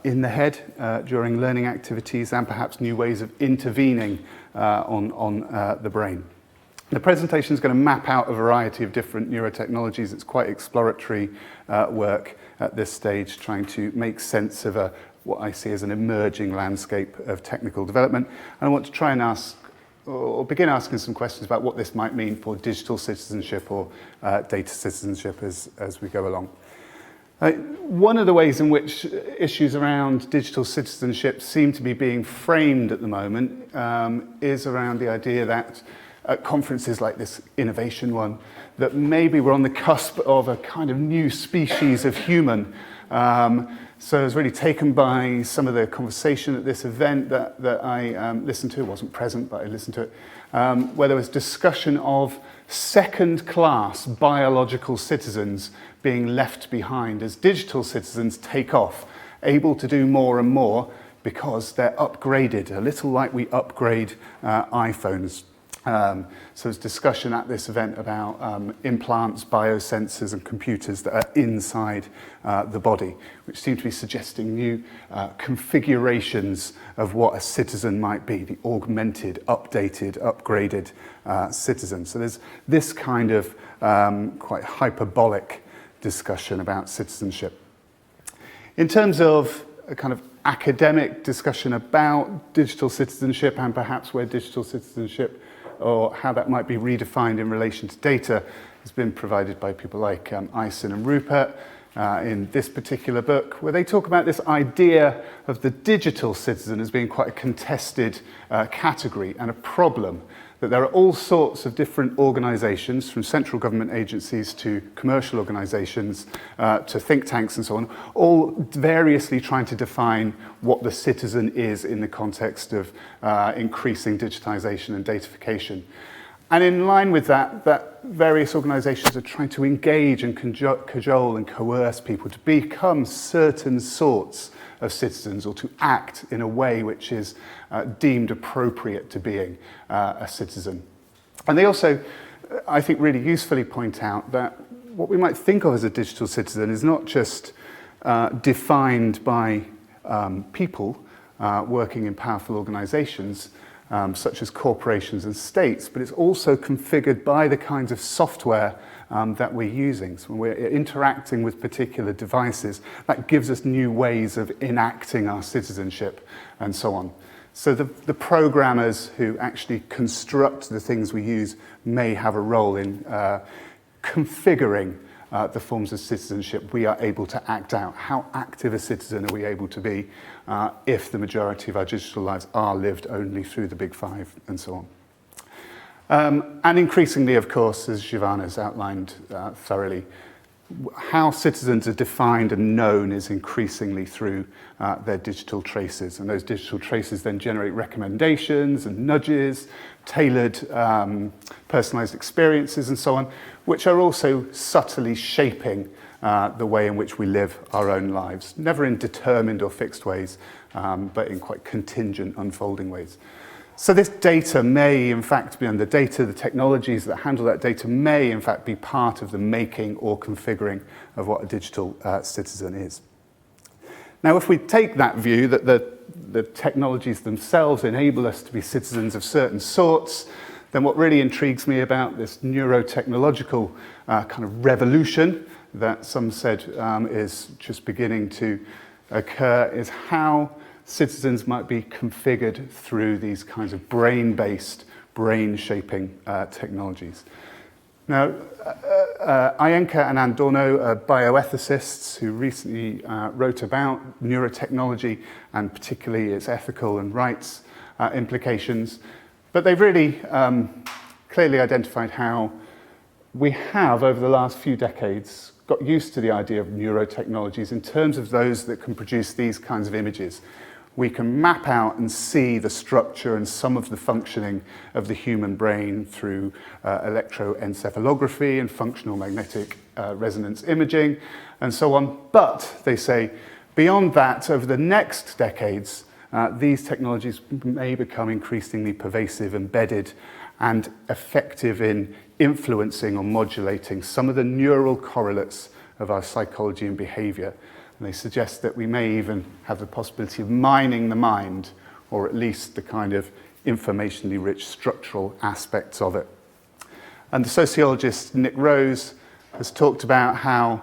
in the head during learning activities, and perhaps new ways of intervening on the brain. The presentation is going to map out a variety of different neurotechnologies. It's quite exploratory work at this stage, trying to make sense of what I see as an emerging landscape of technical development. And I want to try and begin asking some questions about what this might mean for digital citizenship or data citizenship as we go along. One of the ways in which issues around digital citizenship seem to be being framed at the moment is around the idea that at conferences like this innovation one, that maybe we're on the cusp of a kind of new species of human. So I was really taken by some of the conversation at this event that I listened to. I wasn't present, but I listened to it, where there was discussion of second-class biological citizens being left behind as digital citizens take off, able to do more and more because they're upgraded, a little like we upgrade iPhones. So there's discussion at this event about implants, biosensors and computers that are inside the body, which seem to be suggesting new configurations of what a citizen might be, the augmented, updated, upgraded citizen. So there's this kind of quite hyperbolic discussion about citizenship. In terms of a kind of academic discussion about digital citizenship and perhaps where digital citizenship or how that might be redefined in relation to data has been provided by people like Eisen and Rupert in this particular book, where they talk about this idea of the digital citizen as being quite a contested category and a problem, that there are all sorts of different organisations, from central government agencies to commercial organisations to think tanks and so on, all variously trying to define what the citizen is in the context of increasing digitisation and datafication. And in line with that various organisations are trying to engage and cajole and coerce people to become certain sorts of citizens, or to act in a way which is deemed appropriate to being a citizen. And they also, I think, really usefully point out that what we might think of as a digital citizen is not just defined by people working in powerful organisations, such as corporations and states, but it's also configured by the kinds of software that we're using. So when we're interacting with particular devices, that gives us new ways of enacting our citizenship and so on. So the programmers who actually construct the things we use may have a role in configuring the forms of citizenship we are able to act out. How active a citizen are we able to be if the majority of our digital lives are lived only through the big five and so on. And increasingly, of course, as Giovanna's outlined thoroughly, how citizens are defined and known is increasingly through their digital traces. And those digital traces then generate recommendations and nudges, tailored personalised experiences and so on, which are also subtly shaping the way in which we live our own lives, never in determined or fixed ways, but in quite contingent, unfolding ways. So this data may in fact be, and the technologies that handle that data may in fact be part of the making or configuring of what a digital citizen is. Now, if we take that view that the technologies themselves enable us to be citizens of certain sorts, then what really intrigues me about this neurotechnological kind of revolution that some said is just beginning to occur is how citizens might be configured through these kinds of brain-based, brain-shaping technologies. Now, Ienka and Adorno are bioethicists who recently wrote about neurotechnology and particularly its ethical and rights implications. But they've really clearly identified how we have, over the last few decades, got used to the idea of neurotechnologies in terms of those that can produce these kinds of images. We can map out and see the structure and some of the functioning of the human brain through electroencephalography and functional magnetic resonance imaging and so on. But, they say, beyond that, over the next decades, these technologies may become increasingly pervasive, embedded, and effective in influencing or modulating some of the neural correlates of our psychology and behavior. And they suggest that we may even have the possibility of mining the mind, or at least the kind of informationally rich structural aspects of it. And the sociologist Nick Rose has talked about how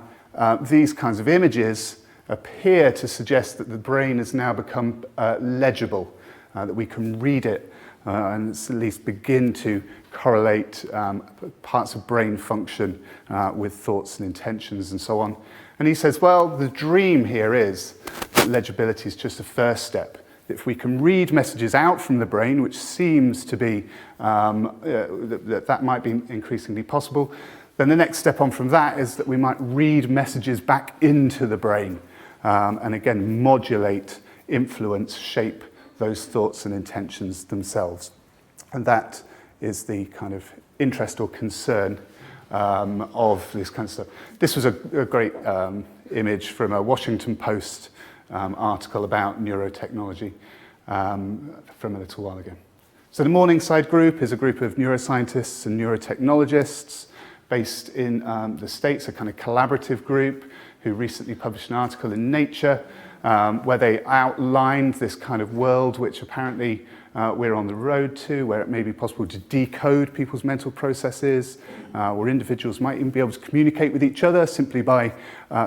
these kinds of images appear to suggest that the brain has now become legible, that we can read it and at least begin to correlate parts of brain function with thoughts and intentions and so on. And he says, well, the dream here is that legibility is just a first step. If we can read messages out from the brain, which seems to be, that might be increasingly possible, then the next step on from that is that we might read messages back into the brain and again modulate, influence, shape those thoughts and intentions themselves. And that is the kind of interest or concern of this kind of stuff. This was a great image from a Washington Post article about neurotechnology from a little while ago. So the Morningside Group is a group of neuroscientists and neurotechnologists based in the States, a kind of collaborative group who recently published an article in Nature where they outlined this kind of world which apparently we're on the road to, where it may be possible to decode people's mental processes, where individuals might even be able to communicate with each other simply by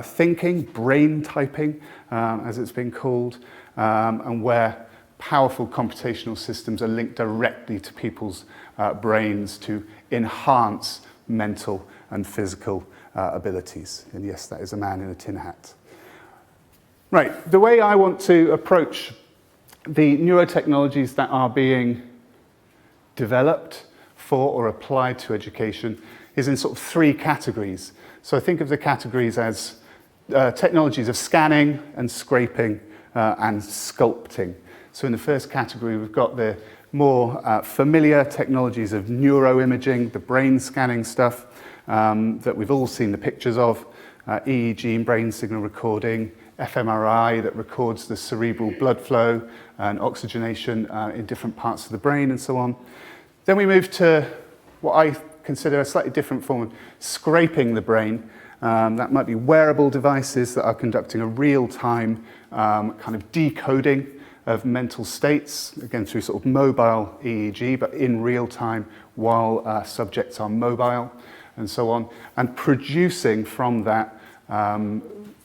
thinking, brain typing, as it's been called, and where powerful computational systems are linked directly to people's brains to enhance mental and physical abilities. And yes, that is a man in a tin hat. Right, the way I want to approach the neurotechnologies that are being developed for or applied to education is in sort of three categories. So I think of the categories as technologies of scanning and scraping and sculpting. So in the first category, we've got the more familiar technologies of neuroimaging, the brain scanning stuff that we've all seen the pictures of, EEG and brain signal recording, fMRI that records the cerebral blood flow and oxygenation in different parts of the brain and so on. Then we move to what I consider a slightly different form of scraping the brain. That might be wearable devices that are conducting a real-time kind of decoding of mental states, again through sort of mobile EEG, but in real time while subjects are mobile and so on, and producing from that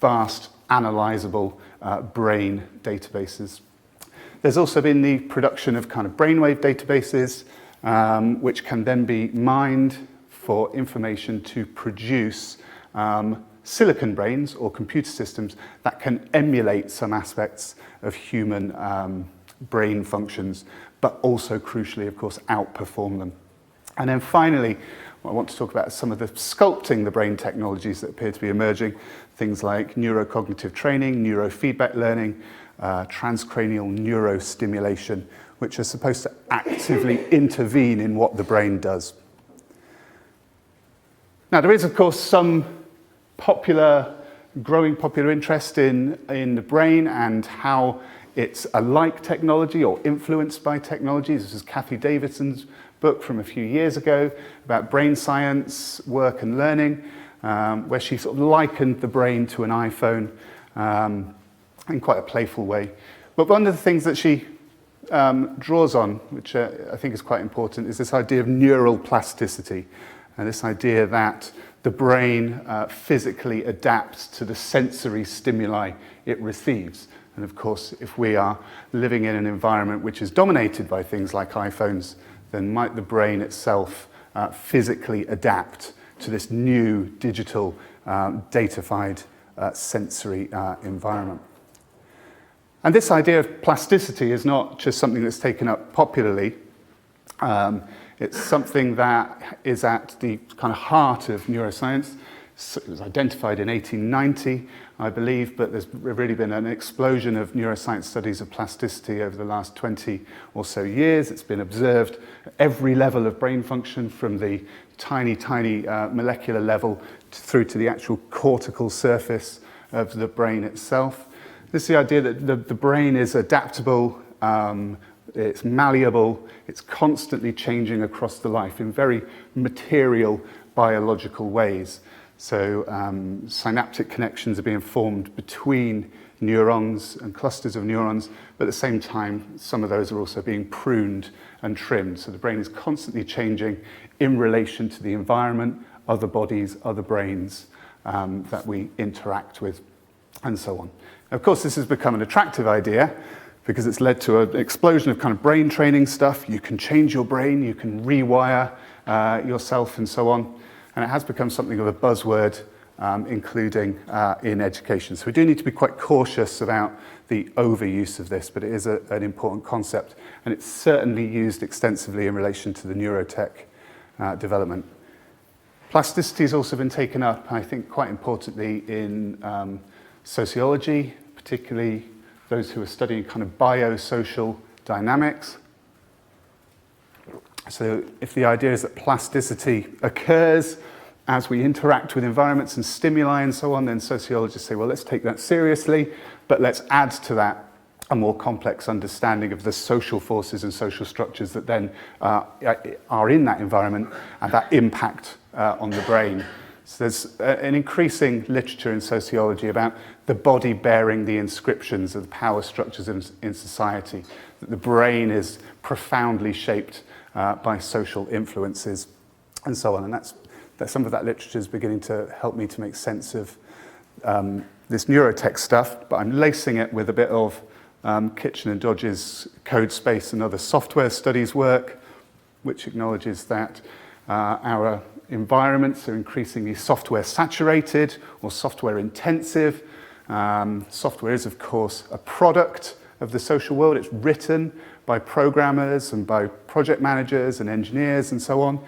vast analyzable brain databases. There's also been the production of kind of brainwave databases, which can then be mined for information to produce silicon brains or computer systems that can emulate some aspects of human brain functions, but also crucially, of course, outperform them. And then finally, I want to talk about some of the sculpting the brain technologies that appear to be emerging, things like neurocognitive training, neurofeedback learning, transcranial neurostimulation, which are supposed to actively intervene in what the brain does. Now, there is, of course, some growing popular interest in the brain and how it's a like technology or influenced by technology. This is Kathy Davidson's book from a few years ago about brain science, work and learning, where she sort of likened the brain to an iPhone in quite a playful way. But one of the things that she draws on, which I think is quite important, is this idea of neural plasticity, and this idea that the brain physically adapts to the sensory stimuli it receives. And of course, if we are living in an environment which is dominated by things like iPhones, then might the brain itself physically adapt to this new digital datafied sensory environment. And this idea of plasticity is not just something that's taken up popularly. It's something that is at the kind of heart of neuroscience. It was identified in 1890, I believe, but there's really been an explosion of neuroscience studies of plasticity over the last 20 or so years. It's been observed at every level of brain function, from the tiny molecular level through to the actual cortical surface of the brain itself. This is the idea that the brain is adaptable, it's malleable, it's constantly changing across the life in very material biological ways. So synaptic connections are being formed between neurons and clusters of neurons, but at the same time, some of those are also being pruned and trimmed. So the brain is constantly changing in relation to the environment, other bodies, other brains that we interact with, and so on. Of course, this has become an attractive idea because it's led to an explosion of kind of brain training stuff. You can change your brain, you can rewire yourself, and so on. And it has become something of a buzzword, including in education. So we do need to be quite cautious about the overuse of this, but it is an important concept. And it's certainly used extensively in relation to the neurotech development. Plasticity has also been taken up, I think, quite importantly in sociology, particularly those who are studying kind of biosocial dynamics. So if the idea is that plasticity occurs as we interact with environments and stimuli and so on, then sociologists say, well, let's take that seriously, but let's add to that a more complex understanding of the social forces and social structures that then are in that environment and that impact on the brain. So there's an increasing literature in sociology about the body bearing the inscriptions of the power structures in society, that the brain is profoundly shaped by social influences and so on. And that's some of that literature is beginning to help me to make sense of this neurotech stuff, but I'm lacing it with a bit of Kitchen and Dodge's code space and other software studies work, which acknowledges that our environments are increasingly software saturated or software intensive. Software is, of course, a product of the social world. It's written by programmers and by project managers and engineers and so on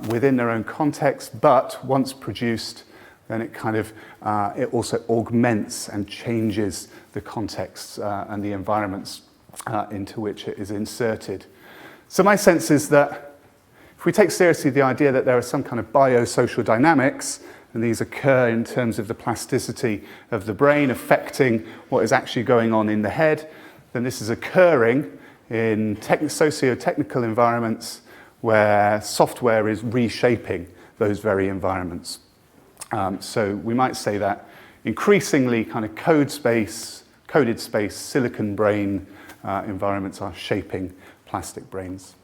within their own context, but once produced, then it kind of it also augments and changes the contexts and the environments into which it is inserted. So my sense is that if we take seriously the idea that there are some kind of biosocial dynamics, and these occur in terms of the plasticity of the brain affecting what is actually going on in the head, then this is occurring in socio-technical environments where software is reshaping those very environments. So we might say that increasingly kind of coded space, silicon brain environments are shaping plastic brains.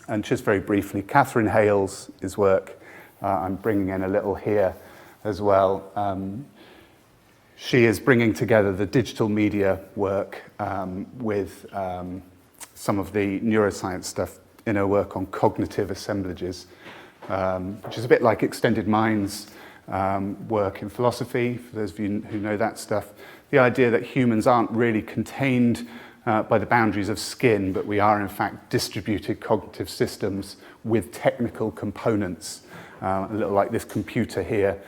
And just very briefly, Catherine Hales' work, I'm bringing in a little here as well. She is bringing together the digital media work with some of the neuroscience stuff in her work on cognitive assemblages, which is a bit like Extended Mind's work in philosophy, for those of you who know that stuff. The idea that humans aren't really contained by the boundaries of skin, but we are in fact distributed cognitive systems with technical components. A little like this computer here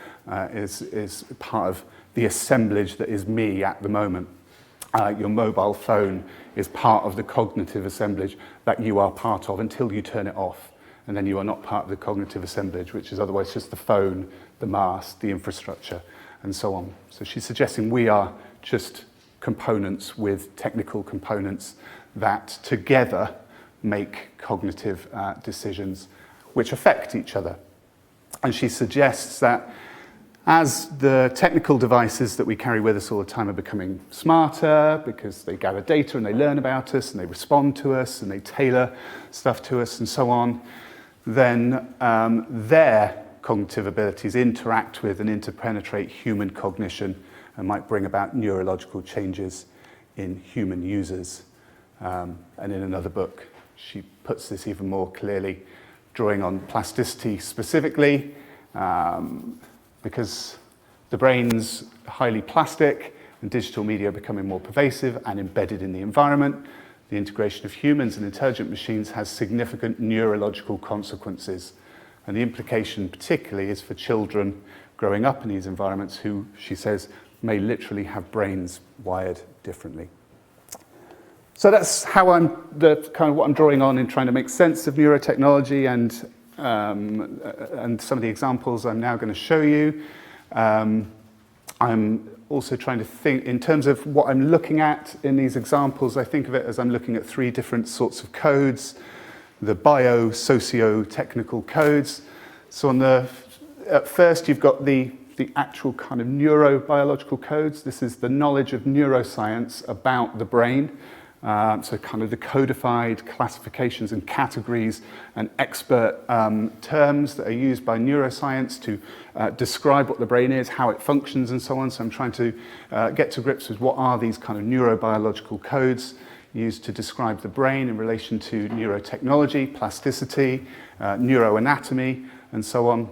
is part of the assemblage that is me at the moment. Your mobile phone is part of the cognitive assemblage that you are part of until you turn it off. And then you are not part of the cognitive assemblage, which is otherwise just the phone, the mast, the infrastructure, and so on. So she's suggesting we are just components with technical components that together make cognitive decisions which affect each other. And she suggests that as the technical devices that we carry with us all the time are becoming smarter because they gather data and they learn about us and they respond to us and they tailor stuff to us and so on, then their cognitive abilities interact with and interpenetrate human cognition and might bring about neurological changes in human users. And in another book, she puts this even more clearly, drawing on plasticity specifically, because the brain's highly plastic and digital media are becoming more pervasive and embedded in the environment. The integration of humans and intelligent machines has significant neurological consequences. And the implication particularly is for children growing up in these environments who, she says, may literally have brains wired differently. So that's how kind of what I'm drawing on in trying to make sense of neurotechnology and some of the examples I'm now going to show you. I'm also trying to think, in terms of what I'm looking at in these examples, I think of it as I'm looking at three different sorts of codes, the bio-socio-technical codes. So at first you've got the actual kind of neurobiological codes. This is the knowledge of neuroscience about the brain. So kind of the codified classifications and categories and expert terms that are used by neuroscience to describe what the brain is, how it functions and so on. So I'm trying to get to grips with what are these kind of neurobiological codes used to describe the brain in relation to neurotechnology, plasticity, neuroanatomy and so on.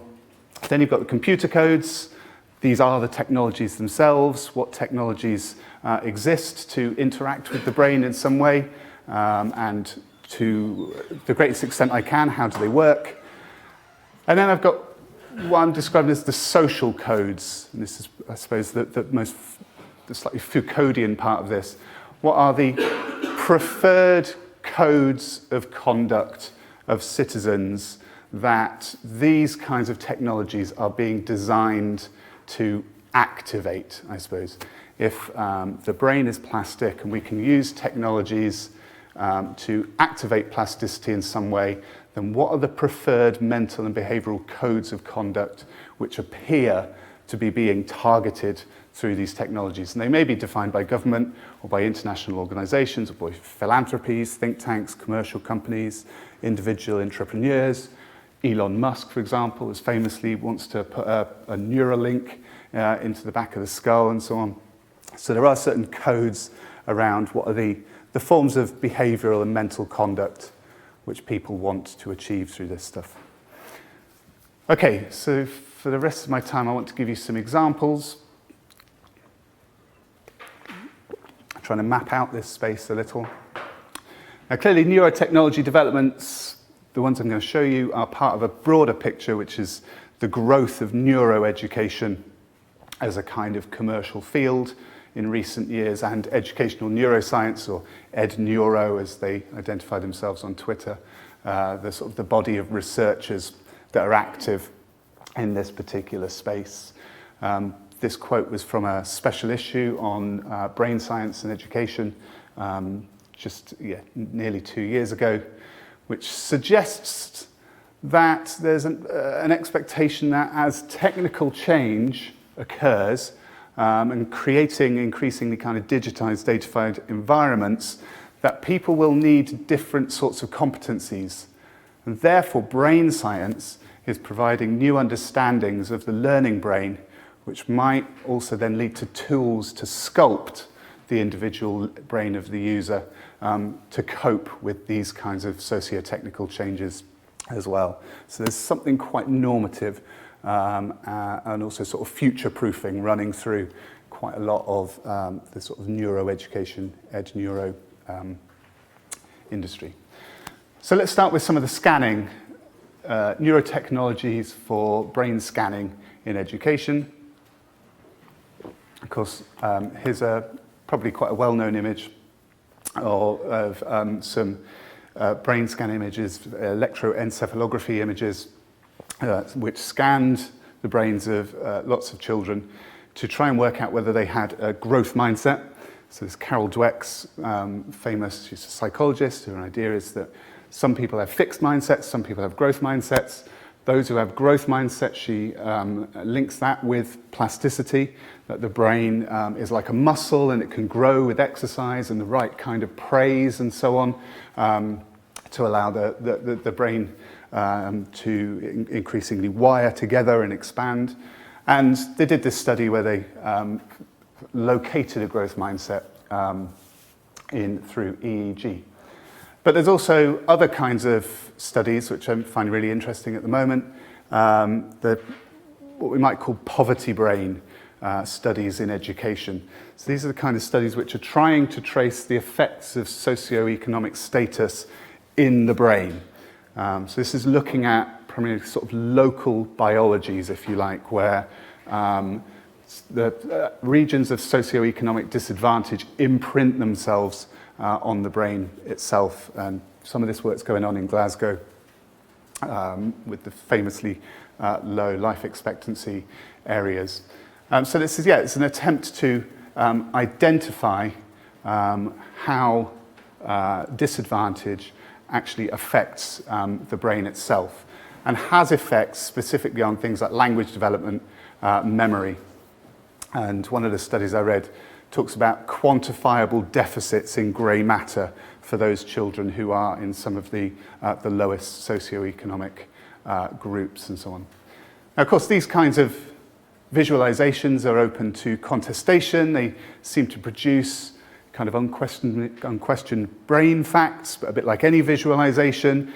Then you've got the computer codes. These are the technologies themselves, what technologies exist to interact with the brain in some way, and to the greatest extent I can, how do they work? And then I've got what I'm describing as the social codes. And this is, I suppose, the slightly Foucauldian part of this. What are the preferred codes of conduct of citizens that these kinds of technologies are being designed to activate, I suppose. If the brain is plastic and we can use technologies to activate plasticity in some way, then what are the preferred mental and behavioral codes of conduct which appear to be being targeted through these technologies? And they may be defined by government or by international organizations or by philanthropies, think tanks, commercial companies, individual entrepreneurs. Elon Musk, for example, is famously wants to put a Neuralink into the back of the skull and so on. So there are certain codes around what are the forms of behavioral and mental conduct which people want to achieve through this stuff. Okay, so for the rest of my time, I want to give you some examples. I'm trying to map out this space a little. Now, clearly, neurotechnology developments, the ones I'm going to show you, are part of a broader picture, which is the growth of neuroeducation as a kind of commercial field in recent years, and educational neuroscience, or ed-neuro as they identify themselves on Twitter, the body of researchers that are active in this particular space. This quote was from a special issue on brain science and education nearly 2 years ago, which suggests that there's an expectation that as technical change occurs and creating increasingly kind of digitized, datafied environments, that people will need different sorts of competencies. And therefore, brain science is providing new understandings of the learning brain, which might also then lead to tools to sculpt the individual brain of the user to cope with these kinds of socio-technical changes as well. So there's something quite normative and also sort of future-proofing running through quite a lot of the sort of neuroeducation, ed-neuro industry. So let's start with some of the scanning, neurotechnologies for brain scanning in education. Of course, here's probably quite a well-known image of some brain scan images, electroencephalography images, which scanned the brains of lots of children to try and work out whether they had a growth mindset. So this Carol Dweck's famous, she's a psychologist, her idea is that some people have fixed mindsets, some people have growth mindsets. Those who have growth mindsets, she links that with plasticity, that the brain is like a muscle and it can grow with exercise and the right kind of praise and so on, to allow the brain to increasingly wire together and expand. And they did this study where they located a growth mindset through EEG. But there's also other kinds of studies which I find really interesting at the moment, what we might call poverty brain studies in education. So these are the kind of studies which are trying to trace the effects of socioeconomic status in the brain. So this is looking at primarily sort of local biologies, if you like, where the regions of socioeconomic disadvantage imprint themselves on the brain itself. And some of this work's going on in Glasgow with the famously low life expectancy areas. So this is, it's an attempt to identify how disadvantage actually affects the brain itself and has effects specifically on things like language development, memory. And one of the studies I read talks about quantifiable deficits in grey matter for those children who are in some of the lowest socioeconomic groups and so on. Now, of course, these kinds of visualizations are open to contestation. They seem to produce kind of unquestioned brain facts, but a bit like any visualization.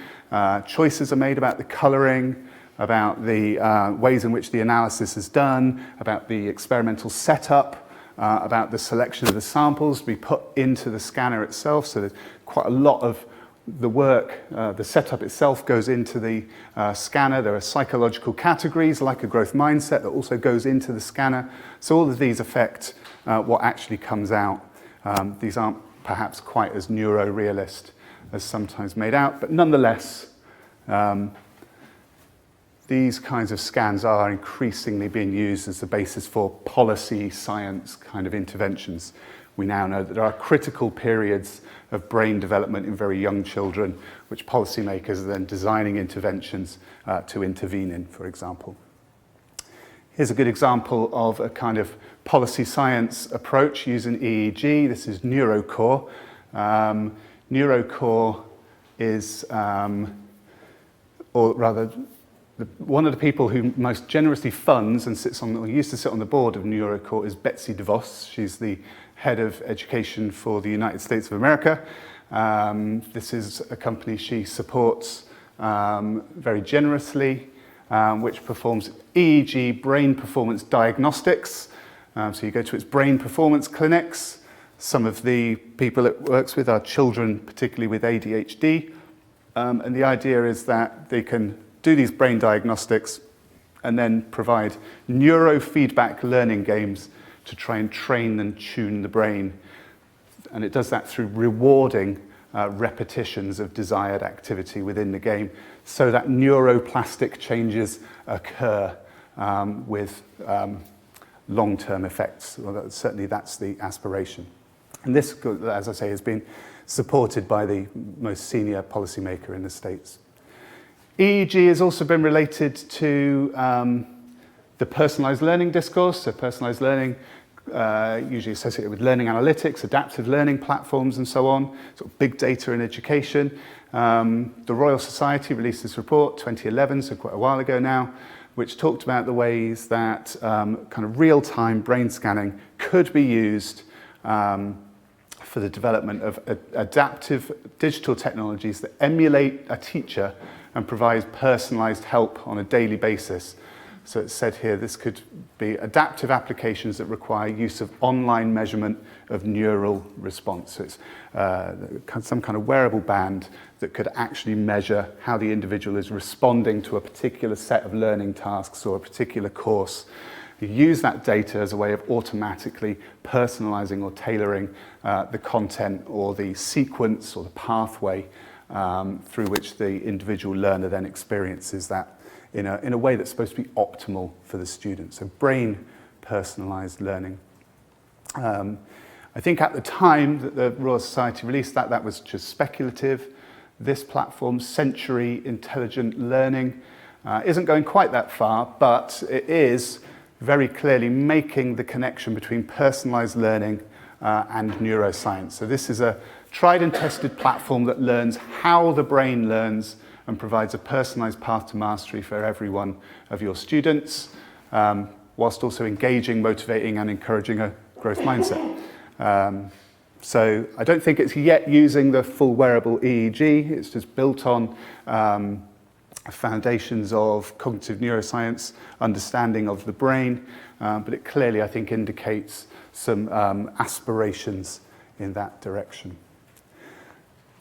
Choices are made about the coloring, about the ways in which the analysis is done, about the experimental setup, about the selection of the samples to be put into the scanner itself. So there's quite a lot of the work, the setup itself goes into the scanner. There are psychological categories like a growth mindset that also goes into the scanner. So all of these affect what actually comes out. These aren't perhaps quite as neuro-realist as sometimes made out, but nonetheless, these kinds of scans are increasingly being used as the basis for policy science kind of interventions. We now know that there are critical periods of brain development in very young children, which policymakers are then designing interventions to intervene in, for example. Here's a good example of a kind of policy science approach using EEG. This is NeuroCore. NeuroCore is, or rather, one of the people who most generously funds and used to sit on the board of NeuroCore is Betsy DeVos. She's the head of education for the United States of America. This is a company she supports very generously, which performs EEG brain performance diagnostics. So you go to its brain performance clinics. Some of the people it works with are children, particularly with ADHD. And the idea is that they can do these brain diagnostics and then provide neurofeedback learning games to try and train and tune the brain. And it does that through rewarding repetitions of desired activity within the game so that neuroplastic changes occur with long-term effects. Well, certainly that's the aspiration. And this, as I say, has been supported by the most senior policymaker in the States. EEG has also been related to the personalized learning discourse. So personalized learning, usually associated with learning analytics, adaptive learning platforms, and so on, sort of big data in education. The Royal Society released this report, 2011, so quite a while ago now, which talked about the ways that kind of real-time brain scanning could be used for the development of adaptive digital technologies that emulate a teacher and provide personalized help on a daily basis. So it's said here this could be adaptive applications that require use of online measurement of neural response. So it's some kind of wearable band that could actually measure how the individual is responding to a particular set of learning tasks or a particular course. You use that data as a way of automatically personalizing or tailoring the content or the sequence or the pathway through which the individual learner then experiences that in a way that's supposed to be optimal for the student. So brain personalized learning. I think at the time that the Royal Society released that, that was just speculative. This platform, Sensory Intelligent Learning, isn't going quite that far, but it is very clearly making the connection between personalized learning and neuroscience. So this is a tried and tested platform that learns how the brain learns and provides a personalized path to mastery for every one of your students, whilst also engaging, motivating, and encouraging a growth mindset. So I don't think it's yet using the full wearable EEG. It's just built on foundations of cognitive neuroscience, understanding of the brain, but it clearly, I think, indicates some aspirations in that direction.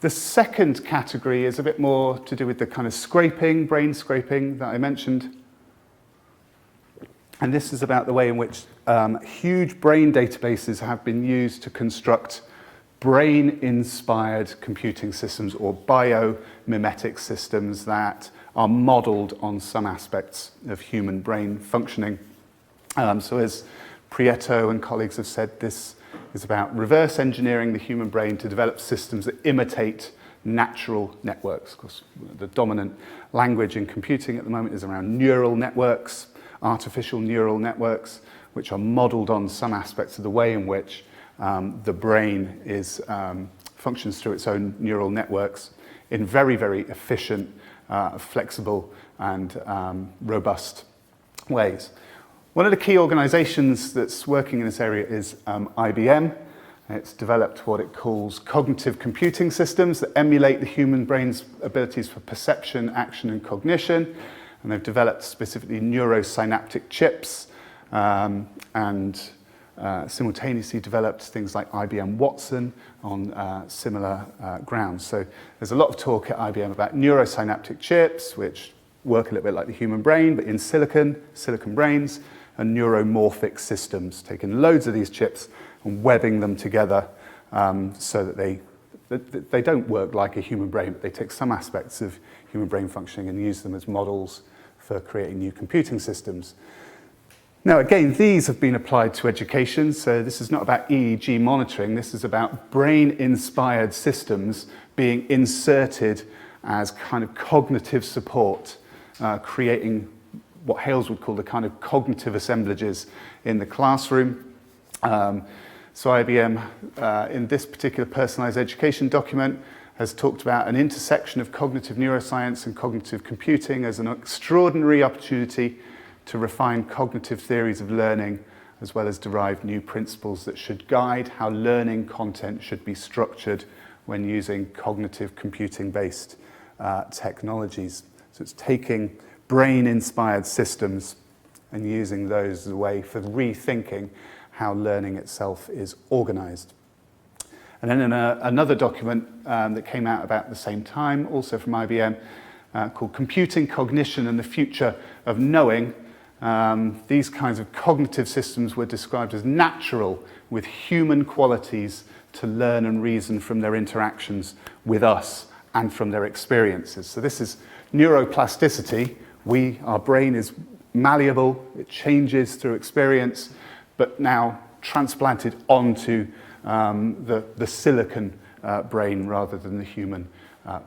The second category is a bit more to do with the kind of scraping, brain scraping that I mentioned. And this is about the way in which huge brain databases have been used to construct brain-inspired computing systems or biomimetic systems that are modeled on some aspects of human brain functioning. So as Prieto and colleagues have said, this is about reverse engineering the human brain to develop systems that imitate natural networks. Of course, the dominant language in computing at the moment is around neural networks, artificial neural networks, which are modeled on some aspects of the way in which the brain functions through its own neural networks in very, very efficient, flexible, and robust ways. One of the key organizations that's working in this area is IBM. It's developed what it calls cognitive computing systems that emulate the human brain's abilities for perception, action, and cognition. And they've developed specifically neurosynaptic chips and simultaneously developed things like IBM Watson on similar grounds. So there's a lot of talk at IBM about neurosynaptic chips, which work a little bit like the human brain, but in silicon brains, and neuromorphic systems, taking loads of these chips and webbing them together so that they don't work like a human brain, but they take some aspects of human brain functioning and use them as models for creating new computing systems. Now, again, these have been applied to education, so this is not about EEG monitoring, this is about brain-inspired systems being inserted as kind of cognitive support, creating what Hales would call the kind of cognitive assemblages in the classroom. So IBM, in this particular personalized education document, has talked about an intersection of cognitive neuroscience and cognitive computing as an extraordinary opportunity to refine cognitive theories of learning, as well as derive new principles that should guide how learning content should be structured when using cognitive computing-based technologies. So it's taking brain-inspired systems and using those as a way for rethinking how learning itself is organized. And then in another document that came out about the same time, also from IBM, called Computing, Cognition and the Future of Knowing, these kinds of cognitive systems were described as natural with human qualities to learn and reason from their interactions with us and from their experiences. So this is neuroplasticity. Our brain is malleable, it changes through experience, but now transplanted onto the silicon brain rather than the human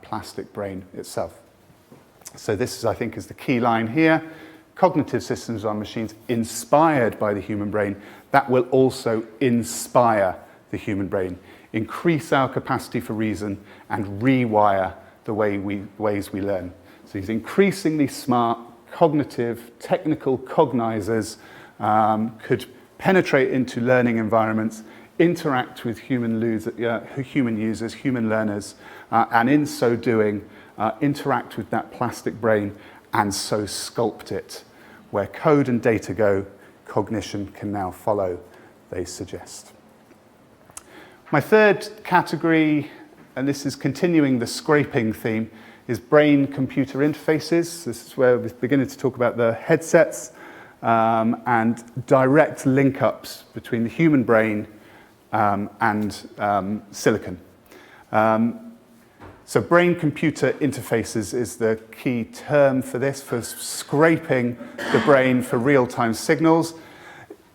plastic brain itself. So this, I think, is the key line here. Cognitive systems are machines inspired by the human brain that will also inspire the human brain, increase our capacity for reason, and rewire the ways we learn. So these increasingly smart, cognitive, technical cognizers could penetrate into learning environments, interact with human users, human learners, and in so doing, interact with that plastic brain and so sculpt it. Where code and data go, cognition can now follow, they suggest. My third category, and this is continuing the scraping theme, is brain-computer interfaces. This is where we're beginning to talk about the headsets and direct link-ups between the human brain and silicon. So brain-computer interfaces is the key term for this, for scraping the brain for real-time signals.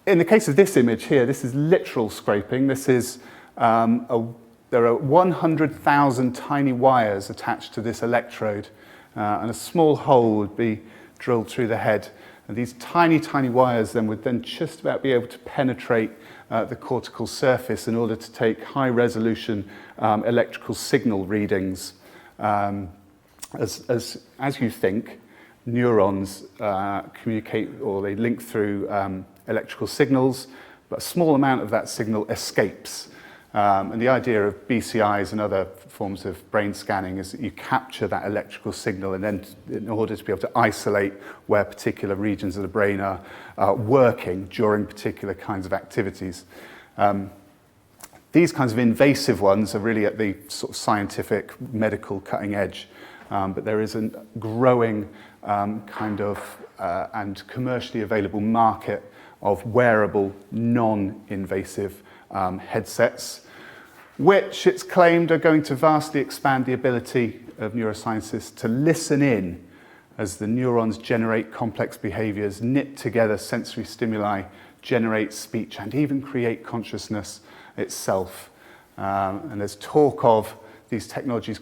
in the case of this image here, this is literal scraping. This is there are 100,000 tiny wires attached to this electrode, and a small hole would be drilled through the head. And these tiny, tiny wires then would then just about be able to penetrate the cortical surface in order to take high-resolution electrical signal readings. As you think, neurons communicate, or they link through electrical signals, but a small amount of that signal escapes. And the idea of BCIs and other forms of brain scanning is that you capture that electrical signal, and then in order to be able to isolate where particular regions of the brain are working during particular kinds of activities. These kinds of invasive ones are really at the sort of scientific, medical cutting edge, but there is a growing kind of and commercially available market of wearable, non-invasive headsets, which it's claimed are going to vastly expand the ability of neuroscientists to listen in as the neurons generate complex behaviors, knit together sensory stimuli, generate speech, and even create consciousness itself. And there's talk of these technologies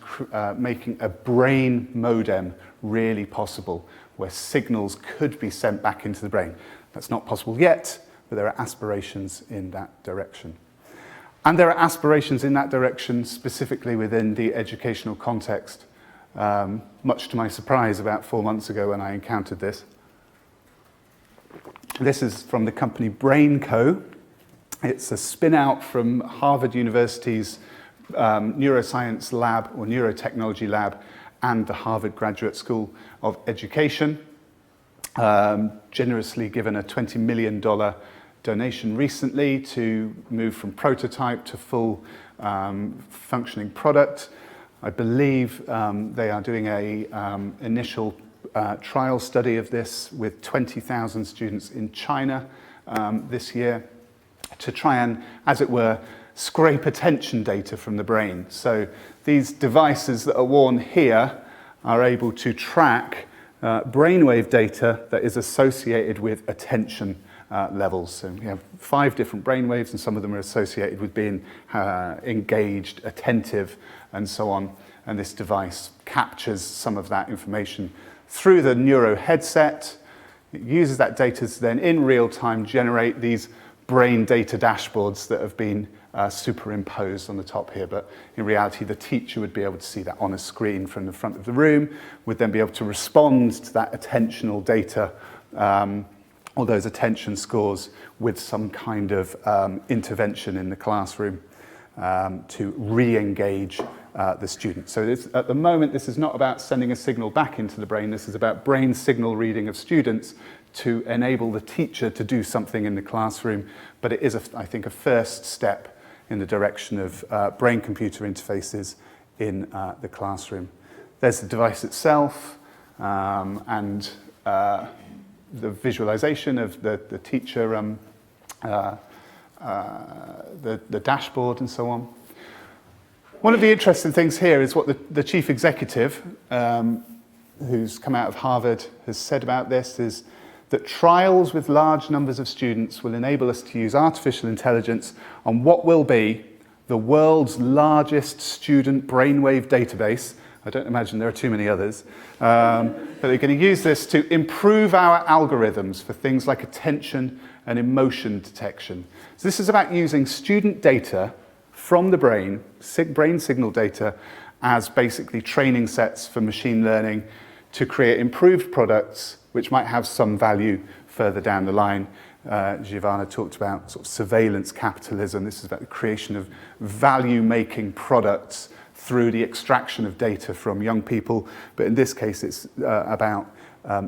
making a brain modem really possible, where signals could be sent back into the brain. That's not possible yet, but there are aspirations in that direction. And there are aspirations in that direction specifically within the educational context. Much to my surprise, about 4 months ago when I encountered this. This is from the company BrainCo. It's a spin-out from Harvard University's neuroscience lab or neurotechnology lab and the Harvard Graduate School of Education. Generously given a $20 million donation recently to move from prototype to full functioning product. I believe they are doing a initial trial study of this with 20,000 students in China this year to try and, as it were, scrape attention data from the brain. So these devices that are worn here are able to track brainwave data that is associated with attention levels. So we have 5 different brainwaves, and some of them are associated with being engaged, attentive, and so on. And this device captures some of that information through the neuro headset. It uses that data to then, in real time, generate these brain data dashboards that have been superimposed on the top here. But in reality, the teacher would be able to see that on a screen from the front of the room, would then be able to respond to that attentional data or those attention scores with some kind of intervention in the classroom to re-engage the student. So at the moment, this is not about sending a signal back into the brain. This is about brain signal reading of students to enable the teacher to do something in the classroom. But it is, I think, a first step in the direction of brain-computer interfaces in the classroom. There's the device itself and the visualization of the teacher, the dashboard and so on. One of the interesting things here is what the chief executive, who's come out of Harvard, has said about this, is that trials with large numbers of students will enable us to use artificial intelligence on what will be the world's largest student brainwave database. I don't imagine there are too many others. But they're going to use this to improve our algorithms for things like attention and emotion detection. So this is about using student data from the brain, brain signal data, as basically training sets for machine learning to create improved products which might have some value further down the line. Giovanna talked about sort of surveillance capitalism. This is about the creation of value-making products through the extraction of data from young people, but in this case it's about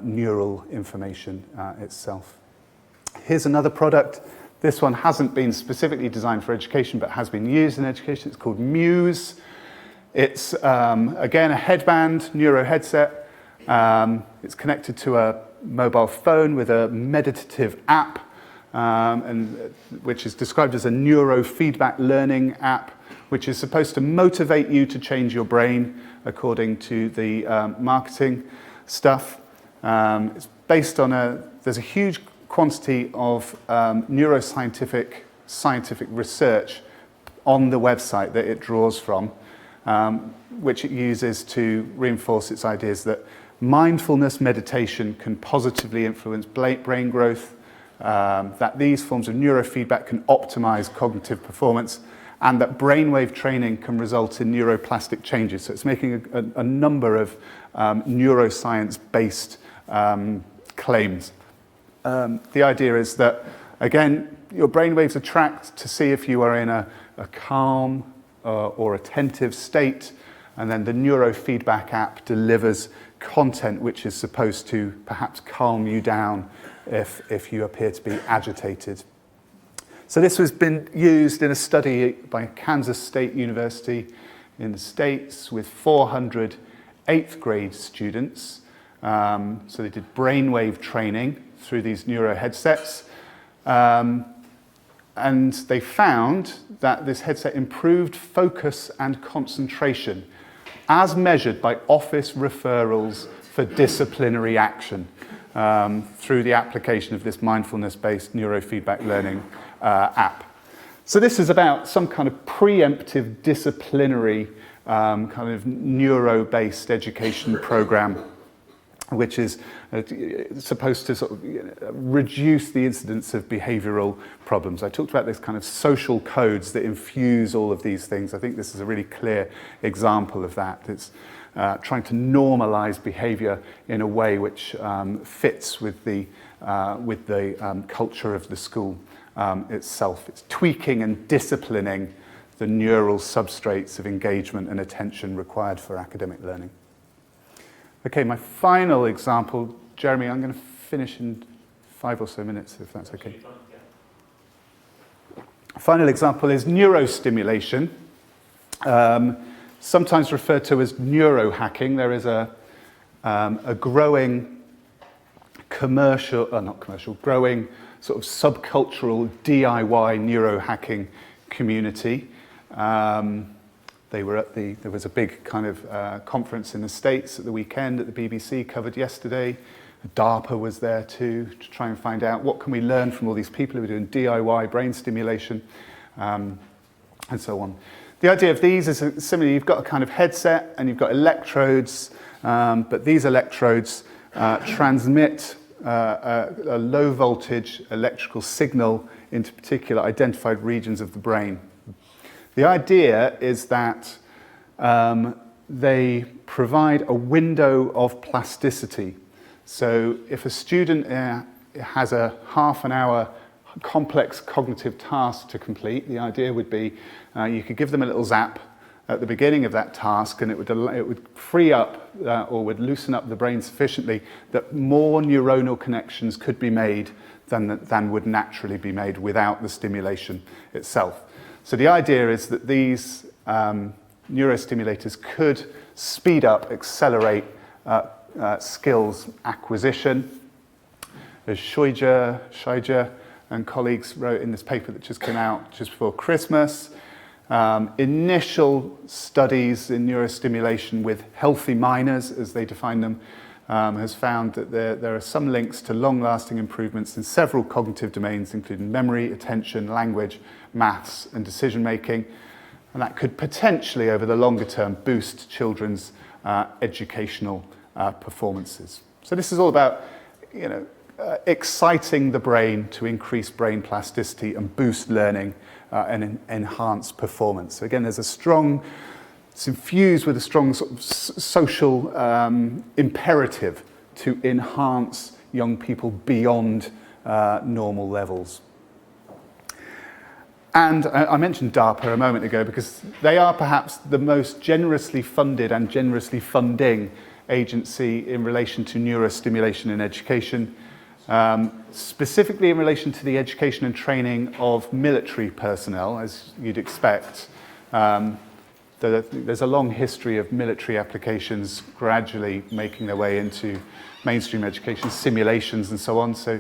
neural information itself. Here's another product. This one hasn't been specifically designed for education, but has been used in education. It's called Muse. It's, again, a headband, neuro headset. It's connected to a mobile phone with a meditative app, which is described as a neurofeedback learning app, which is supposed to motivate you to change your brain, according to the marketing stuff. It's based on there's a huge quantity of neuroscientific research on the website that it draws from, which it uses to reinforce its ideas that mindfulness meditation can positively influence brain growth, that these forms of neurofeedback can optimize cognitive performance, and that brainwave training can result in neuroplastic changes. So it's making a number of neuroscience-based claims. The idea is that, again, your brainwaves are tracked to see if you are in a calm or attentive state, and then the neurofeedback app delivers content which is supposed to perhaps calm you down if you appear to be agitated. So this has been used in a study by Kansas State University in the States with 400 8th grade students. So they did brainwave training through these neuro headsets. And they found that this headset improved focus and concentration as measured by office referrals for disciplinary action through the application of this mindfulness-based neurofeedback learning app. So this is about some kind of preemptive disciplinary kind of neuro-based education program, which is supposed to sort of reduce the incidence of behavioral problems. I talked about this kind of social codes that infuse all of these things. I think this is a really clear example of that. It's trying to normalize behavior in a way which fits with the culture of the school itself. It's tweaking and disciplining the neural substrates of engagement and attention required for academic learning. Okay, my final example, Jeremy, I'm going to finish in 5 or so minutes, if that's okay. Final example is neurostimulation, sometimes referred to as neurohacking. There is a growing growing sort of subcultural DIY neurohacking community. There was a big kind of conference in the States at the weekend that the BBC covered yesterday. DARPA was there too, to try and find out what can we learn from all these people who are doing DIY brain stimulation, and so on. The idea of these is similarly, you've got a kind of headset and you've got electrodes, but these electrodes transmit a low voltage electrical signal into particular identified regions of the brain. The idea is that they provide a window of plasticity. So if a student has a half an hour complex cognitive task to complete, the idea would be you could give them a little zap at the beginning of that task, and it would free up or would loosen up the brain sufficiently that more neuronal connections could be made than would naturally be made without the stimulation itself. So the idea is that these neurostimulators could speed up, accelerate skills acquisition. As Scheidger and colleagues wrote in this paper that just came out just before Christmas, initial studies in neurostimulation with healthy minors, as they define them, has found that there are some links to long-lasting improvements in several cognitive domains, including memory, attention, language, maths, and decision-making. And that could potentially, over the longer term, boost children's educational performances. So this is all about, exciting the brain to increase brain plasticity and boost learning and enhance performance. So again, it's infused with a strong sort of social imperative to enhance young people beyond normal levels. And I mentioned DARPA a moment ago because they are perhaps the most generously funded and generously funding agency in relation to neurostimulation in education, specifically in relation to the education and training of military personnel, as you'd expect. There's a long history of military applications gradually making their way into mainstream education, simulations and so on. So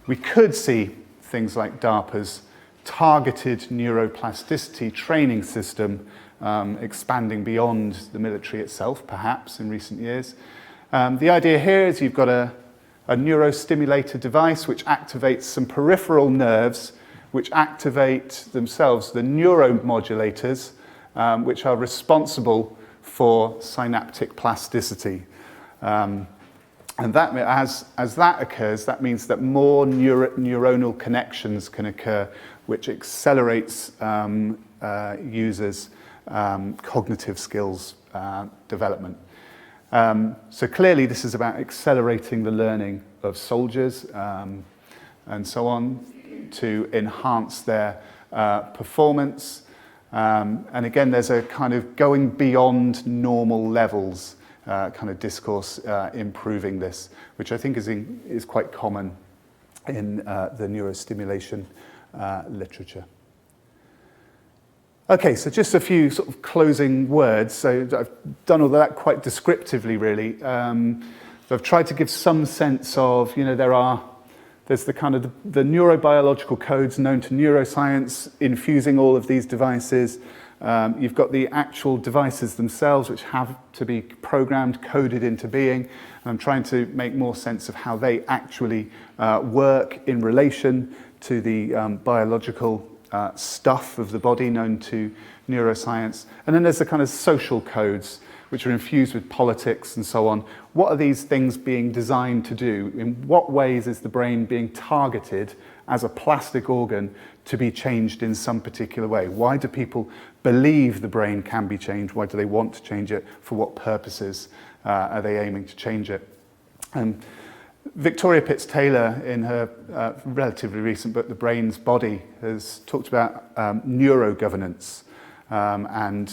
we could see things like DARPA's targeted neuroplasticity training system expanding beyond the military itself, perhaps, in recent years. The idea here is you've got a a neurostimulator device which activates some peripheral nerves which activate themselves the neuromodulators which are responsible for synaptic plasticity. And that, as that occurs, that means that more neuronal connections can occur, which accelerates users' cognitive skills development. So clearly this is about accelerating the learning of soldiers and so on to enhance their performance. And again, there's a kind of going beyond normal levels kind of discourse improving this, which I think is quite common in the neurostimulation literature. Okay, so just a few sort of closing words. So I've done all of that quite descriptively, really. So I've tried to give some sense of, you know, there's the kind of the neurobiological codes known to neuroscience infusing all of these devices. You've got the actual devices themselves, which have to be programmed, coded into being. And I'm trying to make more sense of how they actually work in relation to the biological stuff of the body known to neuroscience. And then there's the kind of social codes, which are infused with politics and so on. What are these things being designed to do? In what ways is the brain being targeted as a plastic organ to be changed in some particular way? Why do people believe the brain can be changed? Why do they want to change it? For what purposes are they aiming to change it? Victoria Pitts-Taylor, in her relatively recent book, The Brain's Body, has talked about neurogovernance and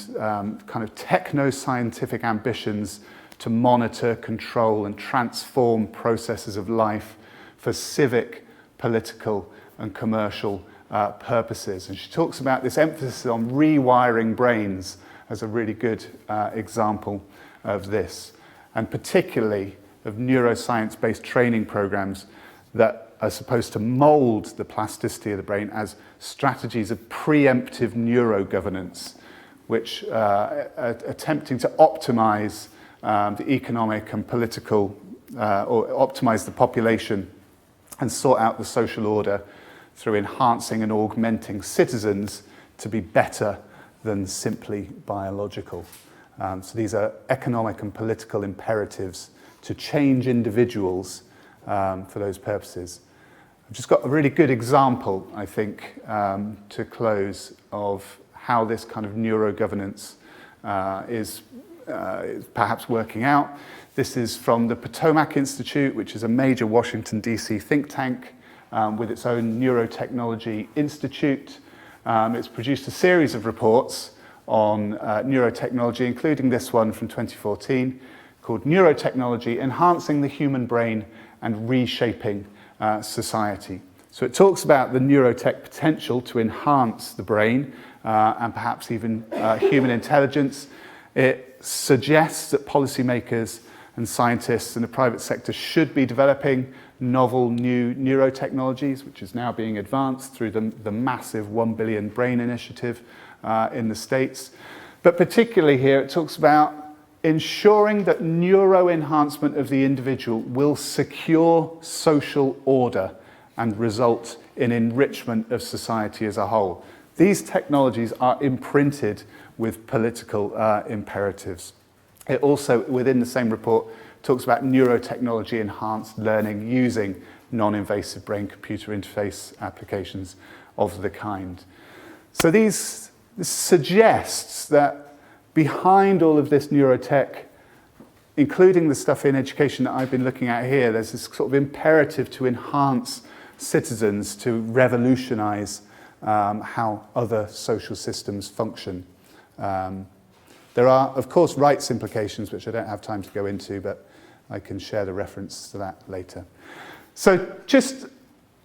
kind of techno-scientific ambitions to monitor, control, and transform processes of life for civic, political, and commercial purposes. And she talks about this emphasis on rewiring brains as a really good example of this, and particularly of neuroscience-based training programs that are supposed to mold the plasticity of the brain as strategies of preemptive neurogovernance, which are attempting to optimize the economic and political, or optimize the population and sort out the social order through enhancing and augmenting citizens to be better than simply biological. So these are economic and political imperatives to change individuals for those purposes. I've just got a really good example, I think, to close of how this kind of neurogovernance is perhaps working out. This is from the Potomac Institute, which is a major Washington, D.C. think tank with its own Neurotechnology Institute. It's produced a series of reports on neurotechnology, including this one from 2014, called Neurotechnology, Enhancing the Human Brain and Reshaping Society. So it talks about the neurotech potential to enhance the brain and perhaps even human intelligence. It suggests that policymakers and scientists in the private sector should be developing novel new neurotechnologies, which is now being advanced through the massive 1 billion brain initiative in the States. But particularly here, it talks about ensuring that neuroenhancement of the individual will secure social order and result in enrichment of society as a whole. These technologies are imprinted with political imperatives. It also, within the same report, talks about neurotechnology enhanced learning using non-invasive brain-computer interface applications of the kind. So this suggests that behind all of this neurotech, including the stuff in education that I've been looking at here, there's this sort of imperative to enhance citizens, to revolutionize how other social systems function. There are, of course, rights implications, which I don't have time to go into, but I can share the reference to that later. So just,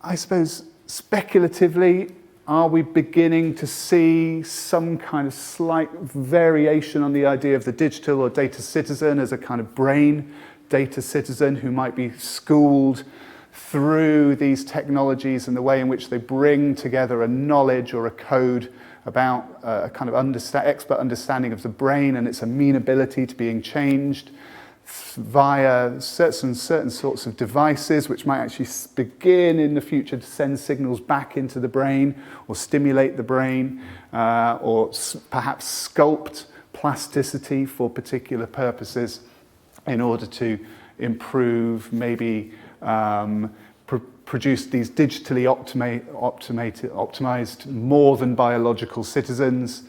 I suppose, speculatively, are we beginning to see some kind of slight variation on the idea of the digital or data citizen as a kind of brain data citizen who might be schooled through these technologies and the way in which they bring together a knowledge or a code about a kind of expert understanding of the brain and its amenability to being changed? via certain sorts of devices which might actually begin in the future to send signals back into the brain or stimulate the brain or perhaps sculpt plasticity for particular purposes in order to improve, maybe produce these digitally optimized more than biological citizens,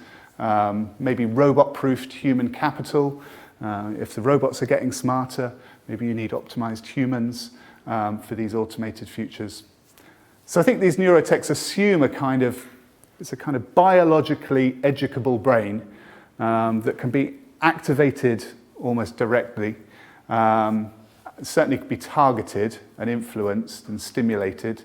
maybe robot-proofed human capital. If the robots are getting smarter, maybe you need optimized humans for these automated futures. So I think these neurotechs assume it's a kind of biologically educable brain that can be activated almost directly, certainly can be targeted and influenced and stimulated.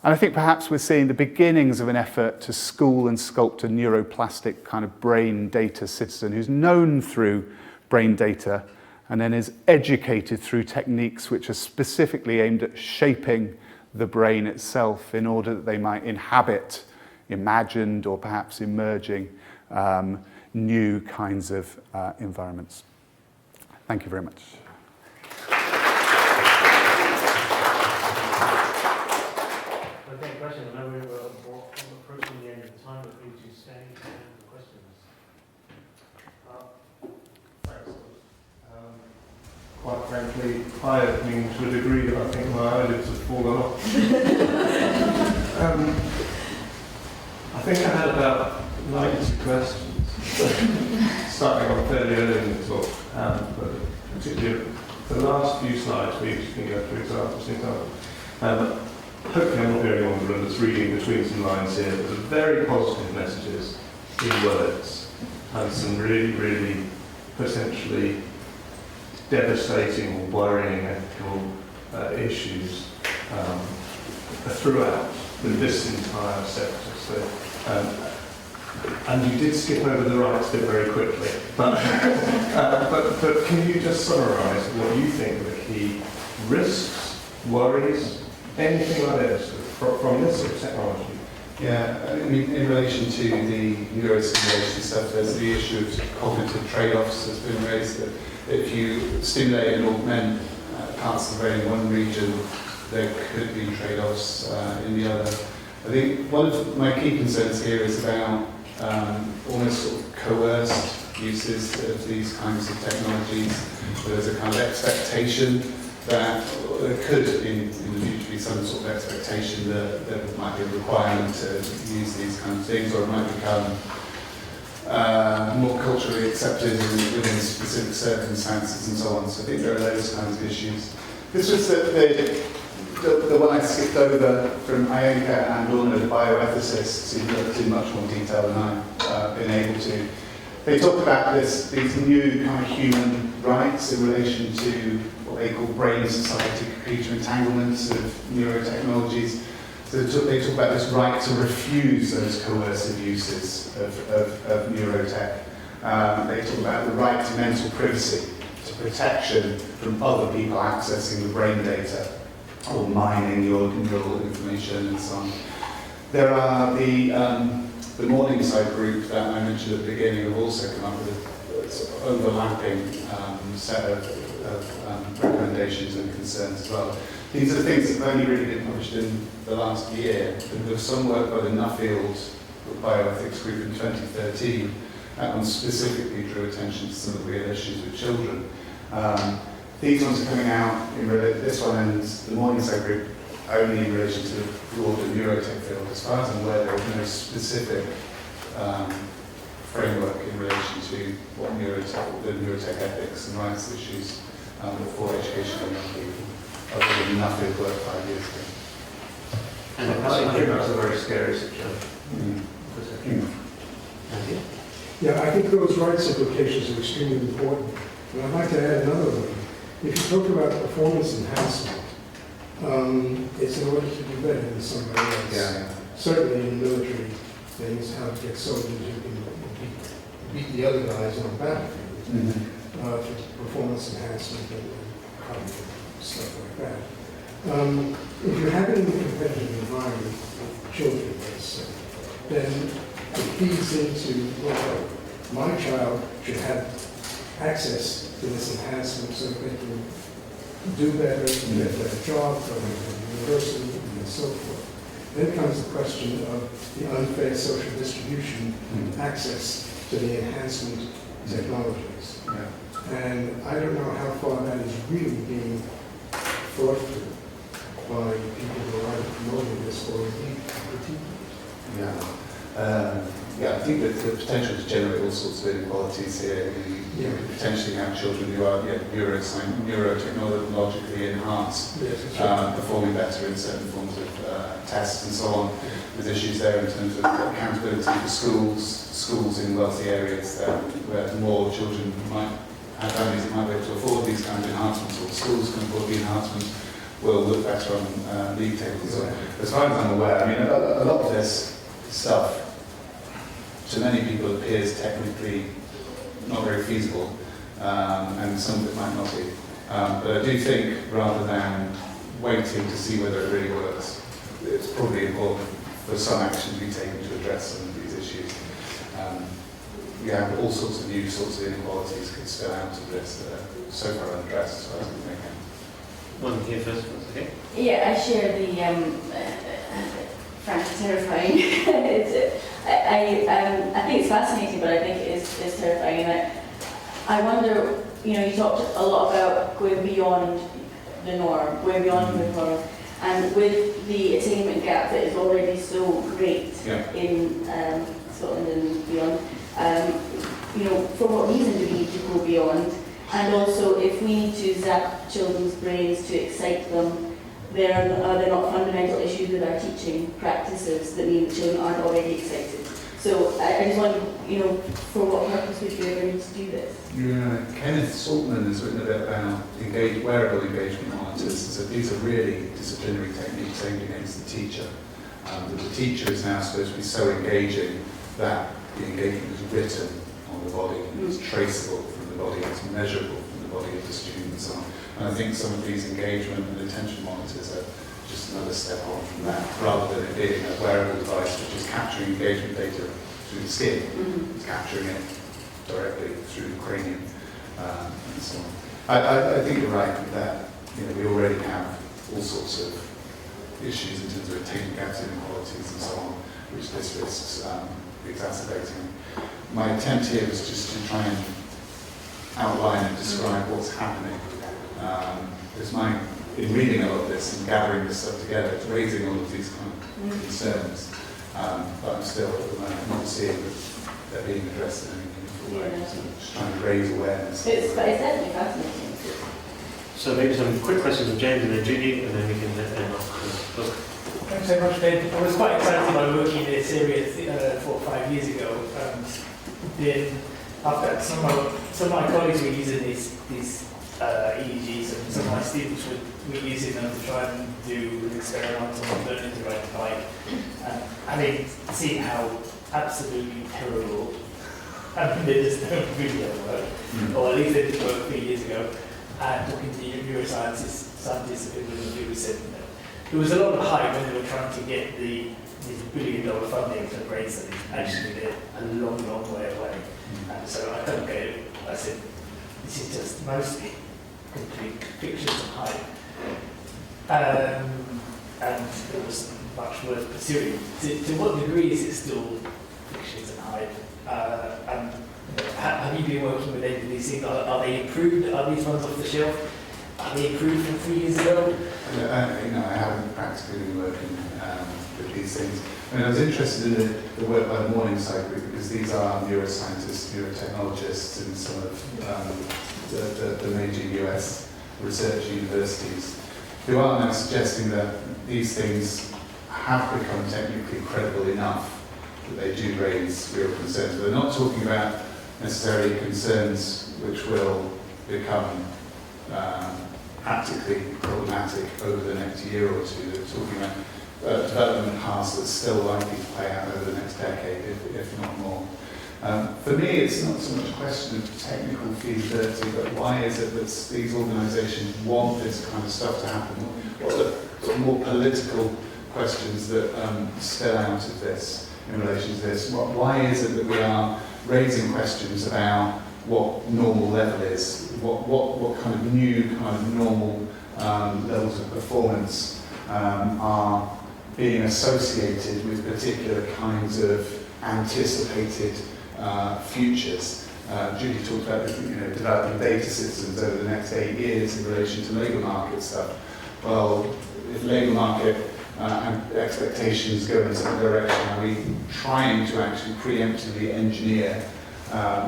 And I think perhaps we're seeing the beginnings of an effort to school and sculpt a neuroplastic kind of brain data citizen who's known through brain data and then is educated through techniques which are specifically aimed at shaping the brain itself in order that they might inhabit imagined or perhaps emerging new kinds of environments. Thank you very much. Okay, question. I know we're approaching the end of the time, but please do stay for questions. Thanks. Quite frankly, eye-opening to a degree that I think my eyelids have fallen off. I think I had about 90 questions, starting off fairly early in the talk, but particularly the last few slides where you can go through examples. Hopefully I'm not the only one in the room that's reading between some lines here. There's very positive messages in words and some really, really potentially devastating or worrying ethical issues throughout this entire sector. So, and you did skip over the rights bit very quickly. But can you just summarise what you think are the key risks, worries, anything like this from this sort of technology? Yeah, I mean, in relation to the neurosimulation stuff, there's the issue of cognitive trade-offs that's been raised, that if you stimulate and augment parts of the brain in one region, there could be trade-offs in the other. I think one of my key concerns here is about almost sort of coerced uses of these kinds of technologies. There's a kind of expectation that there could, in the future, be some sort of expectation that there might be a requirement to use these kinds of things, or it might become more culturally accepted within specific circumstances and so on. So I think there are those kinds of issues. This was the one I skipped over from Ianka and Lorna, the bioethicists, who looked in much more detail than I've been able to. They talk about these new kind of human rights in relation to what they call brain-society computer entanglements of neurotechnologies. So they talk about this right to refuse those coercive uses of neurotech. They talk about the right to mental privacy, to protection from other people accessing the brain data or mining your neural information and so on. There are the Morningside group that I mentioned at the beginning have also come up with a sort of overlapping set of recommendations and concerns as well. These are things that have only really been published in the last year. There was some work by the Nuffield Bioethics Group in 2013 that one specifically drew attention to some of the real issues with children. These ones are coming out, this one and the Morningside group, only in relation to the broader neurotech field. As far as I'm aware, there is no specific framework in relation to what the neurotech ethics and rights issues for education of young people, other than Nuffield work 5 years ago. And I think that's a very scary situation. Yeah, I think those rights implications are extremely important. And I'd like to add another one. If you talk about performance enhancement, it's in order to do better than somebody else. Yeah. Certainly in military things, how to get soldiers who can beat the other guys on the battlefield. For performance enhancement and cognitive stuff like that. If you're having a competitive environment with children, let's say, then it feeds into, well, my child should have access to this enhancement so that they can do better, get a better job, go to university, and so forth. Then comes the question of the unfair social distribution access to the enhancement technologies. Yeah. And I don't know how far that is really being thought through by people who are either promoting this or indeed critiquing it. Yeah. Yeah, I think that the potential to generate all sorts of inequalities here. You could potentially have children who are neurotechnologically enhanced, performing better in certain forms of tests and so on. There's issues there in terms of accountability for schools in wealthy areas where more children might have families that might be able to afford these kinds of enhancements, or schools can afford the enhancements, will look better on league tables. So, as far as I'm aware, I mean, a lot of this stuff to many people appears technically not very feasible, and some of it might not be. But I do think, rather than waiting to see whether it really works, it's probably important for some action to be taken to address some of these issues. We have all sorts of new sorts of inequalities could spill out of this that are so far unaddressed as far as we can. One here first, okay? Yeah, I share the frankly terrifying. I think it's fascinating, but I think it's terrifying. And I wonder, you talked a lot about going beyond the norm, going beyond the norm, and with the attainment gap that is already so great in Scotland and beyond, for what reason do we need to go beyond? And also, if we need to zap children's brains to excite them, are there not fundamental issues with our teaching practices that mean that children aren't already excited? So I just wonder, for what purpose would you ever need to do this? Yeah, Kenneth Saltman has written a bit about wearable engagement monitors. So these are really disciplinary techniques aimed against the teacher. That the teacher is now supposed to be so engaging that the engagement is written on the body, and it's traceable from the body, it's measurable from the body of the student and so on. And I think some of these engagement and attention monitors are just another step on from that, rather than it being a wearable device which is capturing engagement data through the skin, it's capturing it directly through the cranium and so on. I think you're right that we already have all sorts of issues in terms of attainment gaps, inequalities and so on, which this risks exacerbating. My attempt here was just to try and outline and describe what's happening. Because in reading a lot of this and gathering this stuff together, it's raising all of these kind of concerns. But I'm still, at the moment, not seeing that they're being addressed in any meaningful way. So I'm just trying to raise awareness. It's definitely fascinating. So maybe some quick questions of James and then Judy, and then we can end off the book. Thanks so much, Ben. I was quite excited by working in this area 4 or 5 years ago. Then after some of my colleagues were using these EEGs, and some of my students were using them to try and do experimental learning to ride a bike. And having seen how absolutely terrible, they just don't really ever work, or at least they didn't work 3 years ago. And talking to scientists who said there was a lot of hype when they were trying to get these $1 billion funding for brain studies. Actually, they're a long, long way away. And so I couldn't get it. I said, this is just mostly complete fictions and hype. And it was much worth pursuing. To what degree is it still fictions and hype? And have you been working with any of these things? Are they improved? Are these ones off the shelf? Are they improved from 3 years ago? I haven't practically been working with these things. I was interested in the work by the Morningside Group because these are neuroscientists, neurotechnologists in some of the major US research universities who are now suggesting that these things have become technically credible enough that they do raise real concerns. But they're not talking about necessarily concerns which will become practically problematic over the next year or two. They're talking about development paths that's still likely to play out over the next decade, if not more. For me, it's not so much a question of technical feasibility, but why is it that these organisations want this kind of stuff to happen? What are the more political questions that spill out of this in relation to this? Why is it that we are raising questions about what normal level is, what kind of new kind of normal levels of performance are being associated with particular kinds of anticipated futures. Judy talked about developing data systems over the next 8 years in relation to labour market stuff. Well, if labour market and expectations go in a certain direction, are we trying to actually preemptively engineer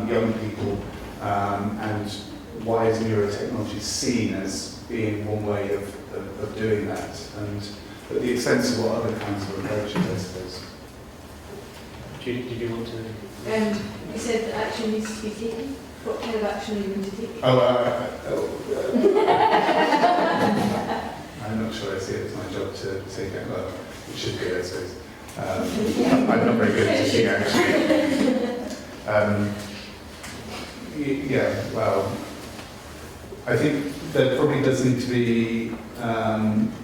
young people, and why is neurotechnology seen as being one way of doing that, and at the expense of what other kinds of approaches, I suppose. Judy, did you want to? You said that action needs to be taken. What kind of action are you going to take? I'm not sure I see it as my job to take it. Well, it should be, I suppose. I'm not very good at teaching, actually. Yeah, well, I think there probably does need to be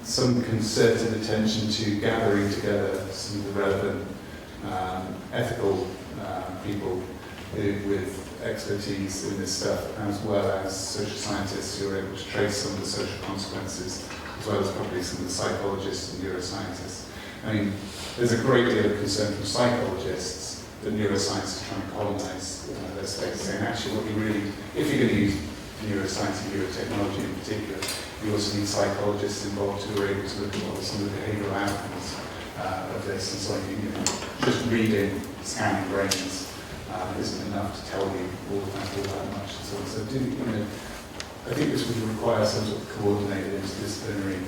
some concerted attention to gathering together some of the relevant ethical people with expertise in this stuff, as well as social scientists who are able to trace some of the social consequences, as well as probably some of the psychologists and neuroscientists. I mean, there's a great deal of concern from psychologists that neuroscience is trying to colonize their space, saying actually what you really, if you're going to use neuroscience and neurotechnology in particular, you also need psychologists involved who are able to look at what some of the behavioural outcomes of this. And so, just reading, scanning brains isn't enough to tell you all that much. So I think this would require some sort of coordinated interdisciplinary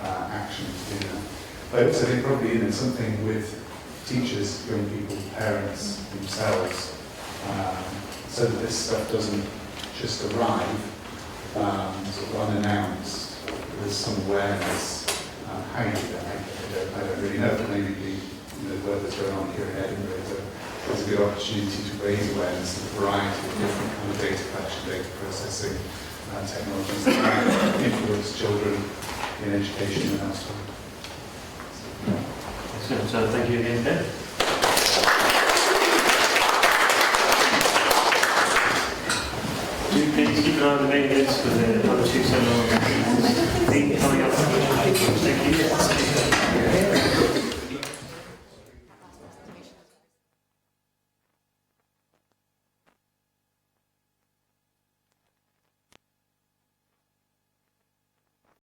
action to do that. But I also think probably something with teachers, young people, parents themselves, so that this stuff doesn't just arrive sort of unannounced. There's some awareness. How you do that, I don't really know, but maybe the work that's going on here in Edinburgh is a good opportunity to raise awareness of a variety of different kind of data collection, data processing technologies that influence children in education and elsewhere. Excellent. So thank you again, Ben. Do please keep an eye on the mailing list for the other two seminars.